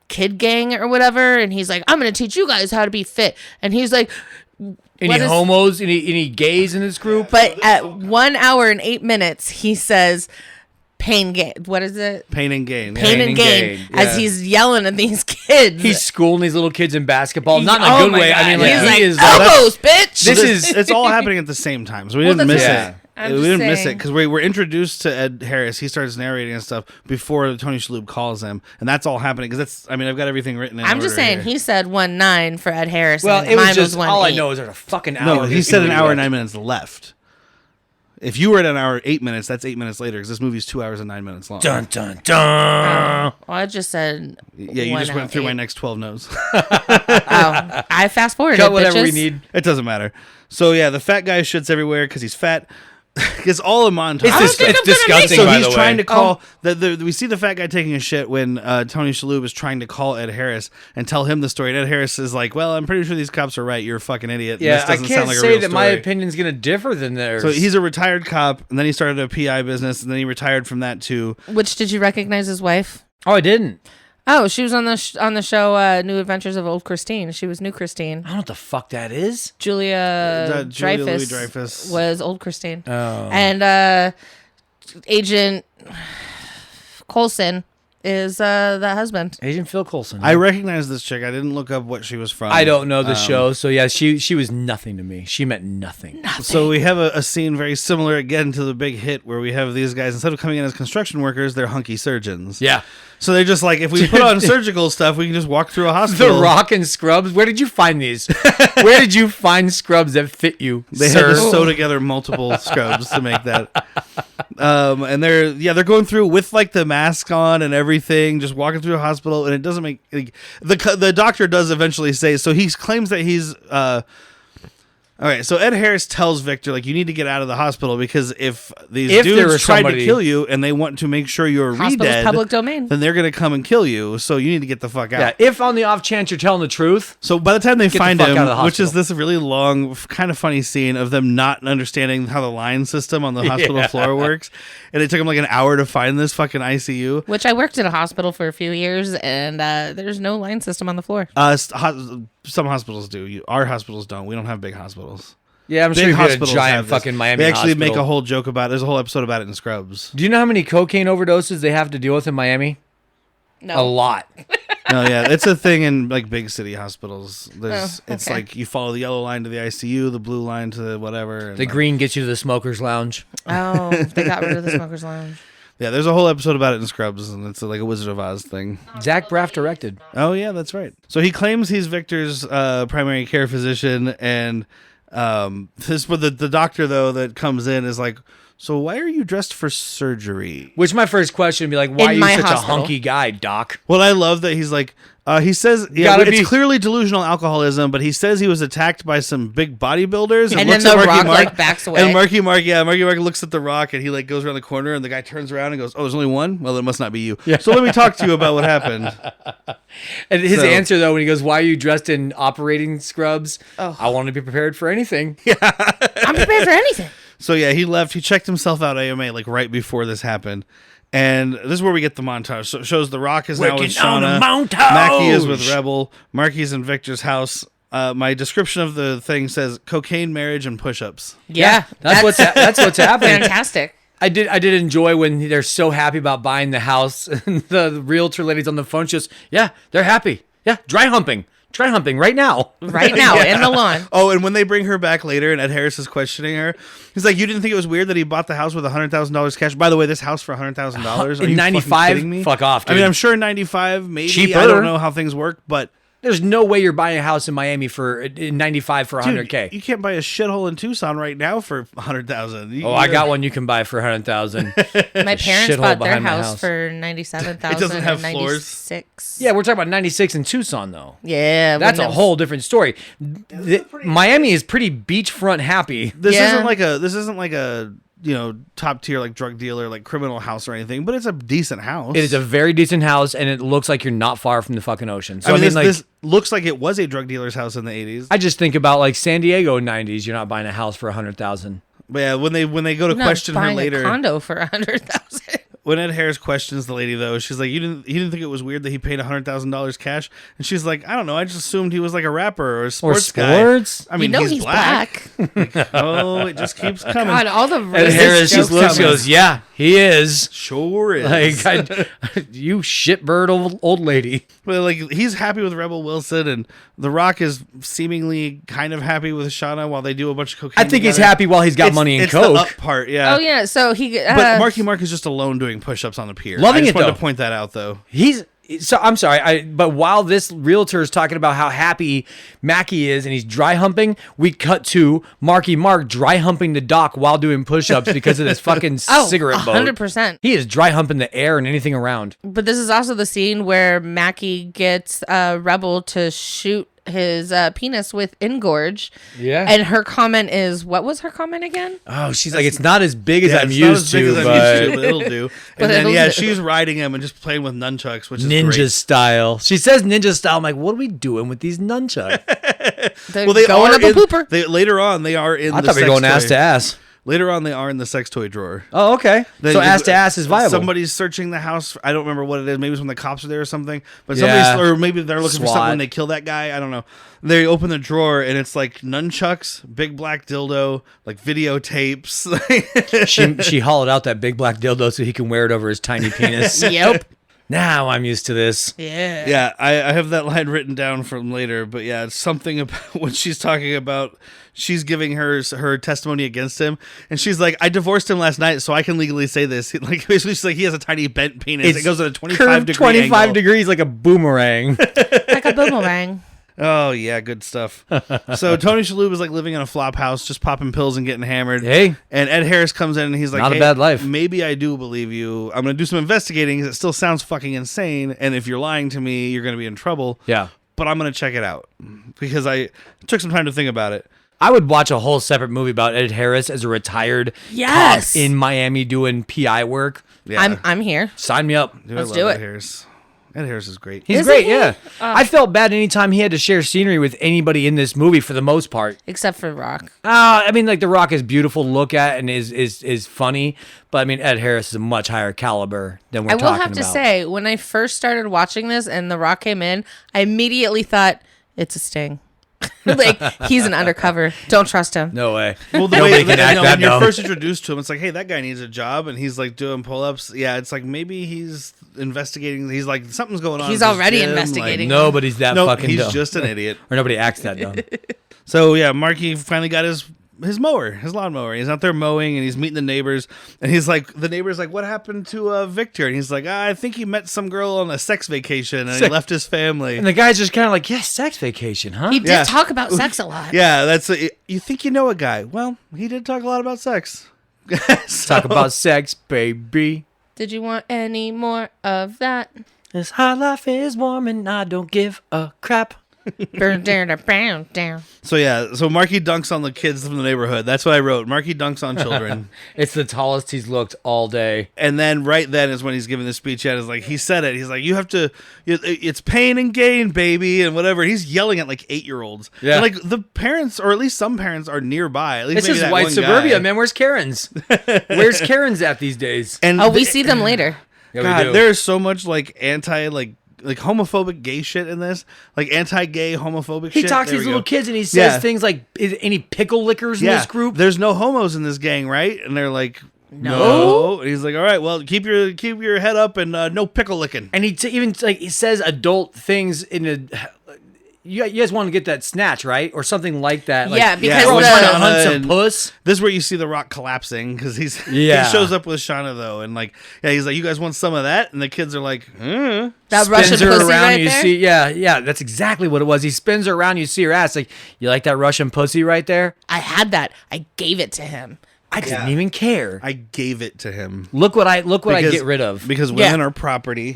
kid gang or whatever, and he's like, I'm going to teach you guys how to be fit. And he's like, Any what is- homos? Any gays in this group? but at 1 hour and 8 minutes, he says, pain gain. What is it? Pain and Gain. Pain Pain and and gain. gain, As yeah. he's yelling at these kids. He's schooling these little kids in basketball. Not in a Oh good my way. I God. mean, like, he's he like, is. elbows, bitch. This is- It's all happening at the same time, so we Well, didn't that's miss what- Yeah. it. I'm We just didn't miss it saying. because we were introduced to Ed Harris. He starts narrating and stuff before Tony Shalhoub calls him, and that's all happening because that's. I mean, I've got everything written in. I'm just order saying, here. he said 1:09 for Ed Harris. Well, and it was mine just 1:08. all I know is there's a fucking hour. No, he said an hour and 9 minutes left. If you were at an hour 8 minutes, that's 8 minutes later because this movie's 2 hours and 9 minutes long. Dun dun dun. Well, I just said. Yeah, you just went through my 1:08. next 12 notes. Oh, I fast forwarded. Cut whatever we bitches. need. It doesn't matter. So yeah, the fat guy shits everywhere because he's fat. It's all a montage. It's, think it's I'm gonna disgusting. So by he's the trying way. to call. We see the fat guy taking a shit when Tony Shalhoub is trying to call Ed Harris and tell him the story. And Ed Harris is like, "Well, I'm pretty sure these cops are right. You're a fucking idiot. Yeah, this I doesn't can't sound like a say real that my story." opinion's gonna differ than theirs. So he's a retired cop, and then he started a PI business, and then he retired from that too. Which did you recognize his wife? Oh, I didn't. Oh, she was on the show New Adventures of Old Christine. She was New Christine. I don't know what the fuck that is. Julia Julia Dreyfus Louis-Dreyfus. was Old Christine. Oh. And Agent Coulson is the husband. Agent Phil Coulson. I recognize this chick. I didn't look up what she was from. I don't know the show, so yeah, she was nothing to me. She meant nothing. So we have a scene very similar again to the big hit where we have these guys, instead of coming in as construction workers, they're hunky surgeons. Yeah. So they're just like, if we put on surgical stuff, we can just walk through a The hospital. Rock and Scrubs. Where did you find these? Where did you find scrubs that fit you, They sir? had to sew together multiple scrubs to make that. And they're going through with like the mask on and everything, just walking through a hospital, and it doesn't make the doctor does eventually say, so he claims that he's All right, so Ed Harris tells Victor, like, you need to get out of the hospital because if these If there dudes was tried to somebody- kill you and they want to make sure you're Hospital's re-dead, public domain. then they're going to come and kill you. So you need to get the fuck out. Yeah, if on the off chance you're telling the truth, So by the time they the find fuck him, out of the which is hospital. this really long, kind of funny scene of them not understanding how the line system on the hospital floor works, and it took them like an hour to find this fucking ICU. Which I worked in a hospital for a few years, and there's no line system on the floor. Some hospitals do. Our hospitals don't. We don't have big hospitals. yeah, I'm sure Big you get a hospitals giant have this. fucking Miami They actually make a hospital. whole joke about it. There's a whole episode about it in Scrubs. Do you know how many cocaine overdoses they have to deal with in Miami? No. A lot. No, yeah, it's a thing in like big city hospitals. There's, Oh, it's okay. like you follow the yellow line to the ICU, the blue line to the whatever. And The green gets you to the smokers lounge. Oh, they got rid of the smokers lounge. yeah, there's a whole episode about it in Scrubs, and it's like a Wizard of Oz thing. Zach Braff directed. Oh yeah, that's right. So he claims he's Victor's primary care physician, and this but the doctor though that comes in is like, so why are you dressed for surgery? Which my first question would be like, why are In you my such hospital. a hunky guy, doc? Well, I love that he's like, he says, yeah, Gotta it's be- clearly delusional alcoholism, but he says he was attacked by some big bodybuilders. And looks then at the Marky Rock, Mark, like, backs away. And Marky Mark looks at the Rock, and he like goes around the corner, and the guy turns around and goes, "Oh, there's only one. Well, it must not be you. So let me talk to you about what happened." And his So- answer though, when he goes, "Why are you dressed in operating scrubs?" Oh. I want to be prepared for anything. I'm prepared for anything. So yeah, he left. He checked himself out AMA like right before this happened. And this is where we get the montage. So it shows The Rock is now with Working on a Shauna. montage. Mackie is with Rebel. Marky's in Victor's house. My description of the thing says cocaine, marriage, and push-ups. Yeah, That's what's happening. fantastic. I did enjoy when they're so happy about buying the house, and the realtor lady's on the phone. She goes, "Yeah, they're happy. Yeah, dry humping right now." Right now in the lawn. Oh, and when they bring her back later and Ed Harris is questioning her, he's like, you didn't think it was weird that he bought the house with $100,000 cash? By the way, this house for $100,000? Are In you 95? fucking kidding me? Fuck off, I mean, dude. I'm sure in 95, maybe. Cheaper. I don't know how things work, but There's no way you're buying a house in Miami in 95 for dude, 100K. you can't buy a shithole in Tucson right now for $100,000. Oh, I got one you can buy for 100,000. My parents shithole bought their behind my house, house. for $97,000. It doesn't have and floors? $96,000. Yeah, we're talking about 96 in Tucson though. Yeah, That's when a it was- whole different story. Miami is pretty beachfront happy. This Yeah. isn't like a top tier like drug dealer like criminal house or anything, but it's a decent house. It is a very decent house, and it looks like you're not far from the fucking ocean. So I mean, like, this looks like it was a drug dealer's house in the 80s. I just think about like San Diego 90s. You're not buying a house for 100,000. But yeah, when they go to I'm not question her buying later, a condo for $100,000. when Ed Harris questions the lady though, she's like, he didn't think it was weird that he paid $100,000 cash? And she's like, I don't know, I just assumed he was like a rapper or a sports guy. sports? I mean, you know he's black. Oh, it just keeps coming. God, all the And racist Harris just jokes looks, coming. goes, "Yeah, he is." Sure is. Like, you shitbird old lady. But like, he's happy with Rebel Wilson, and The Rock is seemingly kind of happy with Shauna while they do a bunch of cocaine. I think he's together. happy while he's got It's- money and it's coke. the up part, yeah. Oh yeah, so he. But Marky Mark is just alone doing push-ups on the pier. Loving I just it, wanted though. to point that out, though. I'm sorry, but while this realtor is talking about how happy Mackie is and he's dry humping, we cut to Marky Mark dry humping the dock while doing push-ups because of this fucking cigarette boat. 100%. He is dry humping the air and anything around. But this is also the scene where Mackie gets Rebel to shoot his penis with Engorge. Yeah. And her comment is, what was her comment again? Oh, she's like, it's not as big as Yeah, I'm it's not used as big to, as I'm but used to, but it'll do. But And then, it'll yeah, do. she's riding him and just playing with nunchucks, which is ninja great. style. She says ninja style. I'm like, what are we doing with these nunchucks? They're Well, they going are up a in, pooper. later on, they are in I the thought we were sex going ass toy. to ass. Later on, they are in the sex toy drawer. Oh, okay. Then So ass to ass is viable. Somebody's searching the house. I don't remember what it is. Maybe it's when the cops are there or something. But Yeah. or maybe they're looking for something SWAT. when they kill that guy. I don't know. They open the drawer and it's like nunchucks, big black dildo, like videotapes. she hollowed out that big black dildo so he can wear it over his tiny penis. Yep. Now I'm used to this. Yeah. Yeah, I have that line written down from later, but yeah, it's something about when she's talking about she's giving her testimony against him, and she's like, "I divorced him last night, so I can legally say this." Like basically, she's like, he has a tiny bent penis. It goes at a 25 curved degree 25 angle. degrees like a boomerang. Like a boomerang. Oh yeah, good stuff. So Tony Shalhoub is like living in a flop house, just popping pills and getting hammered. Hey. And Ed Harris comes in and he's like, Not a "Hey, bad life." Maybe I do believe you. I'm gonna do some investigating. 'Cause it still sounds fucking insane. And if you're lying to me, you're gonna be in trouble. Yeah. But I'm gonna check it out because I took some time to think about it. I would watch a whole separate movie about Ed Harris as a retired Yes. cop in Miami doing PI work. Yeah. I'm here. Sign me up. Dude, Let's I do love it. Ed Harris. Ed Harris is great. He's Isn't great, he? yeah. I felt bad anytime he had to share scenery with anybody in this movie for the most part. Except for Rock. I mean, like The Rock is beautiful to look at and is funny, but I mean Ed Harris is a much higher caliber than we're I talking about. will have to say, when I first started watching this and The Rock came in, I immediately thought, it's a Sting. Like, he's an undercover. Don't trust him. No way. Well, the Nobody way can act that when you're dumb. first introduced to him, it's like, hey, that guy needs a job, and he's like doing pull-ups. Yeah, it's like maybe he's investigating. He's like something's going on. He's at this already gym, investigating. Nobody's that Like, no, fucking he's dumb. just an idiot. Or nobody acts that dumb. So yeah, Marky finally got his mower, his lawnmower. He's out there mowing, and he's meeting the neighbors. And he's like, the neighbor's like, "What happened to Victor?" And he's like, "I think he met some girl on a sex vacation, and he left his family." And the guy's just kind of like, yes, sex vacation, huh? He did Yeah. talk about sex a lot. Yeah, that's you think you know a guy. Well, he did talk a lot about sex. Talk about sex, baby. Did you want any more of that? This high life is warm and I don't give a crap. Burn down. So yeah, so Marky dunks on the kids from the neighborhood. That's what I wrote. Marky dunks on children. It's the tallest he's looked all day. And then right then is when he's giving the speech at is like he said it. He's like, you have to it's pain and gain, baby, and whatever. He's yelling at like 8-year-olds. Yeah. And like the parents, or at least some parents, are nearby. At least It's maybe just that white one suburbia, guy. man. Where's Karen's? Where's Karen's at these days? And Oh, we see them later. Yeah, we God, do. there's so much like anti like homophobic gay shit in this. Like anti-gay homophobic He shit. talks to There these we little go. kids and he says Yeah. things like, is any pickle lickers in Yeah, this group? there's no homos in this gang, right? And they're like, No. And he's like, all right, well, keep your head up and no pickle licking. And he even like he says adult things in a. You guys want to get that snatch, right? Or something like that. Like, Yeah, because we're always the- trying to hunt some and- puss. This is where you see the Rock collapsing because Yeah. he shows up with Shauna though, and like he's like, you guys want some of that? And the kids are like, That Spins Russian her pussy around, right you there. see, yeah, that's exactly what it was. He spins her around, you see her ass. Like, you like that Russian pussy right there? I had that. I gave it to him. I didn't even care. I gave it to him. Look what I Because- get rid of. Because Yeah. women are property,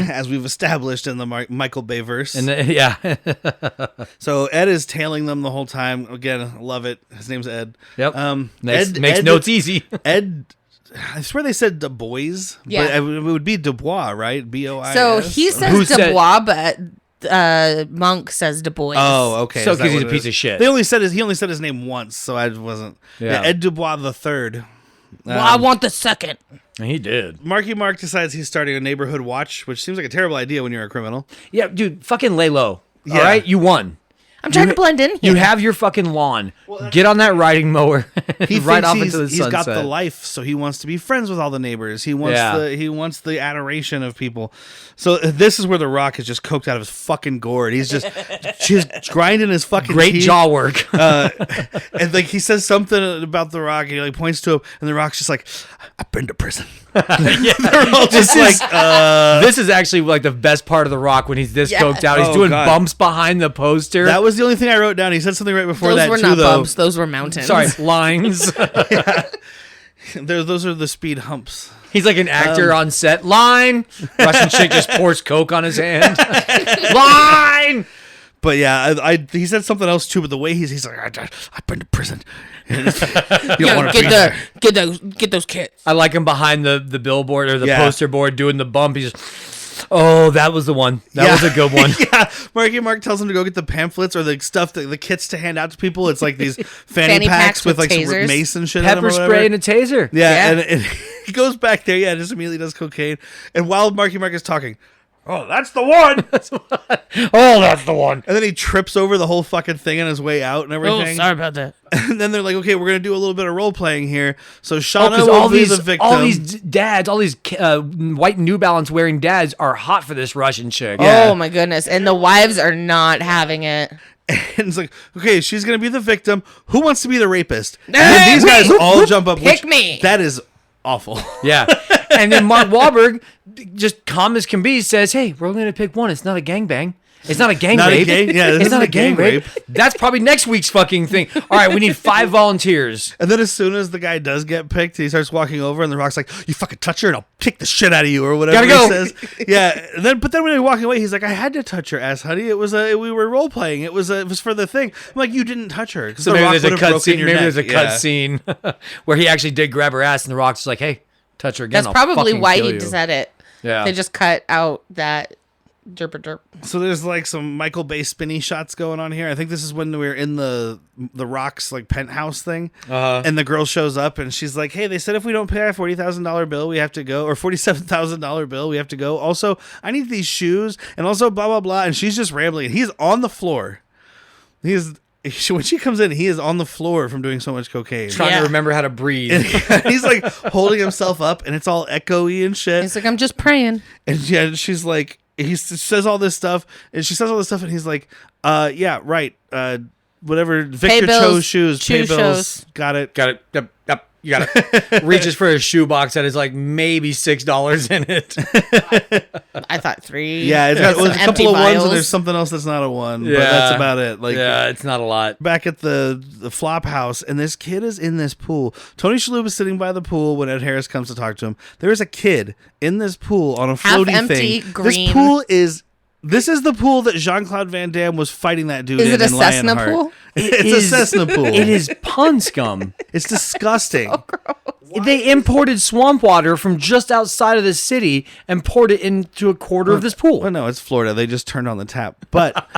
as we've established in the Michael Bay verse. And yeah, So Ed is tailing them the whole time. Again, love it. His name's Ed. yep. Makes Ed- notes easy. Ed, I swear they said Du Bois, Yeah. but it would be Dubois, right? B-O-I-S. So he Who says said- Dubois, but Monk says Du Bois. Oh, okay. So Is that 'cause he's what a it piece is? of shit. He only said his name once, so I wasn't. Yeah. Ed Dubois the third. Well, I want the second. He did. Marky Mark decides he's starting a neighborhood watch, which seems like a terrible idea when you're a criminal. Yeah, dude, fucking lay low. Yeah. All right, you won. I'm trying to blend in here. You have your fucking lawn. Get on that riding mower. He right thinks off he's, into the he's sunset. got the life, so he wants to be friends with all the neighbors. He wants Yeah. the adoration of people. So this is where the Rock is just coked out of his fucking gourd. He's just grinding his fucking Great teeth. jaw work. And like he says something about the Rock, and he like points to him, and the Rock's just like, "I've been to prison." They're all just like, This is actually like the best part of the Rock when he's this Yeah. coked out. He's Oh, doing God. bumps behind the poster. that was the only thing I wrote down. He said something right before Those that were too, not though. bumps. Those were mountains. Sorry, lines. Those are the speed humps. He's like an actor on set. Line. Russian chick just pours coke on his hand. Line. But yeah, he said something else too. But the way he's like, I've been to prison. You don't Yeah, want to be there. get those kits. I like him behind the billboard or the Yeah. poster board doing the bump. He's just, oh, that was the one. That was a good one. Yeah, Marky Mark tells him to go get the pamphlets or the stuff, the kits to hand out to people. It's like these fanny, Fanny packs packs with with like some tasers. mace and shit. in them Pepper or whatever. spray and a taser. Yeah, Yeah. and he goes back there. Yeah, just immediately does cocaine. And while Marky Mark is talking, oh, that's the one. Oh, that's the one. And then he trips over the whole fucking thing on his way out and Oh, everything. sorry about that. And then they're like, okay, we're gonna do a little bit of role playing here. So Shauna Because will all be these, the victim. all these dads, all these white New Balance wearing dads are hot for this Russian chick. Yeah. Oh my goodness. And the wives are not having it. And it's like, okay, she's gonna be the victim. Who wants to be the rapist? And Hey, then these guys me. all jump up. Pick which- me. That is awful. Yeah. And then Mark Wahlberg, just calm as can be, says, hey, we're only going to pick one. It's not a gangbang. It's not a gang Not a rape. gang- yeah, this it's is not a a gang gang rape. That's probably next week's fucking thing. All right, we need 5 volunteers. And then as soon as the guy does get picked, he starts walking over, and the Rock's like, "You fucking touch her, and I'll kick the shit out of you," or whatever Gotta he go. says. Yeah. But then when they're walking away, he's like, "I had to touch her ass, honey. We were role playing. It was for the thing." I'm like, "You didn't touch her." So maybe there's a cut scene. Maybe there's a cut scene where he actually did grab her ass, and the Rock's like, "Hey, touch her again." That's I'll probably fucking why kill he you." said it. Yeah. They just cut out that derp derp. So there's like some Michael Bay spinny shots going on here. I think this is when we're in the Rock's like penthouse thing, and the girl shows up and she's like, "Hey, they said if we don't pay our $40,000 bill, we have to go, or $47,000 bill, we have to go. Also, I need these shoes, and also blah blah blah." And she's just rambling. And he's on the floor. When she comes in, he is on the floor from doing so much cocaine. Trying Yeah. to remember how to breathe. He's like holding himself up, and it's all echoey and shit. He's like, I'm just praying. And yeah, she's like, says all this stuff, and she says all this stuff, and he's like, yeah, right. Whatever, Victor bills, chose shoes, pay choose bills, shows. got it. Got it. Yep. You got it. Reaches for his shoebox that is like maybe $6 in it. I thought 3. Yeah, it's got Some a couple empty of ones, vials. and there's something else that's not a one, but that's about it. Like, yeah, it's not a lot. back at the flop house, and this kid is in this pool. Tony Shalhoub is sitting by the pool when Ed Harris comes to talk to him. There is a kid in this pool on a Half floaty empty, thing. green. This pool is. This is the pool that Jean-Claude Van Damme was fighting that dude Is in it a in Cessna Lionheart. pool? It's a Cessna pool. It is pond scum. It's disgusting. They imported swamp water from just outside of the city and poured it into a quarter of this pool. Well, no, it's Florida. They just turned on the tap. But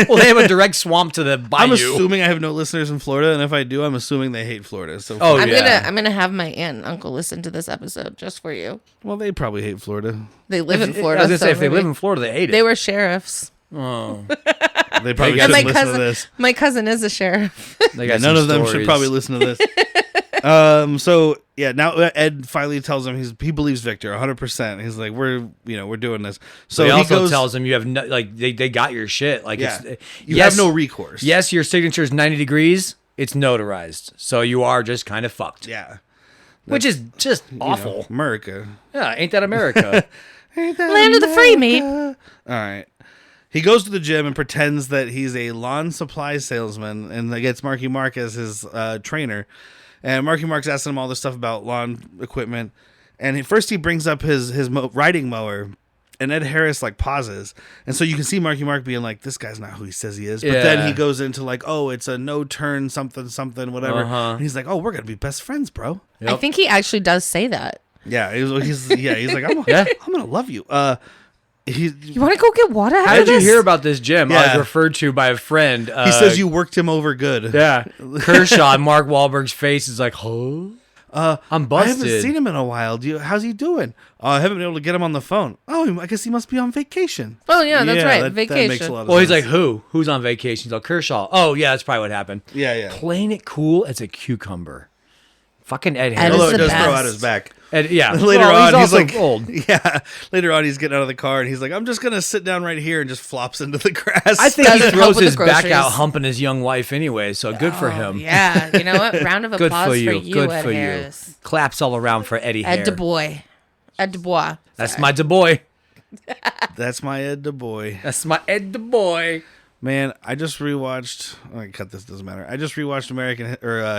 Well, they have a direct swamp to the bayou. I'm assuming I have no listeners in Florida, and if I do, I'm assuming they hate Florida. So, Oh, I'm yeah. gonna have my aunt and uncle listen to this episode just for you. well, they probably hate Florida. They live in I Florida. was gonna say, so if they maybe- live in Florida, they hate it. they were sheriffs. Oh, They probably got shouldn't some- listen to this. My cousin is a sheriff. they got None some of them should stories. probably listen to this. So yeah, now Ed finally tells him he believes Victor 100%. He's like, we're doing this. So So he he also goes, tells him you have no, like they got your shit. Like yeah, it's you yes, have no recourse. Yes, your signature is 90 degrees. It's notarized, so you are just kind of fucked. Yeah. Which is just You know, awful. America. Yeah, ain't that America? Land of the free, mate. All right. He goes to the gym and pretends that he's a lawn supply salesman, and gets Marky Mark as his trainer. And Marky Mark's asking him all this stuff about lawn equipment. And first he brings up his riding mower, and Ed Harris like pauses, and so you can see Marky Mark being like, "This guy's not who he says he is." But then Yeah. he goes into like, "Oh, it's a no turn something something whatever," and he's like, "Oh, we're gonna be best friends, bro." I think he actually does say that. Yeah, he's like, I'm gonna love you. You want to go get water? How did you hear about this gym? I Yeah. was referred to by a friend. He says you worked him over good. Yeah, Kershaw. Mark Wahlberg's face is like, huh? I'm I busted. haven't seen him in a while. How's he doing? I haven't been able to get him on the phone. Oh, I guess he must be on vacation. Oh yeah, that's right. That Vacation. makes a lot of Well, he's sense. like, who? Who's on vacation? He's like, Kershaw. Oh, yeah, that's probably what happened. Yeah. Playing it cool as a cucumber. Fucking Ed Ed Harris. is Although it the does throw out best. his back. Yeah. Later Well, on, he's he's also like, old. Yeah. Later on, he's getting out of the car and he's like, I'm just gonna sit down right here, and just flops into the grass. I think he Doesn't help throws with his the back groceries. out humping his young wife anyway, so good for him. Yeah, you know what? Round of Good applause for you. Good Ed for Harris. you. Claps all around for Eddie Ed Hare. DuBois. Ed DuBois. That's my DuBois. That's my Ed DuBois. That's my Ed DuBois. Man, I just rewatched. I cut this. Doesn't matter. I just rewatched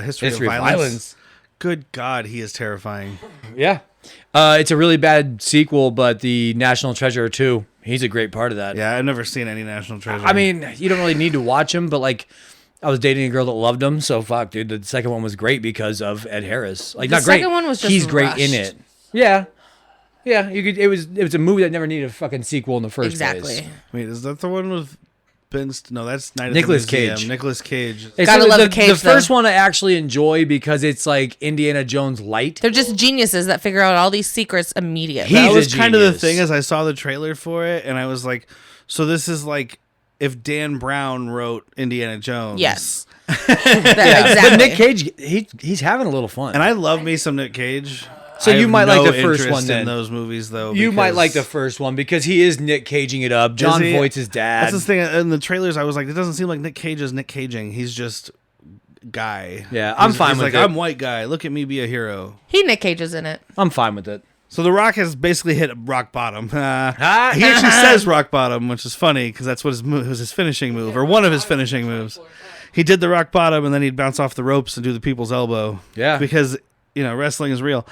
History History of of Violence. Violence. Good God, he is terrifying. Yeah. It's a really bad sequel, but the National Treasure 2, he's a great part of that. Yeah, I've never seen any National Treasure. I mean, you don't really need to watch him, but like, I was dating a girl that loved him, so fuck, dude. The second one was great because of Ed Harris. Like, The not great. second one was just he's great in rushed. it. Yeah, yeah. You could. It was a movie that never needed a fucking sequel in the first Exactly. place. wait, is that the one with No, that's Night Nicolas at the Museum. Cage. Nicolas Cage. It's Gotta love the, the Cage, The first though. one I actually enjoy because it's like Indiana Jones light. They're just geniuses that figure out all these secrets immediately. He's That a was kind of the genius. thing as I saw the trailer for it, and I was like, so this is like if Dan Brown wrote Indiana Jones. Yes. Yeah, Exactly. but Nick Cage, he's having a little fun. And I love me some Nick Cage. So I you have might like no the first interest one then. in those movies though. you might because- like the first one because he is Nick Caging it up. John Is he? Voight's his dad. That's the thing. In the trailers, I was like, it doesn't seem like Nick Cage is Nick Caging. He's just guy. Yeah, I'm fine he's with like, it. I'm white guy. Look at me be a hero. He Nick Cage's in it. I'm fine with it. So The Rock has basically hit rock bottom. He actually says rock bottom, which is funny because that's what was his finishing move, or one of his finishing moves. He did the rock bottom, and then he'd bounce off the ropes and do the people's elbow. Yeah. Because, wrestling is real.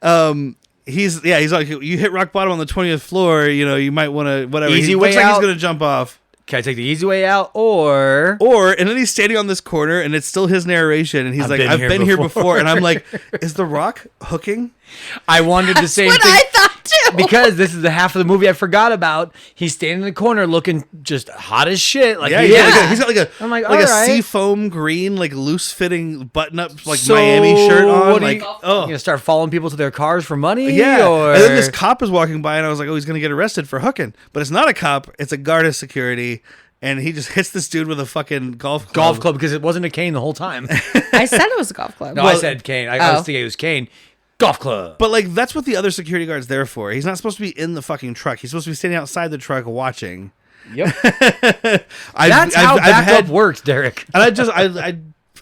And he's like, you hit rock bottom on the 20th floor, you might want to, whatever. Easy He way looks like out. he's going to jump off. Can I take the easy way out, or And then he's standing on this corner, and it's still his narration, and he's like, been I've here been here before." before. And I'm like, is The Rock hooking? I wondered the same What thing. I thought too. Because this is the half of the movie I forgot about. He's standing in the corner looking just hot as shit. Like, Yeah, yeah. he's got like a I'm like, a alright. seafoam green, like loose fitting button up, like So, Miami shirt on. what do Like, you oh gonna start following people to their cars for money? yeah. Or... And then this cop is walking by, and I was like, oh, he's gonna get arrested for hooking. But it's not a cop; it's a guard of security, and he just hits this dude with a fucking golf golf club, because it wasn't a cane the whole time. I said it was a golf club. No, I said cane. I was thinking it was cane. Golf club. But like, that's what the other security guard's there for. He's not supposed to be in the fucking truck. He's supposed to be standing outside the truck watching. Yep. I've, That's how I've backup had, works, Derek. and I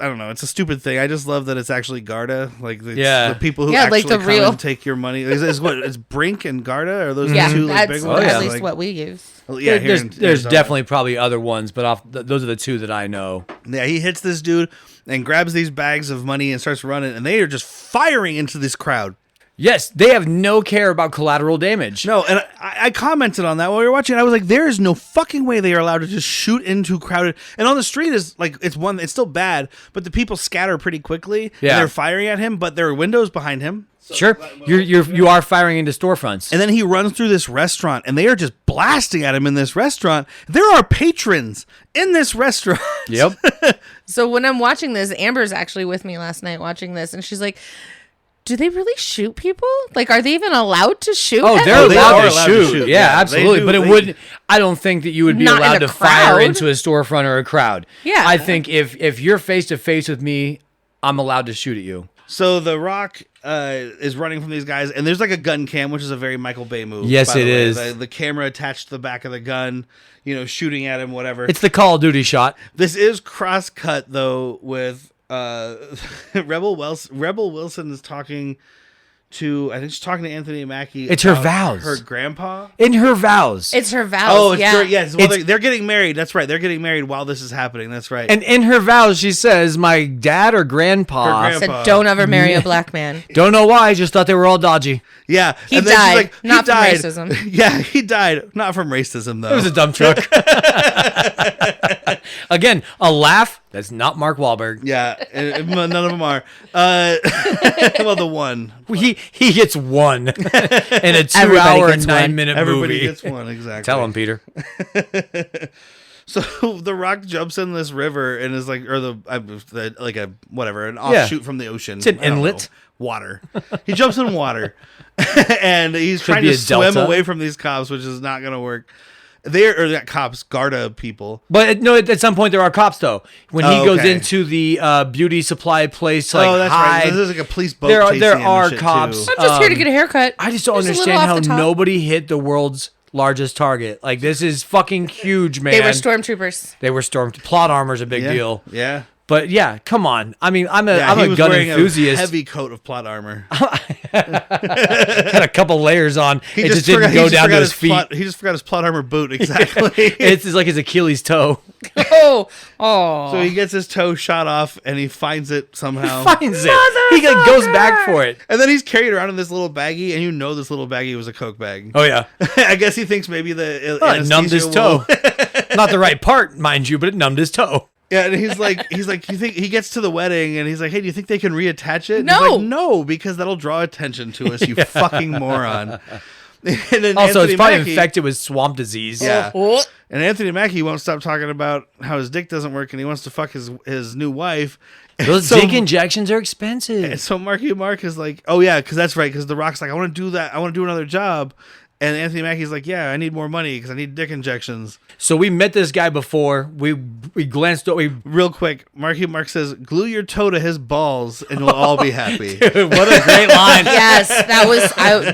don't know. It's a stupid thing. I just love that it's actually Garda, like the people who Yeah, actually like the come real- and take your money. Is what it's Brink and Garda, or those Yeah, the two like, that's big ones? at yeah. least Like, what we use. yeah, here there's in there's Arizona. definitely probably other ones, but those are the two that I know. Yeah, he hits this dude and grabs these bags of money and starts running, and they are just firing into this crowd. Yes, they have no care about collateral damage. No, and I commented on that while we were watching. I was like, there is no fucking way they are allowed to just shoot into crowded. And on the street is like, it's still bad, but the people scatter pretty quickly. Yeah. And they're firing at him, but there are windows behind him. Sure, you are firing into storefronts. And then he runs through this restaurant, and they are just blasting at him in this restaurant. There are patrons in this restaurant. Yep. So when I'm watching this, Amber's actually with me last night watching this, and she's like, do they really shoot people? Like, are they even allowed to shoot? Oh, at they're people? allowed, are to, allowed to shoot. shoot. Yeah, Yeah, they absolutely. do. But it wouldn't. I don't think that you would be Not in allowed a to fire crowd. into a storefront or a crowd. Yeah. I think if you're face to face with me, I'm allowed to shoot at you. So The Rock is running from these guys, and there's like a gun cam, which is a very Michael Bay move. Yes, by the it way. is. The camera attached to the back of the gun, shooting at him, whatever. It's the Call of Duty shot. This is cross cut though with Rebel Wilson is talking to, I think she's talking to Anthony Mackie. It's her about vows. Her grandpa. In her vows. It's her vows. Oh, it's yeah. yes. Well, It's- they're getting married. That's right. They're getting married while this is happening. That's right. And in her vows, she says, my dad or grandpa. Her grandpa. Said, don't ever marry a black man. Don't know why, just thought they were all dodgy. yeah, He and then she's died, like, not he from died. racism. Yeah, he died not from racism though. It was a dump truck. Again, a laugh. That's not Mark Wahlberg. Yeah, and none of them are. Well, the one. He gets one in a 2 Everybody hour gets and one. 9 minute Everybody movie. gets one, exactly. Tell him, Peter. So The Rock jumps in this river and is like, or like a whatever, an Yeah. offshoot from the ocean. It's an I don't inlet. know. Water. He jumps in water, and he's trying be to a swim delta. away from these cops, which is not going to work. Not cops, Garda people. But no, at some point there are cops though. When he Oh, goes okay. into the beauty supply place, to, like oh, that's hide, right. This is like a police boat. there chasing him and are shit, cops. too. I'm just here to get a haircut. I just don't Just a little understand off how the top. nobody hit the world's largest target. Like this is fucking huge, man. They were stormtroopers. They were stormed. Plot armor's a big Yeah. deal. Yeah. But yeah, come on. I mean, I'm Yeah, he a was gun wearing enthusiast. a heavy coat of plot armor. Had a couple layers on. It just didn't go down to his feet. He just forgot his plot armor boot. Exactly. It's like his Achilles toe. Oh. So he gets his toe shot off, and he finds it somehow. Finds it. He like, goes back for it. And then he's carried around in this little baggie, and this little baggie was a Coke bag. Oh yeah. I guess he thinks maybe the It numbed his toe. Not the right part, mind you, but it numbed his toe. Yeah, and he's like, you think he gets to the wedding, and he's like, hey, do you think they can reattach it? And No. he's like, no, because that'll draw attention to us, you fucking moron. And then Also, Anthony it's probably Mackie- infected with swamp disease. Yeah. Oh. And Anthony Mackie won't stop talking about how his dick doesn't work, and he wants to fuck his new wife. Those So- dick injections are expensive. And so Marky Mark is like, oh yeah, because that's right, because The Rock's like, I want to do that, I want to do another job. And Anthony Mackie's like, yeah, I need more money because I need dick injections. So we met this guy before. We glanced. We Real quick, Marky Mark says, glue your toe to his balls and we'll all be happy. what a great line. Yes, that was.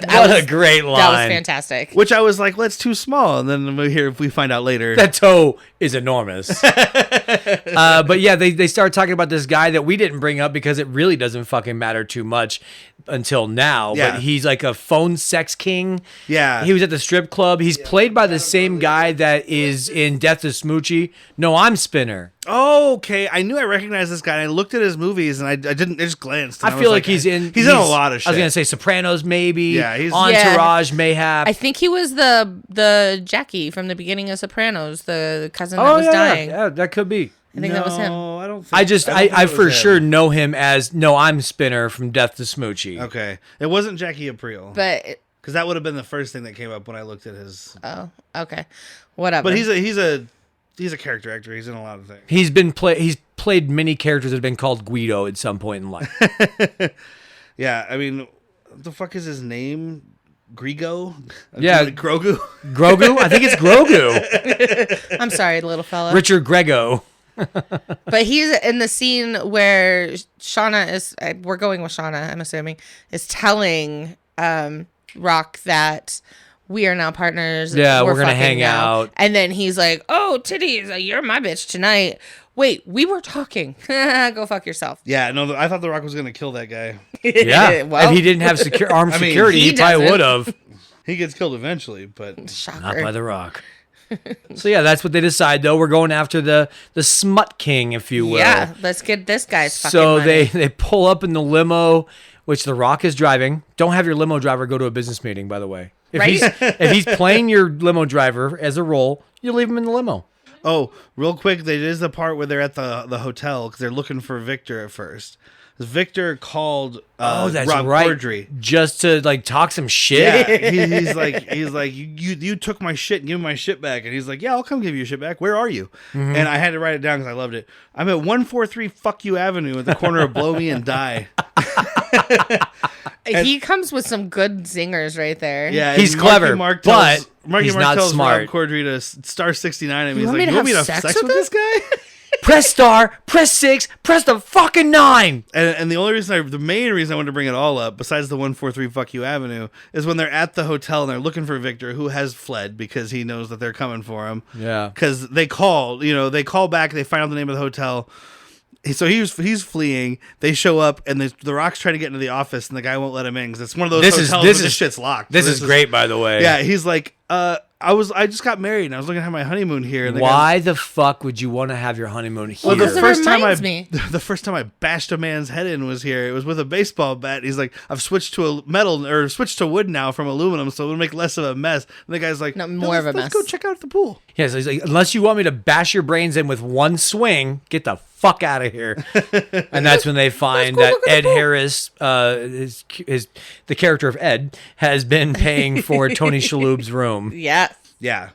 What a great line. That was fantastic. Which I was like, well, it's too small. And then we find out later. That toe is enormous. But yeah, they started talking about this guy that we didn't bring up because it really doesn't fucking matter too much until now. Yeah. But he's like a phone sex king. Yeah. He was at the strip club. He's played by the same guy that is in Death to Smoochie. No, I'm Spinner. Oh, okay. I knew I recognized this guy. And I looked at his movies and I didn't. I just glanced. And I was feel like he's in a lot of shit. I was gonna say Sopranos, maybe. Yeah, he's- Entourage, mayhap. I think he was the Jackie from the beginning of Sopranos, the cousin that was dying. Yeah, that could be. I think that was him. No, I don't. Think, I just, don't think I it was for him. sure know him as I'm Spinner from Death to Smoochie. Okay, it wasn't Jackie Aprile, But because that would have been the first thing that came up when I looked at his. oh, okay, whatever. But he's a character actor. He's in a lot of things. He's played many characters that have been called Guido at some point in life. Yeah, I mean, what the fuck is his name? Grigo? Yeah. Like Grogu. Grogu? I think it's Grogu. I'm sorry, little fella. Richard Grego. But he's in the scene where Shauna is. We're going with Shauna. I'm assuming is telling Rock that we are now partners. Yeah, we're gonna fucking hang now. out. And then he's like, "Oh, titties, you're my bitch tonight." Wait, we were talking. Go fuck yourself. Yeah, no, I thought The Rock was gonna kill that guy. Yeah. Well, if he didn't have armed I mean, security, he he probably doesn't. would have. He gets killed eventually, but shocker. Not by The Rock. So yeah, that's what they decide though. We're going after the smut king, if you will. Yeah, let's get this guy's fucking So money. they pull up in the limo, which The Rock is driving. Don't have your limo driver go to a business meeting, by the way. If Right? if he's playing your limo driver as a role, you leave him in the limo. oh, real quick, there is the part where they're at the hotel because they're looking for Victor at first. Victor called Oh, that's Rob right. Corddry. Just to like talk some shit. Yeah, he's like you took my shit and give me my shit back, and he's like, yeah, I'll come give you your shit back. Where are you? Mm-hmm. And I had to write it down because I loved it. I'm at 143 Fuck You Avenue at the corner of Blow Me and Die. He comes with some good zingers right there. Yeah, He's and clever, but Marky he's Mark not tells smart. Rob Corddry to star 69, and he's want like, me to you want me to have have sex sex with with this guy? Press star, press 6, press the fucking 9. And the main reason I wanted to bring it all up, besides the 143 Fuck You Avenue, is when they're at the hotel and they're looking for Victor, who has fled because he knows that they're coming for him. Yeah. Because they call back, they find out the name of the hotel. So he's fleeing. They show up, and the Rock's trying to get into the office, and the guy won't let him in because it's one of those hotels where this shit's locked. This So is great, by the way. Yeah, he's like, I just got married, and I was looking to have my honeymoon here. And the guy's- Why the fuck would you want to have your honeymoon here? Well, the Because it first time reminds me. the first time I bashed a man's head in was here. It was with a baseball bat. He's like, I've switched to switched to wood now from aluminum, so it'll make less of a mess. And the guy's like, No, more of a let's mess. go check out the pool. Yeah, so he's like, unless you want me to bash your brains in with one swing, get the fuck out of here. And that's when they find go that look at the Ed pool. Harris, the character of Ed, has been paying for Tony Shalhoub's room. Yeah. Yeah.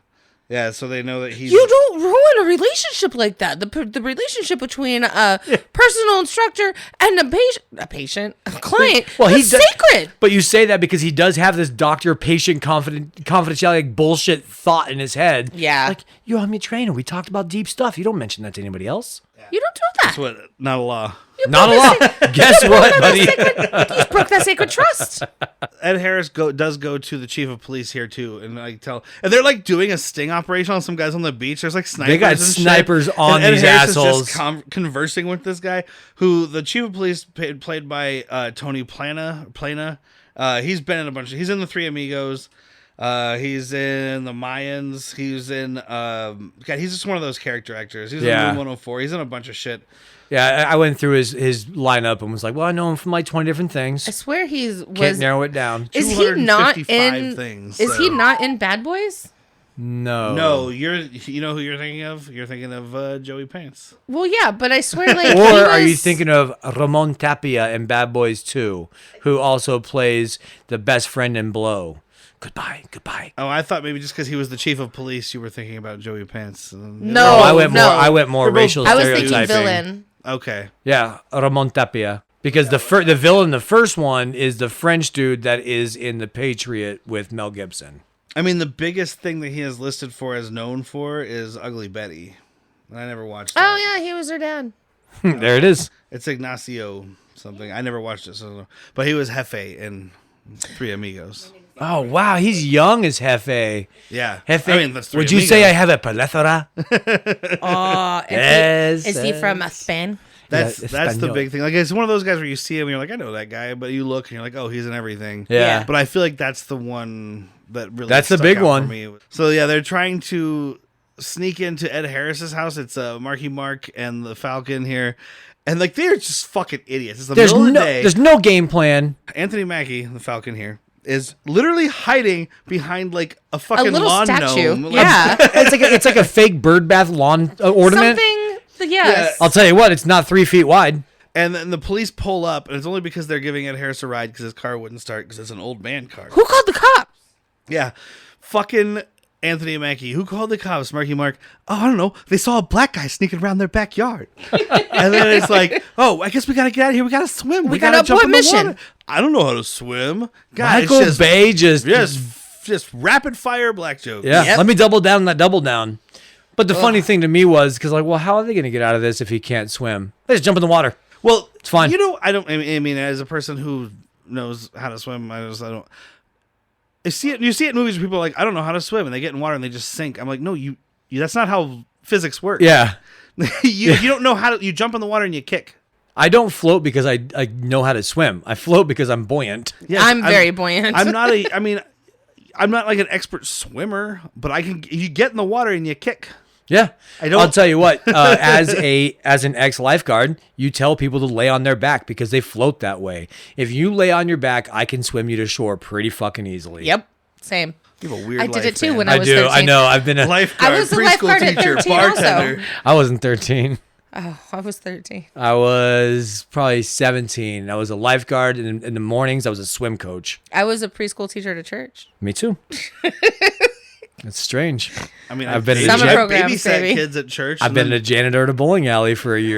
So they know that he's. You don't ruin a relationship like that. The relationship between a personal instructor and a client. Well, is sacred. But you say that because he does have this doctor-patient confidentiality like, bullshit thought in his head. Yeah. Like, you're on my trainer. We talked about deep stuff. You don't mention that to anybody else. You don't do that. That's what, not a law. Not a lot. Guess what, buddy? You broke that sacred trust. Ed Harris does go to the chief of police here too, and and they're like doing a sting operation on some guys on the beach. There's like snipers. They got and shit. snipers on And Ed these Harris assholes. Is just conversing with this guy, who the chief of police played by Tony Plana. He's been in a bunch. He's in the Three Amigos. He's in the Mayans. He's in he's just one of those character actors. He's in Room 104. He's in a bunch of shit. Yeah, I went through his lineup and was like, well, I know him from like 20 different I things. swear Can't narrow it down. Is he not 255 in? things, Is he so- not in Bad Boys? No. No, you know who you're thinking of? You're thinking of Joey Pants. Well, yeah, but I swear, like, Or he are you was- thinking of Ramon Tapia in Bad Boys 2, who also plays the best friend in Blow? Goodbye. Oh, I thought maybe just because he was the chief of police, you were thinking about Joey Pants. No, I went no. I went more We're both- racial I was stereotyping. thinking villain. Okay. Yeah, Ramon Tapia. Because the villain in the first one is the French dude that is in The Patriot with Mel Gibson. I mean, the biggest thing that he has listed for as known for is Ugly Betty. And I never watched that. Oh yeah, he was her dad. There it is. It's Ignacio something. I never watched it, so I don't know. But he was Jefe in Three Amigos. Oh wow, he's young as Jefe. Yeah. Jefe, I mean, that's Three would you say I Amigos. have a plethora? Oh, Yes, is he from Spain? That's Yeah, the Espanol. big thing. Like, it's one of those guys where you see him and you're like, I know that guy, but you look and you're like, oh, he's in everything. Yeah. But I feel like that's the one that really That's the stuck big out for one. me. So yeah, they're trying to sneak into Ed Harris's house. It's Marky Mark and the Falcon here. And like they're just fucking idiots. It's the There's middle of the no, day. there's no game plan. Anthony Mackie, the Falcon here, is literally hiding behind like a fucking little lawn statue. gnome. Yeah. It's like a fake bird bath lawn ornament. Something. Yes. I'll tell you what, it's not 3 feet wide. And then the police pull up, and it's only because they're giving Ed Harris a ride because his car wouldn't start because it's an old man car. Who called the cops? Yeah. Fucking Anthony Mackie. Who called the cops? Marky Mark. Oh, I don't know. They saw a black guy sneaking around their backyard. And then it's like, oh, I guess we got to get out of here. We got to swim. We got got a to jump in the mission. water. I don't know how to swim. God, Michael it's just, Bay just just rapid fire black joke. yeah. Yep. Let me double down on that double down. But the funny thing to me was because like, well, how are they going to get out of this if he can't swim? They just jump in the water. Well, It's fine. You know, I mean, as a person who knows how to swim, I don't. You see it in movies where people are like, I don't know how to swim, and they get in water and they just sink. I'm like, no, you that's not how physics works. Yeah. you don't know how to. You jump in the water and you kick. I don't float because I know how to swim. I float because I'm buoyant. Yes, I'm very buoyant. I'm not a. I mean, I'm not like an expert swimmer, but I can. You get in the water and you kick. Yeah, I don't- I'll tell you what. As an ex lifeguard, you tell people to lay on their back because they float that way. If you lay on your back, I can swim you to shore pretty fucking easily. Yep. Same. You have a weird. I did life, it too man. when I was do. 13. I know. I've been. Lifeguard, I was a preschool lifeguard at teacher, 13 also. bartender. I wasn't 13. Oh, I was 13. I was probably 17. I was a lifeguard in the mornings. I was a swim coach. I was a preschool teacher at a church. Me too. It's strange. I mean, I've been in Summer a programs, babysat baby. kids at church. I've and been then- a janitor at a bowling alley for a year.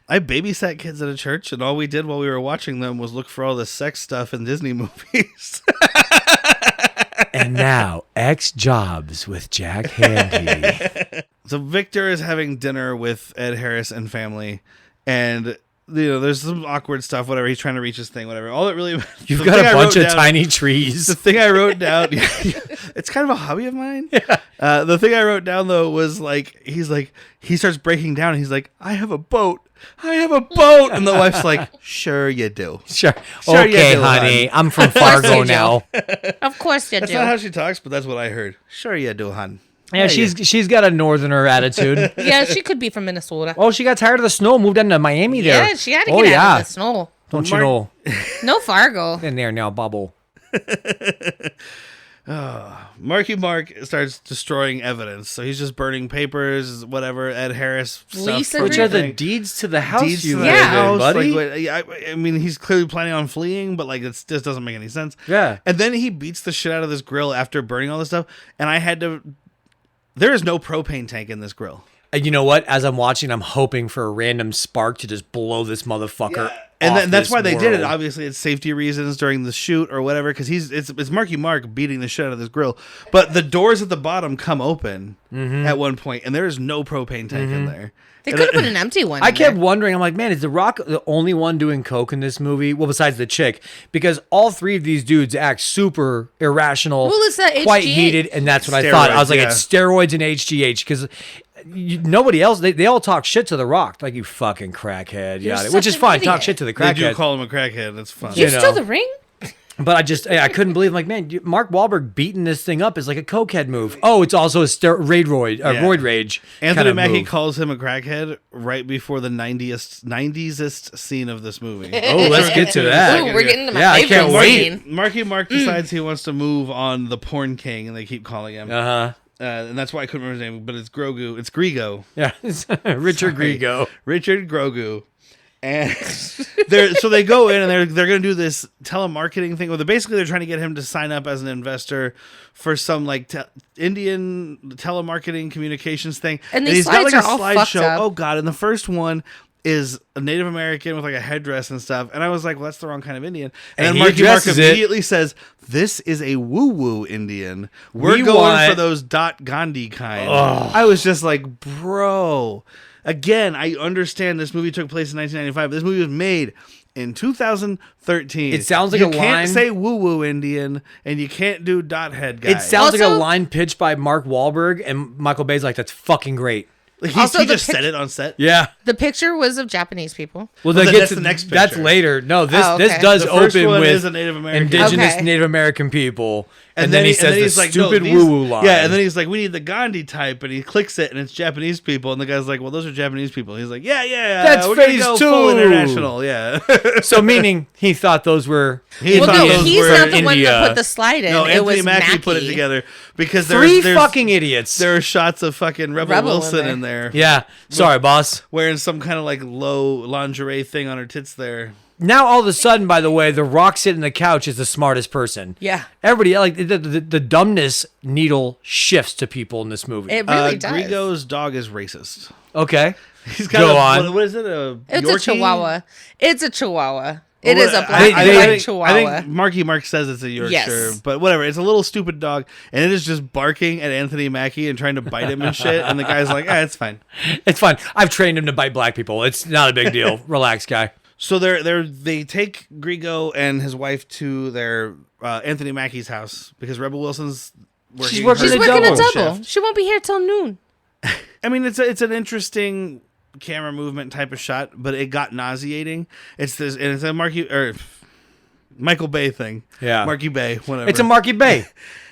I babysat kids at a church, and all we did while we were watching them was look for all the sex stuff in Disney movies. And now, X Jobs with Jack Handy. So Victor is having dinner with Ed Harris and family, and there's some awkward stuff. Whatever, he's trying to reach his thing. Whatever. All that really You've the got thing a I bunch wrote of down- tiny The trees. thing I wrote down, it's kind of a hobby of mine. The thing I wrote down though was like he starts breaking down. And he's like, I have a boat. And the wife's like, sure you do. Sure. Sure you Okay, do, honey. hon. I'm from course Fargo you do. now. Of course you That's do. not how she talks, but that's what I heard. Sure you do, hon. Yeah, she's got a northerner attitude. Yeah, she could be from Minnesota. Oh, she got tired of the snow, moved down to Miami there. Yeah, she had to Oh, get yeah. out of the snow. Don't you know? No Fargo. In there now, bubble. Marky Mark starts destroying evidence, so he's just burning papers, whatever. Ed Harris stuff. Lease for Which are the everything. deeds to the house Deeds you to live the in, house, buddy? like, I mean, he's clearly planning on fleeing, but like it just doesn't make any sense. Yeah. And then he beats the shit out of this grill after burning all this stuff, and I had to. There is no propane tank in this grill. And you know what? As I'm watching, I'm hoping for a random spark to just blow this motherfucker. And off then that's this why they did it. world. Obviously, it's safety reasons during the shoot or whatever. Because it's Marky Mark beating the shit out of this grill, but the doors at the bottom come open at one point, and there is no propane tank in there. They And could have then- put an empty one. I in kept there. wondering. I'm like, man, is The Rock the only one doing coke in this movie? Well, besides the chick, because all three of these dudes act super irrational, Well, it's that quite HGH. heated, and that's what I thought. I was like, Steroids, it's steroids and HGH because. Nobody else, they all talk shit to The Rock, like you fucking crackhead, You're yada, which such is an fine. Talk idiot. shit to the They do crackhead. call him a crackhead. That's fun. You you know. stole the ring? But I couldn't believe, like, man, Mark Wahlberg beating this thing up is like a cokehead move. Oh, it's also a roid rage. Anthony kind of Mackie move. calls him a crackhead right before the 90s scene of this movie. Oh, let's get to that. Ooh, we're getting to my Yeah, I favorite can't wait. scene. Marky Mark decides he wants to move on the Porn King, and they keep calling him. Uh-huh. And that's why I couldn't remember his name, but it's Grogu. It's Grigo. Yeah, Richard Grieco. Richard Grogu. And so they go in and they're going to do this telemarketing thing. Well, they're trying to get him to sign up as an investor for some like Indian telemarketing communications thing. And these he's got like slides a are all fucked slideshow. up. Oh god! And the first one is a Native American with like a headdress and stuff. And I was like, well, that's the wrong kind of Indian. And And then he Marky Mark addresses it. immediately says, this is a woo-woo Indian. We're We going want- for those Dot Gandhi kind. I was just like, bro. Again, I understand this movie took place in 1995, but this movie was made in 2013. It sounds like you a can't line- say woo-woo Indian, and you can't do dot head guy. It sounds like a Also- line pitched by Mark Wahlberg, and Michael Bay's like, "That's fucking great." Like, Also, he the just said it on set. Yeah. The picture was of Japanese people. Well, Well, they then get that's to the next That's picture. later. No, this Oh, this okay. does The first open one with is a Native American. indigenous Okay. Native American people, and, then then he says the he's like, no, stupid these- woo-woo line. Yeah, and then he's like, we need the Gandhi type, and he clicks it, and it's Japanese people, and the guy's like, well, those are Japanese people. He's like, yeah, That's we're gonna phase go two. full international, yeah. so meaning he thought those were He Well, thought no, those he's were not the one India. that put the slide in. no, it Anthony was Mackie put it Mackie. together because three there's fucking idiots. there are shots of fucking Rebel Rebel in Wilson there. in there. Yeah, sorry, boss. Wearing some kind of like low lingerie thing on her tits there. Now all of a sudden, by the way, the Rock sitting on the couch is the smartest person. Yeah. Everybody like the dumbness needle shifts to people in this movie. It really does. Grigo's dog is racist. Okay, He's got Go a, on. What is it? A It's Yorkie? a Chihuahua. It's a Chihuahua. It Well, is a I- black They- and they- white think, Chihuahua. I think Marky Mark says it's a Yorkshire, Yes. but whatever. It's a little stupid dog, and it is just barking at Anthony Mackie and trying to bite him and shit. And the guy's like, it's fine. it's fine. I've trained him to bite black people. It's not a big deal. Relax, guy. So they take Grigo and his wife to their Anthony Mackie's house because Rebel Wilson's working. She's working She's a working a double double. shift. She won't be here till noon. I mean, it's an interesting camera movement type of shot, but it got nauseating. It's this, and it's a Michael Bay thing. Yeah. Marky Bay, whatever. It's a Marky Bay.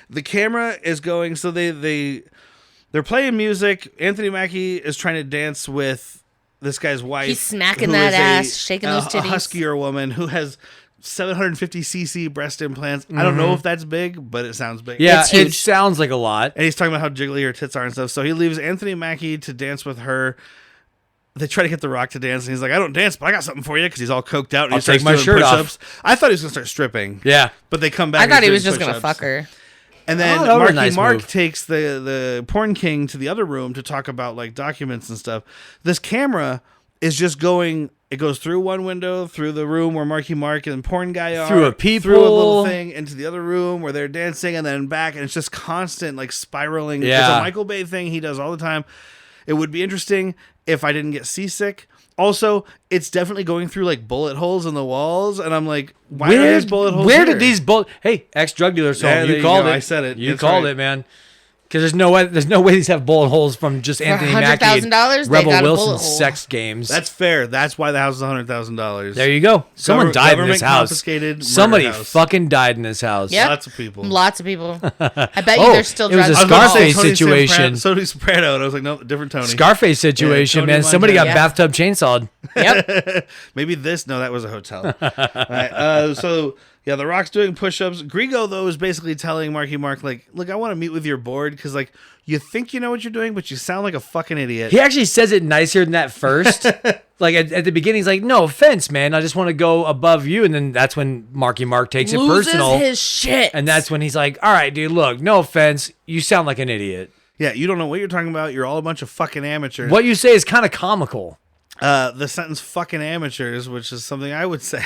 The camera is going, so they're playing music. Anthony Mackie is trying to dance with this guy's wife. He's smacking who that is ass, shaking those a titties. huskier woman who has 750cc breast implants. I don't know if that's big, but it sounds big. Yeah, It's it huge. sounds like a lot. And he's talking about how jiggly her tits are and stuff. So he leaves Anthony Mackie to dance with her. They try to get The Rock to dance, and he's like, I don't dance, but I got something for you, because he's all coked out. And I'll he starts take my doing shirt off. push-ups. I thought he was going to start stripping. Yeah. But they come back. I and thought he's he was doing just gonna push-ups. fuck her. And then Oh, that was a Marky nice Mark move. takes the porn king to the other room to talk about like documents and stuff. This camera is just going. It goes through one window, through the room where Marky Mark and porn guy are, Through a through a little peephole. thing, into the other room where they're dancing, and then back, and it's just constant like spiraling. It's Yeah. a Michael Bay thing he does all the time. It would be interesting if I didn't get seasick. Also, it's definitely going through like bullet holes in the walls, and I'm like, why are these bullet holes? Where here? did these bullet? Hey, ex-drug dealer, so Yeah, there you you called go. it. I said it. You That's called right. it, man. Because there's no way these have bullet holes from just Anthony Mackie and $100,000, they Rebel got a bullet Wilson's hole. sex games. That's fair. That's why the house is $100,000. There you go. Someone died in government this house. confiscated murder Somebody house. fucking died in this house. Yep. Lots of people. Lots of people. I bet you Oh, there's still it was drugs. a I was gonna say Scarface Tony situation. Tony Soprano, and I was like, no, different Tony. Scarface situation, Tony man. Somebody got Montana. bathtub chainsawed. Yep. Maybe this. No, that was a hotel. All right, so yeah, The Rock's doing push-ups. Grigo though is basically telling Marky Mark like, look, I want to meet with your board because like you think you know what you're doing, but you sound like a fucking idiot. He actually says it nicer than that first. Like at the beginning, he's like, "No offense, man. I just want to go above you." And then that's when Marky Mark takes it Loses personal, his shit. and that's when he's like, "All right, dude. Look, no offense. You sound like an idiot. Yeah, you don't know what you're talking about. You're all a bunch of fucking amateurs. What you say is kind of comical." The sentence "fucking amateurs," which is something I would say,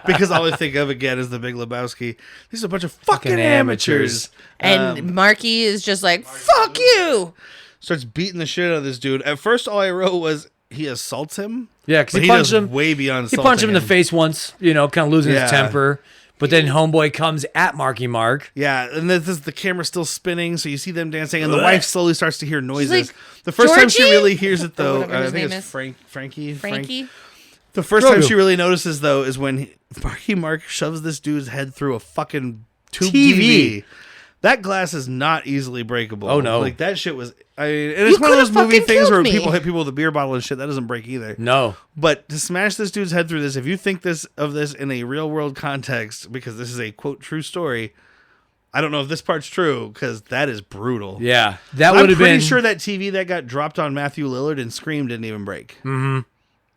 because all I think of again is The Big Lebowski. These are a bunch of fucking amateurs. and Marky is just like, fuck you. Starts beating the shit out of this dude. At first, all I wrote was he assaults him. Yeah, because But he he punched does him. way beyond He punched him in the assaulting face once. You know, kind of losing Yeah. his temper. But then Homeboy comes at Marky Mark. Yeah, and this is the camera's still spinning, so you see them dancing, and the wife slowly starts to hear noises. like, The first time she "Georgie?" really hears it, though, whatever I his think name it's is. Frankie. Frankie. The first time Grogu. she really notices, though, is when Marky Mark shoves this dude's head through a fucking tube TV. TV. That glass is not easily breakable. Oh, no. Like, that shit was... I mean, and it's one of could've those movie fucking things killed where me. people hit people with a beer bottle and shit. That doesn't break either. No. But to smash this dude's head through this, if you think of this in a real world context, because this is a quote true story, I don't know if this part's true because that is brutal. Yeah, that I'm would have pretty been. sure that TV that got dropped on Matthew Lillard and Scream didn't even break. Mm-hmm. And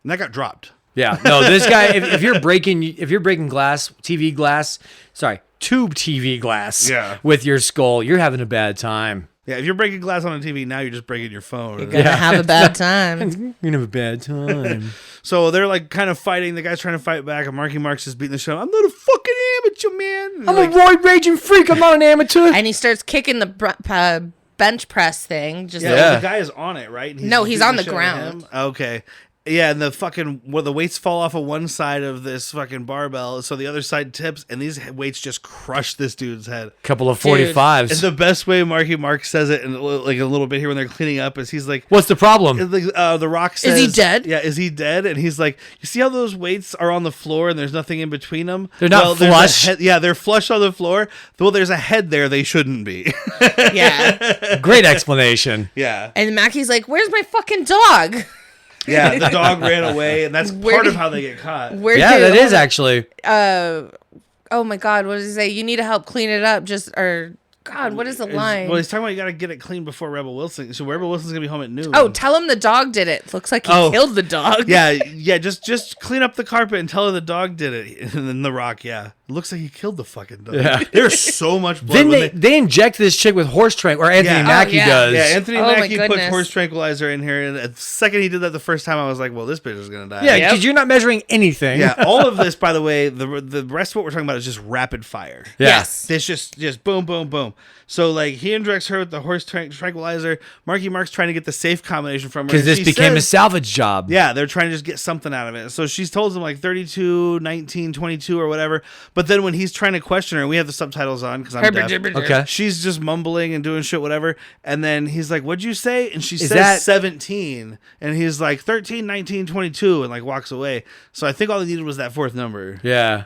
that got dropped. Yeah, no, this guy. If you're breaking glass, TV glass, sorry, tube TV glass, Yeah. with your skull, you're having a bad time. Yeah, if you're breaking glass on a TV, now you're just breaking your phone. You're gonna have a bad time. You're gonna have a bad time. So they're like kind of fighting. The guy's trying to fight back, and Marky Mark's just beating the shit. I'm not a fucking amateur, man. And I'm like, a roid raging freak. I'm not an amateur. And he starts kicking the bench press thing. Just yeah, Yeah. the guy is on it, right? And No, just he's beating on the shit out of ground. him? Okay. Yeah, and the weights fall off of one side of this fucking barbell, so the other side tips, and these weights just crush this dude's head. Couple of Dude. 45s. And the best way Marky Mark says it, in like a little bit here when they're cleaning up, is he's like, What's the problem? the Rock says, he dead? Yeah, is he dead? And he's like, you see how those weights are on the floor and there's nothing in between them? They're not there's a flush? head- yeah, they're flush on the floor. Well, there's a head there. They shouldn't be. yeah. Great explanation. yeah. And Mackey's like, "Where's my fucking dog? Yeah, the dog ran away, and that's Where part did- of how they get caught. Where Yeah, do that is actually. Oh my God, what does he say? You need to help clean it up. God, what is the line? Well, he's talking about you got to get it clean before Rebel Wilson. So Rebel Wilson's gonna be home at noon. Oh, tell him the dog did it. Looks like he Oh. killed the dog. yeah. Just clean up the carpet and tell her the dog did it. And then the Rock, yeah, looks like he killed the fucking dog. Yeah. There's so much blood. Then when they inject this chick with horse tranq, or Anthony Yeah. Oh, Mackie yeah. does. Yeah, Anthony Oh, my Mackie put goodness. horse tranquilizer in here, and the second he did that the first time, I was like, "Well, this bitch is gonna die." Yeah, Yep. because you're not measuring anything. yeah. All of this, by the way, the rest of what we're talking about is just rapid fire. Yeah. Yes. It's just boom, boom, boom. So like he injects her with the horse tranquilizer. Marky Mark's trying to get the safe combination from her Because and this she became a says- salvage job. Yeah, they're trying to just get something out of it. So she's told him like 32, 19, 22 or whatever. But then when he's trying to question her, we have the subtitles on because I'm deaf. Okay. She's just mumbling and doing shit, whatever. And then he's like, "What'd you say?" And she Is says that- 17. And he's like 13, 19, 22 and like walks away. So I think all they needed was that fourth number. Yeah.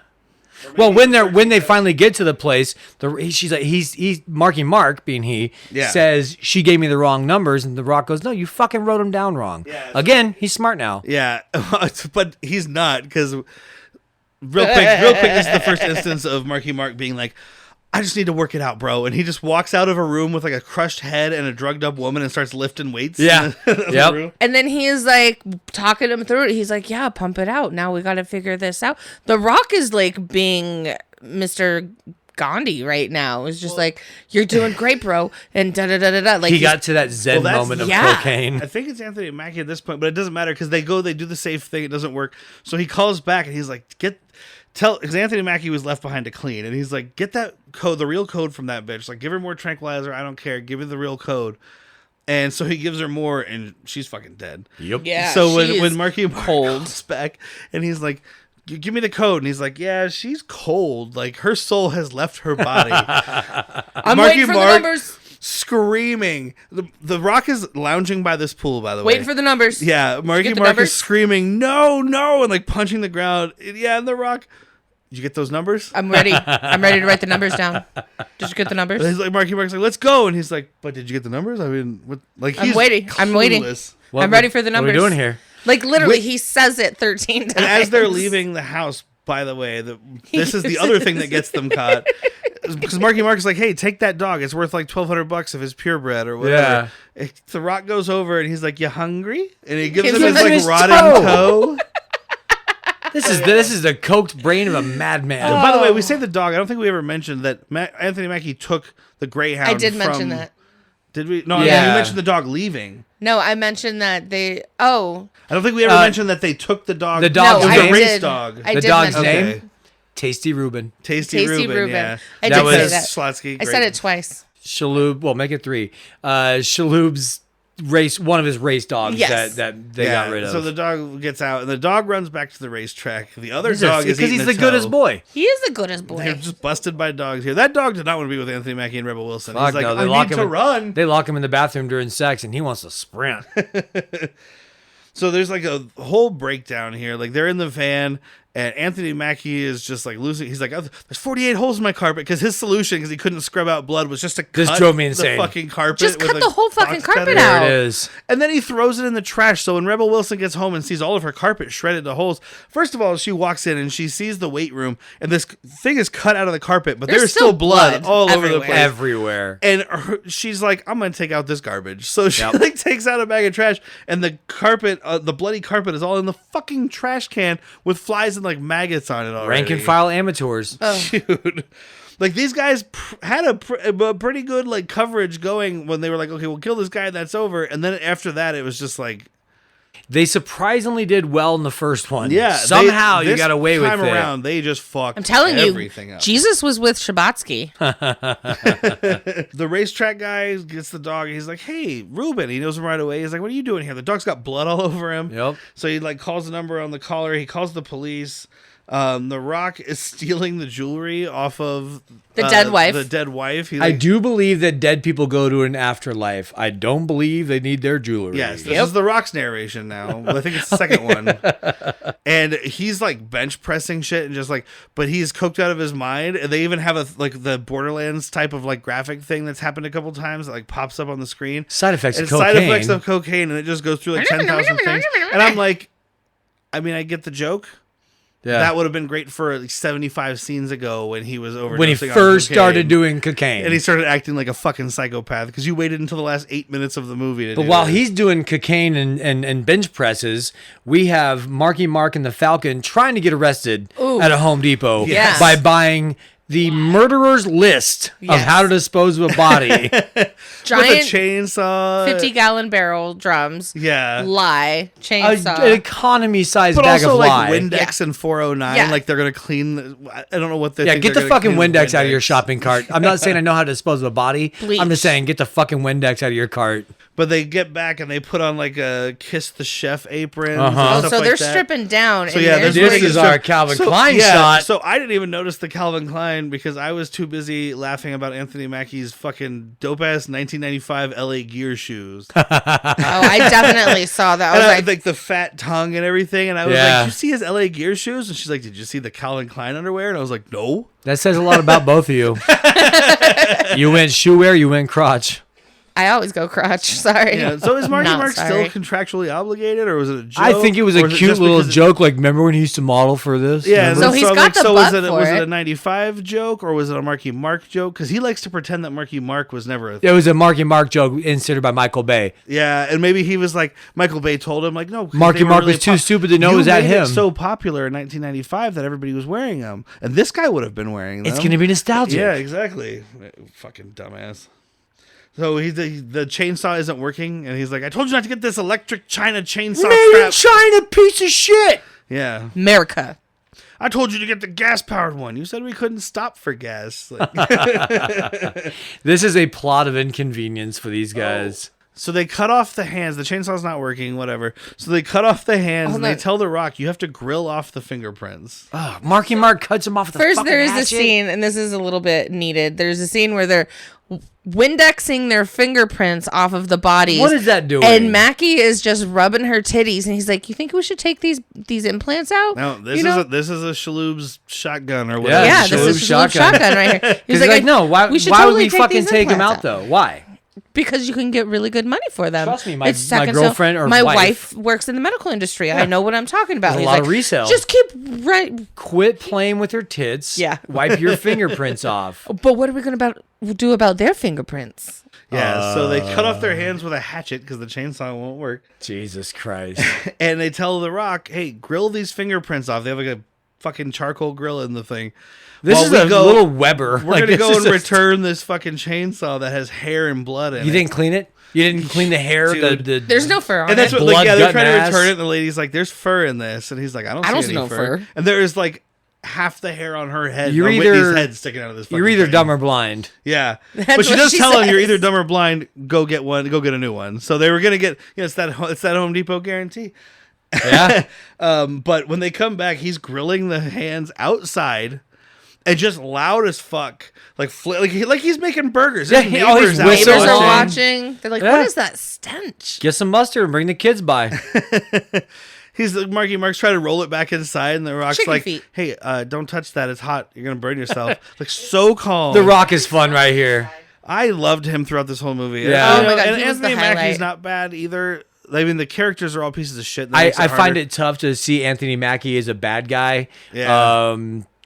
Well, when they finally get to the place, she's like he's Marky Mark being Yeah. says she gave me the wrong numbers, and the Rock goes, no, you fucking wrote them down wrong. Yeah. Again, he's smart now. Yeah. But he's not because real quick, this is the first instance of Marky Mark being like, "I just need to work it out, bro." And he just walks out of a room with like a crushed head and a drugged up woman and starts lifting weights. Yeah. in the Yep. room. And then he is like talking him through it. He's like, "Yeah, pump it out. Now we got to figure this out." The Rock is like being Mr. Gandhi right now. It's just like, "You're doing great, bro." And da da da da da. Like He he's- got to that Zen Well, that's- moment of yeah. cocaine. I think it's Anthony Mackie at this point, but it doesn't matter because they do the safe thing. It doesn't work. So he calls back and he's like, because Anthony Mackie was left behind to clean. And he's like, "Get that code, the real code from that bitch. Like, give her more tranquilizer. I don't care. Give me the real code." And so he gives her more and she's fucking dead. Yep. Yeah. So she when is Marky Mark cold. comes back and he's like, "Give me the code," and he's like, "Yeah, she's cold. Like her soul has left her body." I'm Marky waiting for Mark the numbers. screaming. The Rock is lounging by this pool, by the way. Waiting for the numbers. Yeah, Marky get the Mark numbers? is screaming, "No, no," and like punching the ground. Yeah, and the Rock. Did you get those numbers? I'm ready. I'm ready to write the numbers down. Did you get the And numbers? he's like, Marky Mark's like, "Let's go," and he's like, "But did you get the numbers? I mean, what?" Like I'm he's waiting. I'm waiting. clueless. What I'm ready for the What are we numbers. doing here? Like literally, Wait. he says it 13 times. And as they're leaving the house, by the way, this is the other thing that gets them caught. Because Marky Mark is like, "Hey, take that dog. It's worth like $1,200 if it's purebred or whatever." The Rock goes over and he's like, "You hungry?" And he gives Gives him him his like his rotting toe. toe. This is the coked brain of a madman. And by the way, we say the dog. I don't think we ever mentioned that Anthony Mackie took the Greyhound. I did mention from- that. Did we? No, Yeah. we mentioned the dog leaving. No, I mentioned that they. Oh, I don't think we ever mentioned that they took the dog. the dog's no, It was I a name? race did. dog. I The did dog's mention name? that. Tasty Reuben. Tasty, Tasty Reuben. Yeah. I That did was- say that. Slatsky. I said it twice. Shalhoub, well, make it 3. Shalhoub's one of his race dogs Yes. that they got rid of. So the dog gets out, and the dog runs back to the racetrack. The other He's dog is because eating he's a the goodest toe. boy. He is the goodest They're boy. just busted by dogs here. That dog did not want to be with Anthony Mackie and Rebel Wilson. Fuck He's like, no, they "I lock need him to in- run." They lock him in the bathroom during sex, and he wants to sprint. So there's like a whole breakdown here. Like they're in the van, and Anthony Mackie is just like losing. He's like, "Oh, there's 48 holes in my carpet," because his solution, because he couldn't scrub out blood, was just to This cut drove me the insane. fucking carpet. Just with cut a the whole fucking box carpet cutter. out. There it is. And then he throws it in the trash. So when Rebel Wilson gets home and sees all of her carpet shredded to holes, first of all, she walks in and she sees the weight room, and this thing is cut out of the carpet, but There's there's still still blood blood all over the everywhere. place. Everywhere. And she's like, "I'm gonna take out this garbage." So she Yep. like takes out a bag of trash, and the carpet, the bloody carpet, is all in the fucking trash can with flies and like maggots on it already. Rank and file amateurs. Oh. Dude. Like these guys had a pretty good like coverage going when they were like, okay, we'll kill this guy and that's over. And then after that, it was just like, They surprisingly did well in the first one. yeah, Somehow you this got away with time it. around, they just fucked I'm telling everything you, up. Jesus was with Shabatsky. The racetrack guy gets the dog. He's like, hey, Ruben. He knows him right away. He's like, what are you doing here? The dog's got blood all over him. Yep. So he like calls the number on the collar. He calls the police. The Rock is stealing the jewelry off of The dead wife. The dead wife. He, I like, do believe that dead people go to an afterlife. I don't believe they need their jewelry. Yes, this is the Rock's narration now. I think it's the second one. And he's like bench pressing shit and just like, but he's coked out of his mind. And they even have like the Borderlands type of like graphic thing that's happened a couple times that like pops up on the screen. Side effects And of it's cocaine. side effects of cocaine, and it just goes through like 10,000 things. And I'm like, I mean, I get the joke. Yeah. That would have been great for like 75 scenes ago when he was overdosing when he on first cocaine. started doing cocaine. And he started acting like a fucking psychopath because you waited until the last 8 minutes of the movie to But do while this. he's doing cocaine and bench presses, we have Marky Mark and the Falcon trying to get arrested at a Home Depot Yes. by buying the murderer's list of Yes. how to dispose of a body. with a Giant chainsaw, 50-gallon barrel drums. yeah, Lie. Chainsaw. An economy-sized but bag also of like lye. Windex and 409, Yeah. like they're gonna clean. I don't know what they. Yeah, think get the they're gonna fucking clean with Windex out of your Windex. shopping cart. I'm not saying I know how to dispose of a body. Bleach. I'm just saying get the fucking Windex out of your cart. But they get back and they put on like a Kiss the Chef apron. Uh-huh. Oh, so they're stripping down. So and yeah, there's this where is you- our Calvin Klein shot. So I didn't even notice the Calvin Klein because I was too busy laughing about Anthony Mackie's fucking dope ass 1995 LA Gear shoes. Oh, I definitely saw that. I And was I, like, like the fat tongue and everything, and I was Yeah. like, "You see his LA Gear shoes?" And she's like, "Did you see the Calvin Klein underwear?" And I was like, "No." That says a lot about both of you. You went shoe wear, you went crotch. I always go crotch. Sorry. Yeah. So is Marky Not Mark sorry. still contractually obligated, or was it a joke? I think it was Or a it cute just little because it- joke. Like, remember when he used to model for this? Yeah, Remember? So he's I'm got the so butt was it for was it it. a 95 joke or was it a Marky Mark joke? Because he likes to pretend that Marky Mark was never a It was a Marky Mark joke inserted by Michael Bay. yeah, and maybe he was like Michael Bay told him like no, 'cause Marky they were Mark really was too stupid to know it You was at made it him. so popular in 1995 that everybody was wearing them, and this guy would have been wearing them. It's going to be nostalgic. yeah, exactly. Fucking dumbass. So the chainsaw isn't working, and he's like, "I told you not to get this electric China chainsaw Made in strap." China, piece of shit. Yeah, America. I told you to get the gas powered one. You said we couldn't stop for gas. Like, This is a plot of inconvenience for these guys. so they cut off the hands. The chainsaw's not working. Whatever. So they cut off the hands, and they on. tell the Rock, "You have to grill off the fingerprints." Oh, Marky Mark cuts him off with a First, fucking there is a hatchet. scene, and this is a little bit needed. There's a scene where they're Windexing their fingerprints off of the bodies. What is that doing? And Mackie is just rubbing her titties, and he's like, "You think we should take these implants out?" No, this You is know? this is a Shaloub's shotgun or whatever. Yeah, Shalhoub this is shotgun. shotgun right here. He's like, no, why should would totally we fucking these take him implants out, though? Why? Because you can get really good money for them. Trust me, my second girlfriend or my wife- works in the medical industry. I know what I'm talking about. There's a He's lot like, of resale. Just keep right. Quit playing with your tits. Yeah. Wipe your fingerprints off. But what are we gonna do about their fingerprints? Yeah, so they cut off their hands with a hatchet because the chainsaw won't work. Jesus Christ. And they tell The Rock, hey, grill these fingerprints off. They have like a fucking charcoal grill in the thing. This While is we a go- little Weber. We're Like, going to this go is and a- return this fucking chainsaw that has hair and blood in You it. didn't clean it? You didn't clean the hair? Dude. There's no fur on And that's it. what, Blood, like, yeah, they're gut, trying and to ass. return it, and the lady's like, there's fur in this. And he's like, I don't see see any no fur. fur. And there is, like, half the hair on her head. You're on either- Whitney's head sticking out of this fucking You're either thing. dumb or blind. Yeah. That's But she what does she tell him you're says. either dumb or blind, go get a new one. So they were going to get, it's that Home Depot guarantee. Yeah? But when they come back, he's grilling the hands outside and just loud as fuck. Like he's making burgers. Yeah, His he always neighbors whistles. Neighbors are watching. watching. They're like, Yeah. "What is that stench?" Get some mustard and bring the kids by. He's like, Marky Mark's trying to roll it back inside, and the Rock's Chicken like, feet. hey, don't touch that. It's hot. You're going to burn yourself. Like, so calm. The Rock is fun right here. I loved him throughout this whole movie. Yeah. You Oh my know, God, and he was the Anthony Mackie's highlight. not bad either. I mean, the characters are all pieces of shit. That I makes find harder. it tough to see Anthony Mackie as a bad guy. Yeah.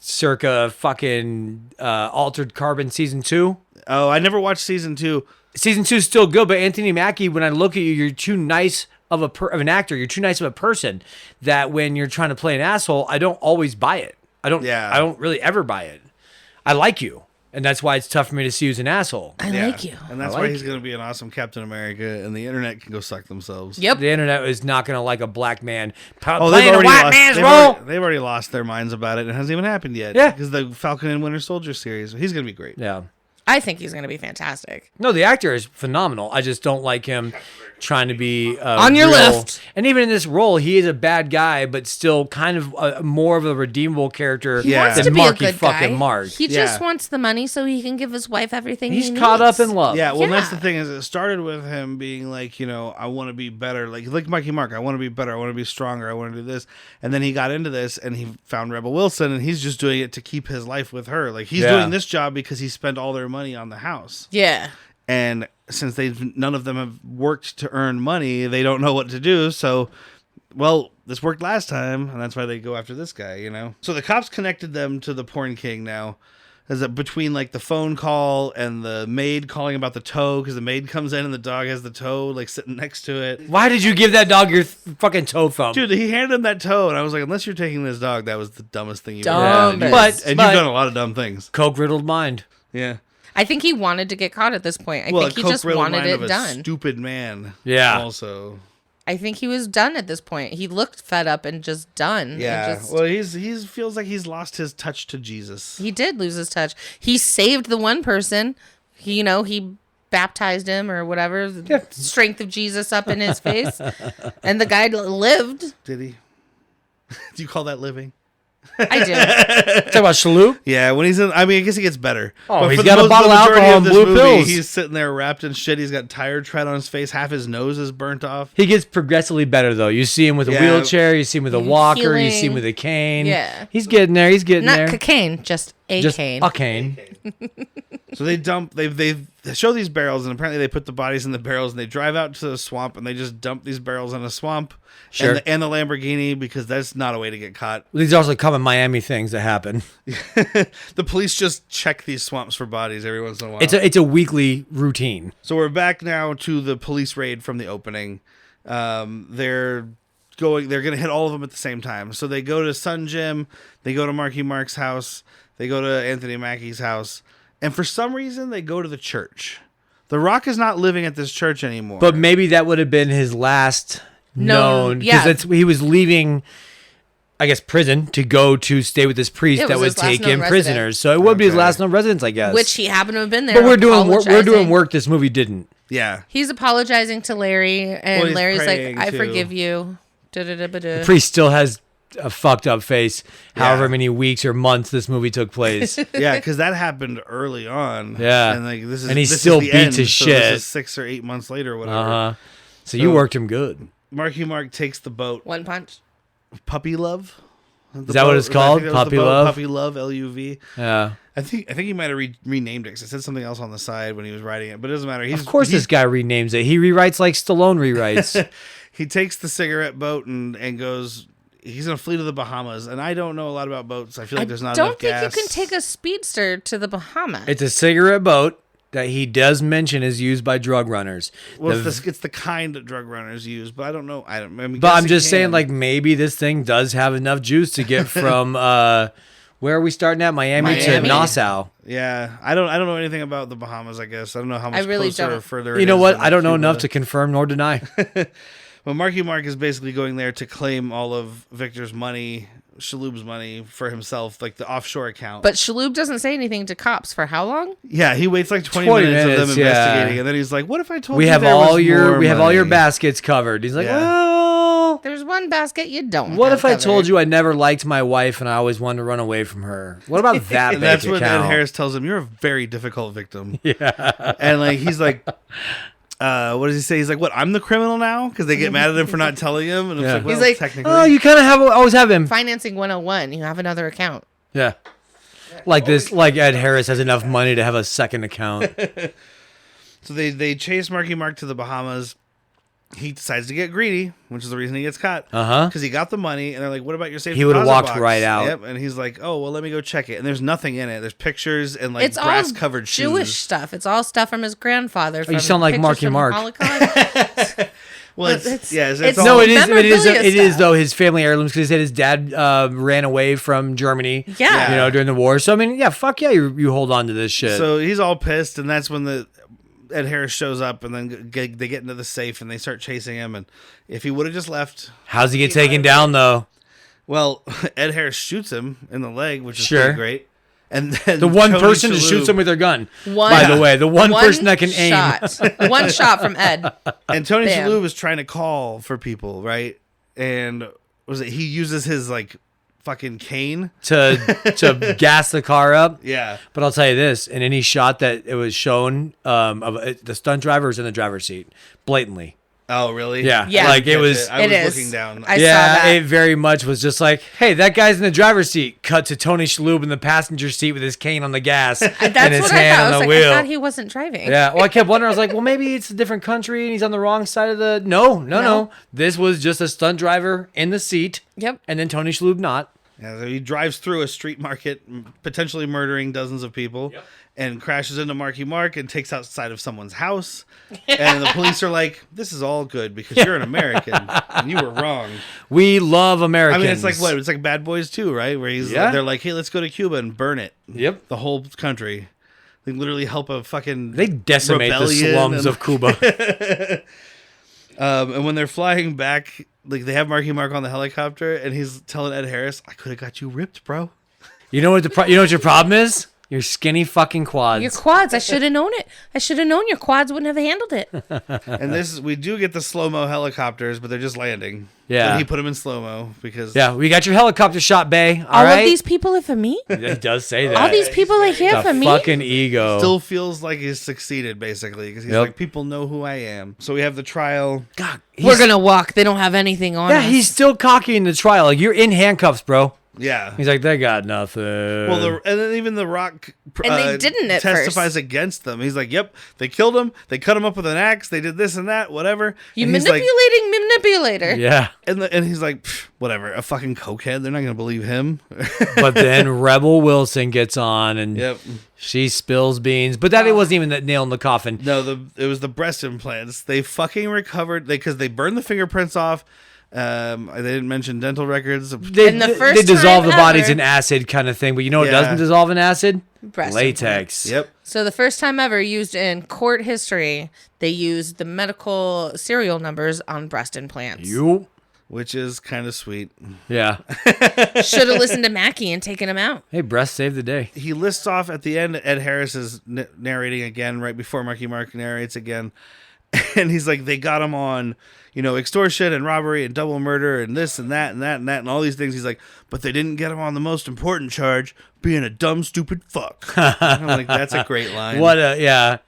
Circa fucking Altered Carbon season 2. Oh, I never watched season 2. Season 2 is still good, but Anthony Mackie, when I look at you, you're too nice of an actor. You're too nice of a person that when you're trying to play an asshole, I don't always buy it. I don't Yeah. really ever buy it. I like you. And that's why it's tough for me to see who's an asshole. I Yeah. like you. And that's I why like he's going to be an awesome Captain America, and the internet can go suck themselves. Yep. The internet is not going to like a black man Oh, playing a white man's role. they've already lost their minds about it. It hasn't even happened yet. Yeah. Because the Falcon and Winter Soldier series, he's going to be great. Yeah. I think he's going to be fantastic. No, the actor is phenomenal. I just don't like him trying to be On your left. And even in this role, he is a bad guy, but still kind of more of a redeemable character He wants than to be Marky a good fucking guy. Mark. He just wants the money so he can give his wife everything He's he caught needs. up in love. Yeah, well, that's Yeah. the thing is it started with him being like, I want to be better. Like Mikey Mark, I want to be better. I want to be stronger. I want to do this. And then he got into this and he found Rebel Wilson and he's just doing it to keep his life with her. Like he's Yeah. doing this job because he spent all their money on the house. Yeah. And since none of them have worked to earn money, they don't know what to do. So, well, this worked last time, and that's why they go after this guy, So the cops connected them to the porn king now. Is that between like the phone call and the maid calling about the toe, because the maid comes in and the dog has the toe like sitting next to it. Why did you give that dog your fucking toe thumb? Dude, he handed him that toe, and I was like, unless you're taking this dog, that was the dumbest thing you've ever Dumb. done. But- And but- you've done a lot of dumb things. Coke riddled mind. Yeah. I think he wanted to get caught at this point. I Well, think he a just coke-riddled wanted mind it of a done. stupid man. Yeah. Also. I think he was done at this point. He looked fed up and just done. Yeah. And just, Well, he's feels like he's lost his touch to Jesus. he did lose his touch. He saved the one person. He baptized him or whatever. The strength of Jesus up in his face. And the guy lived. Did he? Do you call that living? I do. Talk about Shaloop? Yeah, when he's in, I guess he gets better. Oh, But he's for got a bottle the of majority alcohol of and this blue movie, pills. He's sitting there wrapped in shit. He's got tire tread on his face. Half his nose is burnt off. He gets progressively better, though. You see him with a Yeah. wheelchair. You see him with a walker. You see him Healing. with a cane. Yeah. He's getting there. He's getting Not there. cocaine, just a Just cane. a cane. So they show these barrels, and apparently they put the bodies in the barrels, and they drive out to the swamp, and they just dump these barrels in a swamp. Sure. And the Lamborghini, because that's not a way to get caught. These are also common Miami things that happen. The police just check these swamps for bodies every once in a while. It's a weekly routine. So we're back now to the police raid from the opening. They're going to hit all of them at the same time. So they go to Sun Jim, they go to Marky Mark's house, they go to Anthony Mackie's house, and for some reason they go to the church. The Rock is not living at this church anymore. But maybe that would have been his last known. yeah. Because he was leaving, I guess, prison to go to stay with this priest It that was would his last take known in resident. prisoners. So it would be his Okay. last known residence, I guess. Which he happened to have been there. but we're doing apologizing. work this movie didn't. yeah, He's apologizing to Larry, and Well, he's Larry's like, praying, I too. forgive you. Da-da-da-ba-da. Priest still has a fucked up face. Yeah. However many weeks or months this movie took place. yeah, because that happened early on. Yeah. and like this is And he's this is still the beat end, to so shit. This is 6 or 8 months later, or whatever. Uh-huh. So you worked him good. Marky Mark takes the boat. One punch. Puppy Love. Is that what it's called? Puppy Love? Puppy Love. LUV. Yeah. I think he might have renamed it because it said something else on the side when he was writing it, but it doesn't matter. Of course this guy renames it. He rewrites like Stallone rewrites. He takes the cigarette boat and goes. He's gonna flee to the Bahamas, and I don't know a lot about boats. I feel like there's not don't enough think gas. you can take a speedster to the Bahamas. It's a cigarette boat that he does mention is used by drug runners. Well, The- it's the kind that drug runners use, but I don't know. I mean, but guess I'm it just saying, can. like, maybe this thing does have enough juice to get from where are we starting at? Miami to Miami. Nassau. yeah, I don't know anything about the Bahamas. I guess I don't know how much really closer or don't. further. You it know is what? than I don't know Cuba. enough to confirm nor deny. Well, Marky Mark is basically going there to claim all of Victor's money, Shaloub's money, for himself, like the offshore account. But Shaloub doesn't say anything to cops for how long? yeah, he waits like 20 20 minutes of minutes, them yeah. investigating, and then he's like, "What if I told we you have there all was your more we have all your money?" baskets covered. He's like, Yeah. well, There's one basket you don't. what have if I covered. told you I never liked my wife and I always wanted to run away from her? What about that bank And that's when Ed account? Harris tells him, "You're a very difficult victim." Yeah, and like he's like, what does he say? He's like, "What? I'm the criminal now?" Because they get mad at him for not telling him, and it's Yeah. like, well, He's like, technically, Oh, you kind of always have him. Financing 101. You have another account. Yeah. Like this, like Ed Harris has enough money to have a second account. So they chase Marky Mark to the Bahamas. He decides to get greedy, which is the reason he gets caught. Uh-huh. Because he got the money, and they're like, "What about your safe?" He would've deposit walked box?" right out. Yep, and he's like, "Oh, well, let me go check it." And there's nothing in it. There's pictures and like It's all grass-covered shoes. Jewish stuff. It's all stuff from his grandfather. From you sound like pictures Marky from Mark. Holocaust. Well, It's- it's it's- No, all, it is. memorabilia It is stuff. though his family heirlooms because he said his dad ran away from Germany. Yeah. you know, during the war. So I mean, yeah, fuck yeah, you hold on to this shit. So he's all pissed, and that's when the Ed Harris shows up, and then they get into the safe, and they start chasing him. And if he would have just left, How's he get taken down though? well, Ed Harris shoots him in the leg, which is Sure. pretty great. And then The one Tony person that Shalhoub- shoots him with their gun. One- By the way, the one person that can aim. shot. One shot from Ed. and Tony Bam. Shalhoub is trying to call for people, right? And was it he uses his like fucking cane? to gas the car up. Yeah. But I'll tell you this: in any shot that it was shown, the stunt driver was in the driver's seat, blatantly. Oh, really? Yeah, Yeah. like it was. I It was is. looking down. I saw Yeah, that. it very much was just like, hey, that guy's in the driver's seat. Cut to Tony Shalhoub in the passenger seat with his cane on the gas and That's his what I hand thought. I on was the like, wheel. I thought he wasn't driving. Yeah, well, I kept wondering. I was like, well, maybe it's a different country and he's on the wrong side of the. No. This was just a stunt driver in the seat, Yep. and then Tony Shalhoub not. Yeah, so he drives through a street market, potentially murdering dozens of people, and crashes into Marky Mark and takes outside of someone's house. And the police are like, "This is all good because you're an American and you were wrong." We love I Americans. mean, it's like what? It's like Bad Boys 2, right? Where they're like, "Hey, let's go to Cuba and burn it." Yep. the whole country. They literally help a fucking They decimate the rebellion slums and- of Cuba. And when they're flying back, like they have Marky Mark on the helicopter, and he's telling Ed Harris, "I could have got you ripped, bro." You know what you know what your problem is? Your skinny fucking quads. Your quads. I should have known it. I should have known your quads wouldn't have handled it. And we do get the slow mo helicopters, but they're just landing. Yeah. But he put them in slow mo because Yeah, we got your helicopter shot, Bay. All right. of these people are for me. It does say that. All these people are here the for me. fucking ego. still feels like he's succeeded basically because he's Yep. like, people know who I am. So we have the trial. God, We're gonna walk. They don't have anything on Yeah, us. he's still cocky in the trial. Like you're in handcuffs, bro. Yeah. He's like, they got nothing. Well, and then even The Rock And they didn't at testifies first. against them. He's like, "Yep, they killed him. They cut him up with an axe. They did this and that, whatever." You and he's like, manipulating manipulator. "Yeah," yeah. and he's like, "Pfft, "Whatever, a fucking cokehead. They're not gonna believe him." But then Rebel Wilson gets on and Yep. she spills beans. But that it wasn't even the nail in the coffin. No, it was the breast implants. They fucking recovered because they burned the fingerprints off. They didn't mention dental records. They, And the they first dissolve time the bodies ever- in acid kind of thing. But you know what Yeah. doesn't dissolve in acid? Breast Latex. Yep. So the first time ever used in court history, they used the medical serial numbers on breast implants. You. Which is kind of sweet. Yeah. Should have listened to Mackie and taken him out. Hey, breast saved the day. He lists off at the end. Ed Harris is narrating again right before Marky Mark narrates again, and he's like, "They got him on, extortion and robbery and double murder and this and that and that and that and all these things." He's like, "But they didn't get him on the most important charge, being a dumb, stupid fuck." And I'm like, "That's a great line." What a, yeah.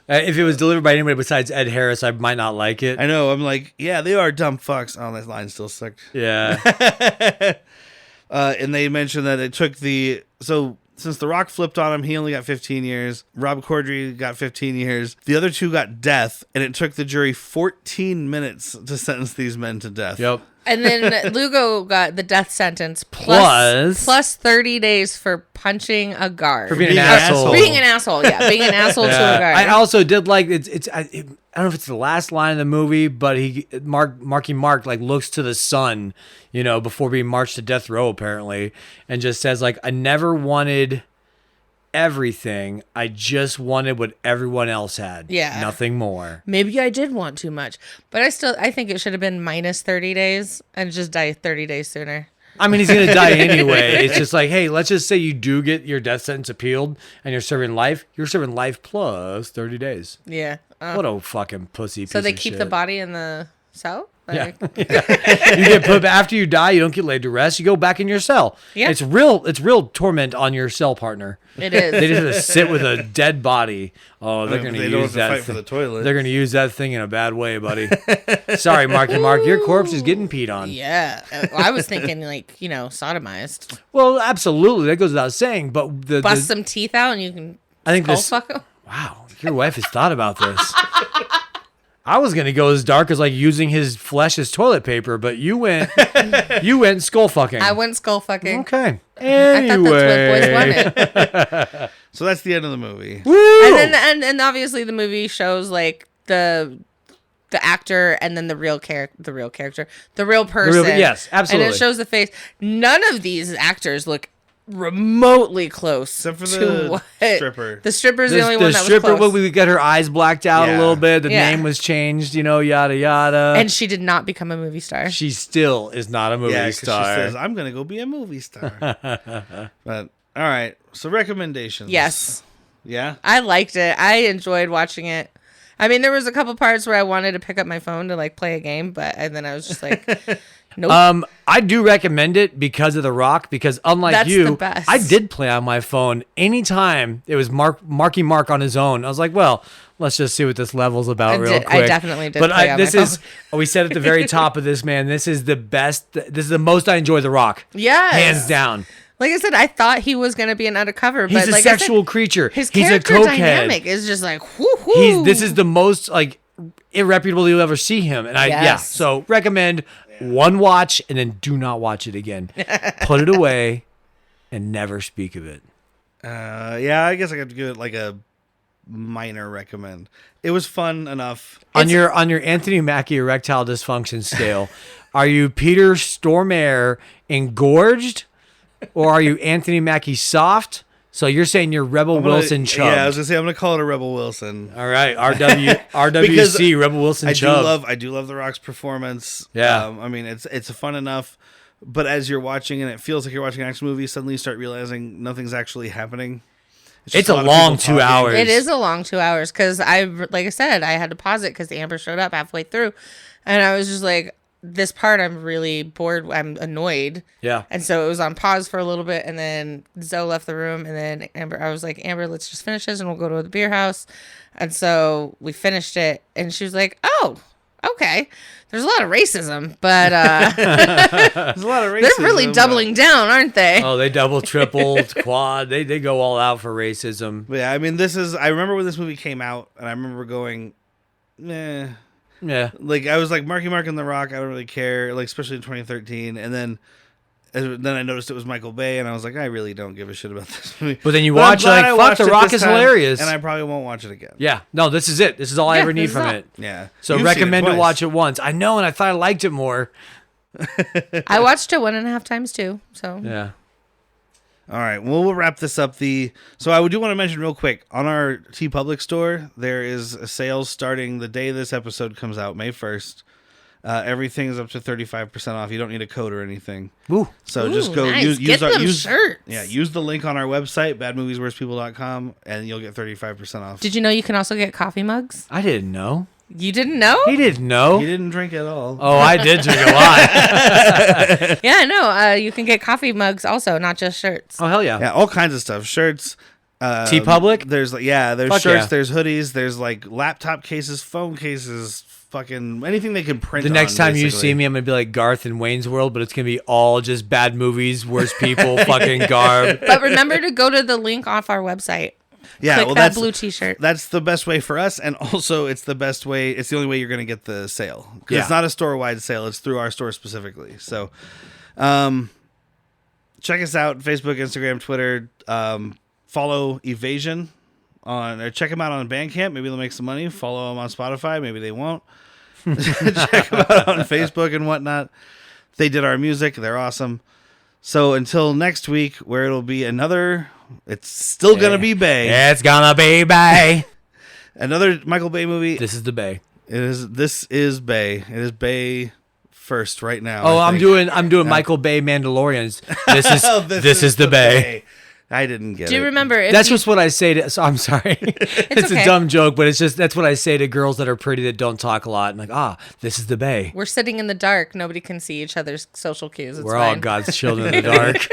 If it was delivered by anybody besides Ed Harris, I might not like it. I know. I'm like, "Yeah, they are dumb fucks." Oh, that line still sucked. Yeah. And they mentioned that it took since The Rock flipped on him, he only got 15 years. Rob Corddry got 15 years. The other two got death, and it took the jury 14 minutes to sentence these men to death. Yep. And then Lugo got the death sentence Plus- plus 30 days for punching a guard. For being an Being an asshole. asshole. Being an asshole, yeah. Being an asshole to a guard. I also did like I don't know if it's the last line of the movie, but Marky Mark like looks to the sun, before being marched to death row apparently, and just says like, I never wanted everything. I just wanted what everyone else had. Yeah. Nothing more. Maybe I did want too much. But I think it should have been minus 30 days and just die 30 days sooner. I mean, he's going to die anyway. It's just like, hey, let's just say you do get your death sentence appealed and you're serving life. You're serving life plus 30 days. Yeah. What a fucking pussy piece So they of keep shit. the body in the cell? Yeah. Like, You get put after you die. You don't get laid to rest. You go back in your cell. Yeah. It's real torment on your cell partner. it is. They just have to sit with a dead body. Oh, they're going to They don't use have to that. fight for the toilet. They're going to use that thing in a bad way, buddy. Sorry, Marky Mark. Your corpse is getting peed on. Yeah. I was thinking sodomized. Well, absolutely. That goes without saying. But Bust some teeth out and you can I think skull this. fuck 'em. Wow, your wife has thought about this. I was gonna go as dark as like using his flesh as toilet paper, but you went skull fucking. I went skull fucking. Okay. I thought that's what boys Anyway. wanted. So that's the end of the movie. Woo! And then and obviously the movie shows like the the actor and then the real person. Yes, absolutely. And it shows the face. None of these actors look remotely close. Except for to the what- stripper. The stripper's the only The one that stripper, was close. we got her eyes blacked out a Yeah. little bit. The Yeah. name was changed, yada yada. And she did not become a movie star. she still is not a movie Yeah, 'cause star. she says, I'm going to go be a movie star. But, all right. So, recommendations. Yes. Yeah? I liked it. I enjoyed watching it. I mean, there was a couple parts where I wanted to pick up my phone to like play a game, and then I was just like, nope. I do recommend it because of The Rock, because unlike That's you, the best. I did play on my phone anytime it was Marky Mark on his own. I was like, well, let's just see what this level's about real quick. I definitely did But play on this my is, we said at the very top of this, man, this is the best, this is the most I enjoy The Rock. Yes. Hands down. Like I said, I thought he was going to be an undercover, He's but a like sexual I said, creature. his He's a character cokehead. dynamic is just like, whoo. This is the most like irreputable you'll ever see him. And Yes. so recommend one watch and then do not watch it again. Put it away and never speak of it. Yeah, I guess I got to give it like a minor recommend. It was fun enough. On your Anthony Mackie erectile dysfunction scale, are you Peter Stormare engorged, or are you Anthony Mackie soft? So you're saying you're Rebel Wilson chubbed. Yeah, I was going to say, I'm going to call it a Rebel Wilson. All right, RWC Because Rebel Wilson chubbed. I do love The Rock's performance. Yeah. I mean, it's fun enough, but as you're watching and it feels like you're watching an action movie, suddenly you start realizing nothing's actually happening. It's just a lot of long people 2 talking. hours. It is a long 2 hours because like I said, I had to pause it because Amber showed up halfway through, and I was just like, this part I'm really bored. I'm annoyed. Yeah. And so it was on pause for a little bit, and then Zoe left the room, and then I was like, Amber, let's just finish this, and we'll go to the beer house. And so we finished it, and she was like, oh, okay. There's a lot of racism, but There's a lot of racism. they're really doubling down, aren't they? Oh, they double, triple, quad. They go all out for racism. But yeah, I mean, I remember when this movie came out, and I remember going, eh. Yeah. Like, I was like, Marky Mark and The Rock, I don't really care, like, especially in 2013. And then I noticed it was Michael Bay, and I was like, I really don't give a shit about this movie. But then you But I'm watch, glad like, I fuck, watched The it Rock this is time, hilarious. And I probably won't watch it again. Yeah. No, this is it. This is all I Yeah, ever need this is from all. it. Yeah. So You've seen it recommend to twice. watch it once. I know, and I thought I liked it more. I watched it 1.5 times too. So Yeah. All right, well, we'll wrap this up. So I do want to mention real quick, on our TeePublic store, there is a sale starting the day this episode comes out, May 1st. Everything is up to 35% off. You don't need a code or anything. Ooh. So Ooh, just go nice. use Get our them shirts. use the link on our website, badmoviesworstpeople.com, and you'll get 35% off. did you know you can also get coffee mugs? I didn't know. You didn't know? He didn't know. You didn't drink at all. Oh, I did drink a lot. Yeah, no. You can get coffee mugs also, not just shirts. Oh, hell yeah. Yeah, all kinds of stuff. Shirts. TeePublic? There's there's Fuck shirts, yeah. there's hoodies, there's like laptop cases, phone cases, fucking anything they can print. The next on, time you basically. see me, I'm going to be like Garth in Wayne's World, but it's going to be all just bad movies, worst people, fucking garb. But remember to go to the link off our website. Yeah, Click well, that that's blue t-shirt. That's the best way for us, and also it's the best way. It's the only way you're going to get the sale because Yeah. it's not a store-wide sale; it's through our store specifically. So, check us out: Facebook, Instagram, Twitter. Follow Evasion or check them out on Bandcamp. Maybe they'll make some money. Follow them on Spotify. Maybe they won't. Check them out on Facebook and whatnot. They did our music. They're awesome. So until next week, where it'll be another. It's still gonna be Bay. It's going to be Bay. Another Michael Bay movie. This is the Bay. This is Bay. It is Bay first right now. Oh, I I'm think. doing Michael Bay Mandalorians. This is Oh, this is the Bay. I didn't get it. Do you remember? If That's you, just what I say to. So I'm sorry, it's okay. a dumb joke, but it's just that's what I say to girls that are pretty that don't talk a lot. I'm like, this is the Bay. we're sitting in the dark. Nobody can see each other's social cues. It's We're all fine. God's children in the dark.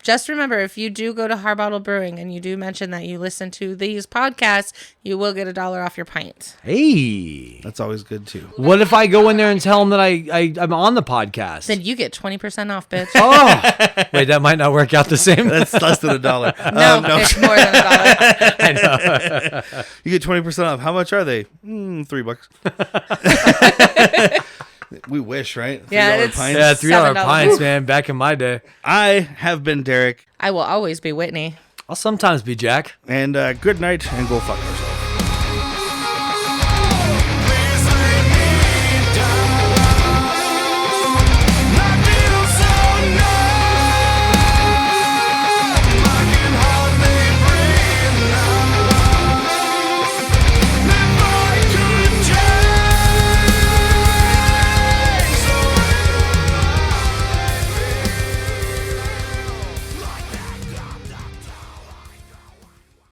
Just remember, if you do go to Harbottle Brewing and you do mention that you listen to these podcasts, you will get $1 off your pint. Hey, That's always good too. what if I go in there and tell them that I'm on the podcast? Then you get 20% off, bitch. Oh, wait, that might not work out the same. That's less than $1. No, No, it's more than $1. I know. you get 20% off. How much are they? $3. We wish, right? Yeah, $3 it's- pints. Yeah, $3 $7. pints, Oof. man. Back in my day, I have been Derek, I will always be Whitney. I'll sometimes be Jack. and good night, and go fuck yourself.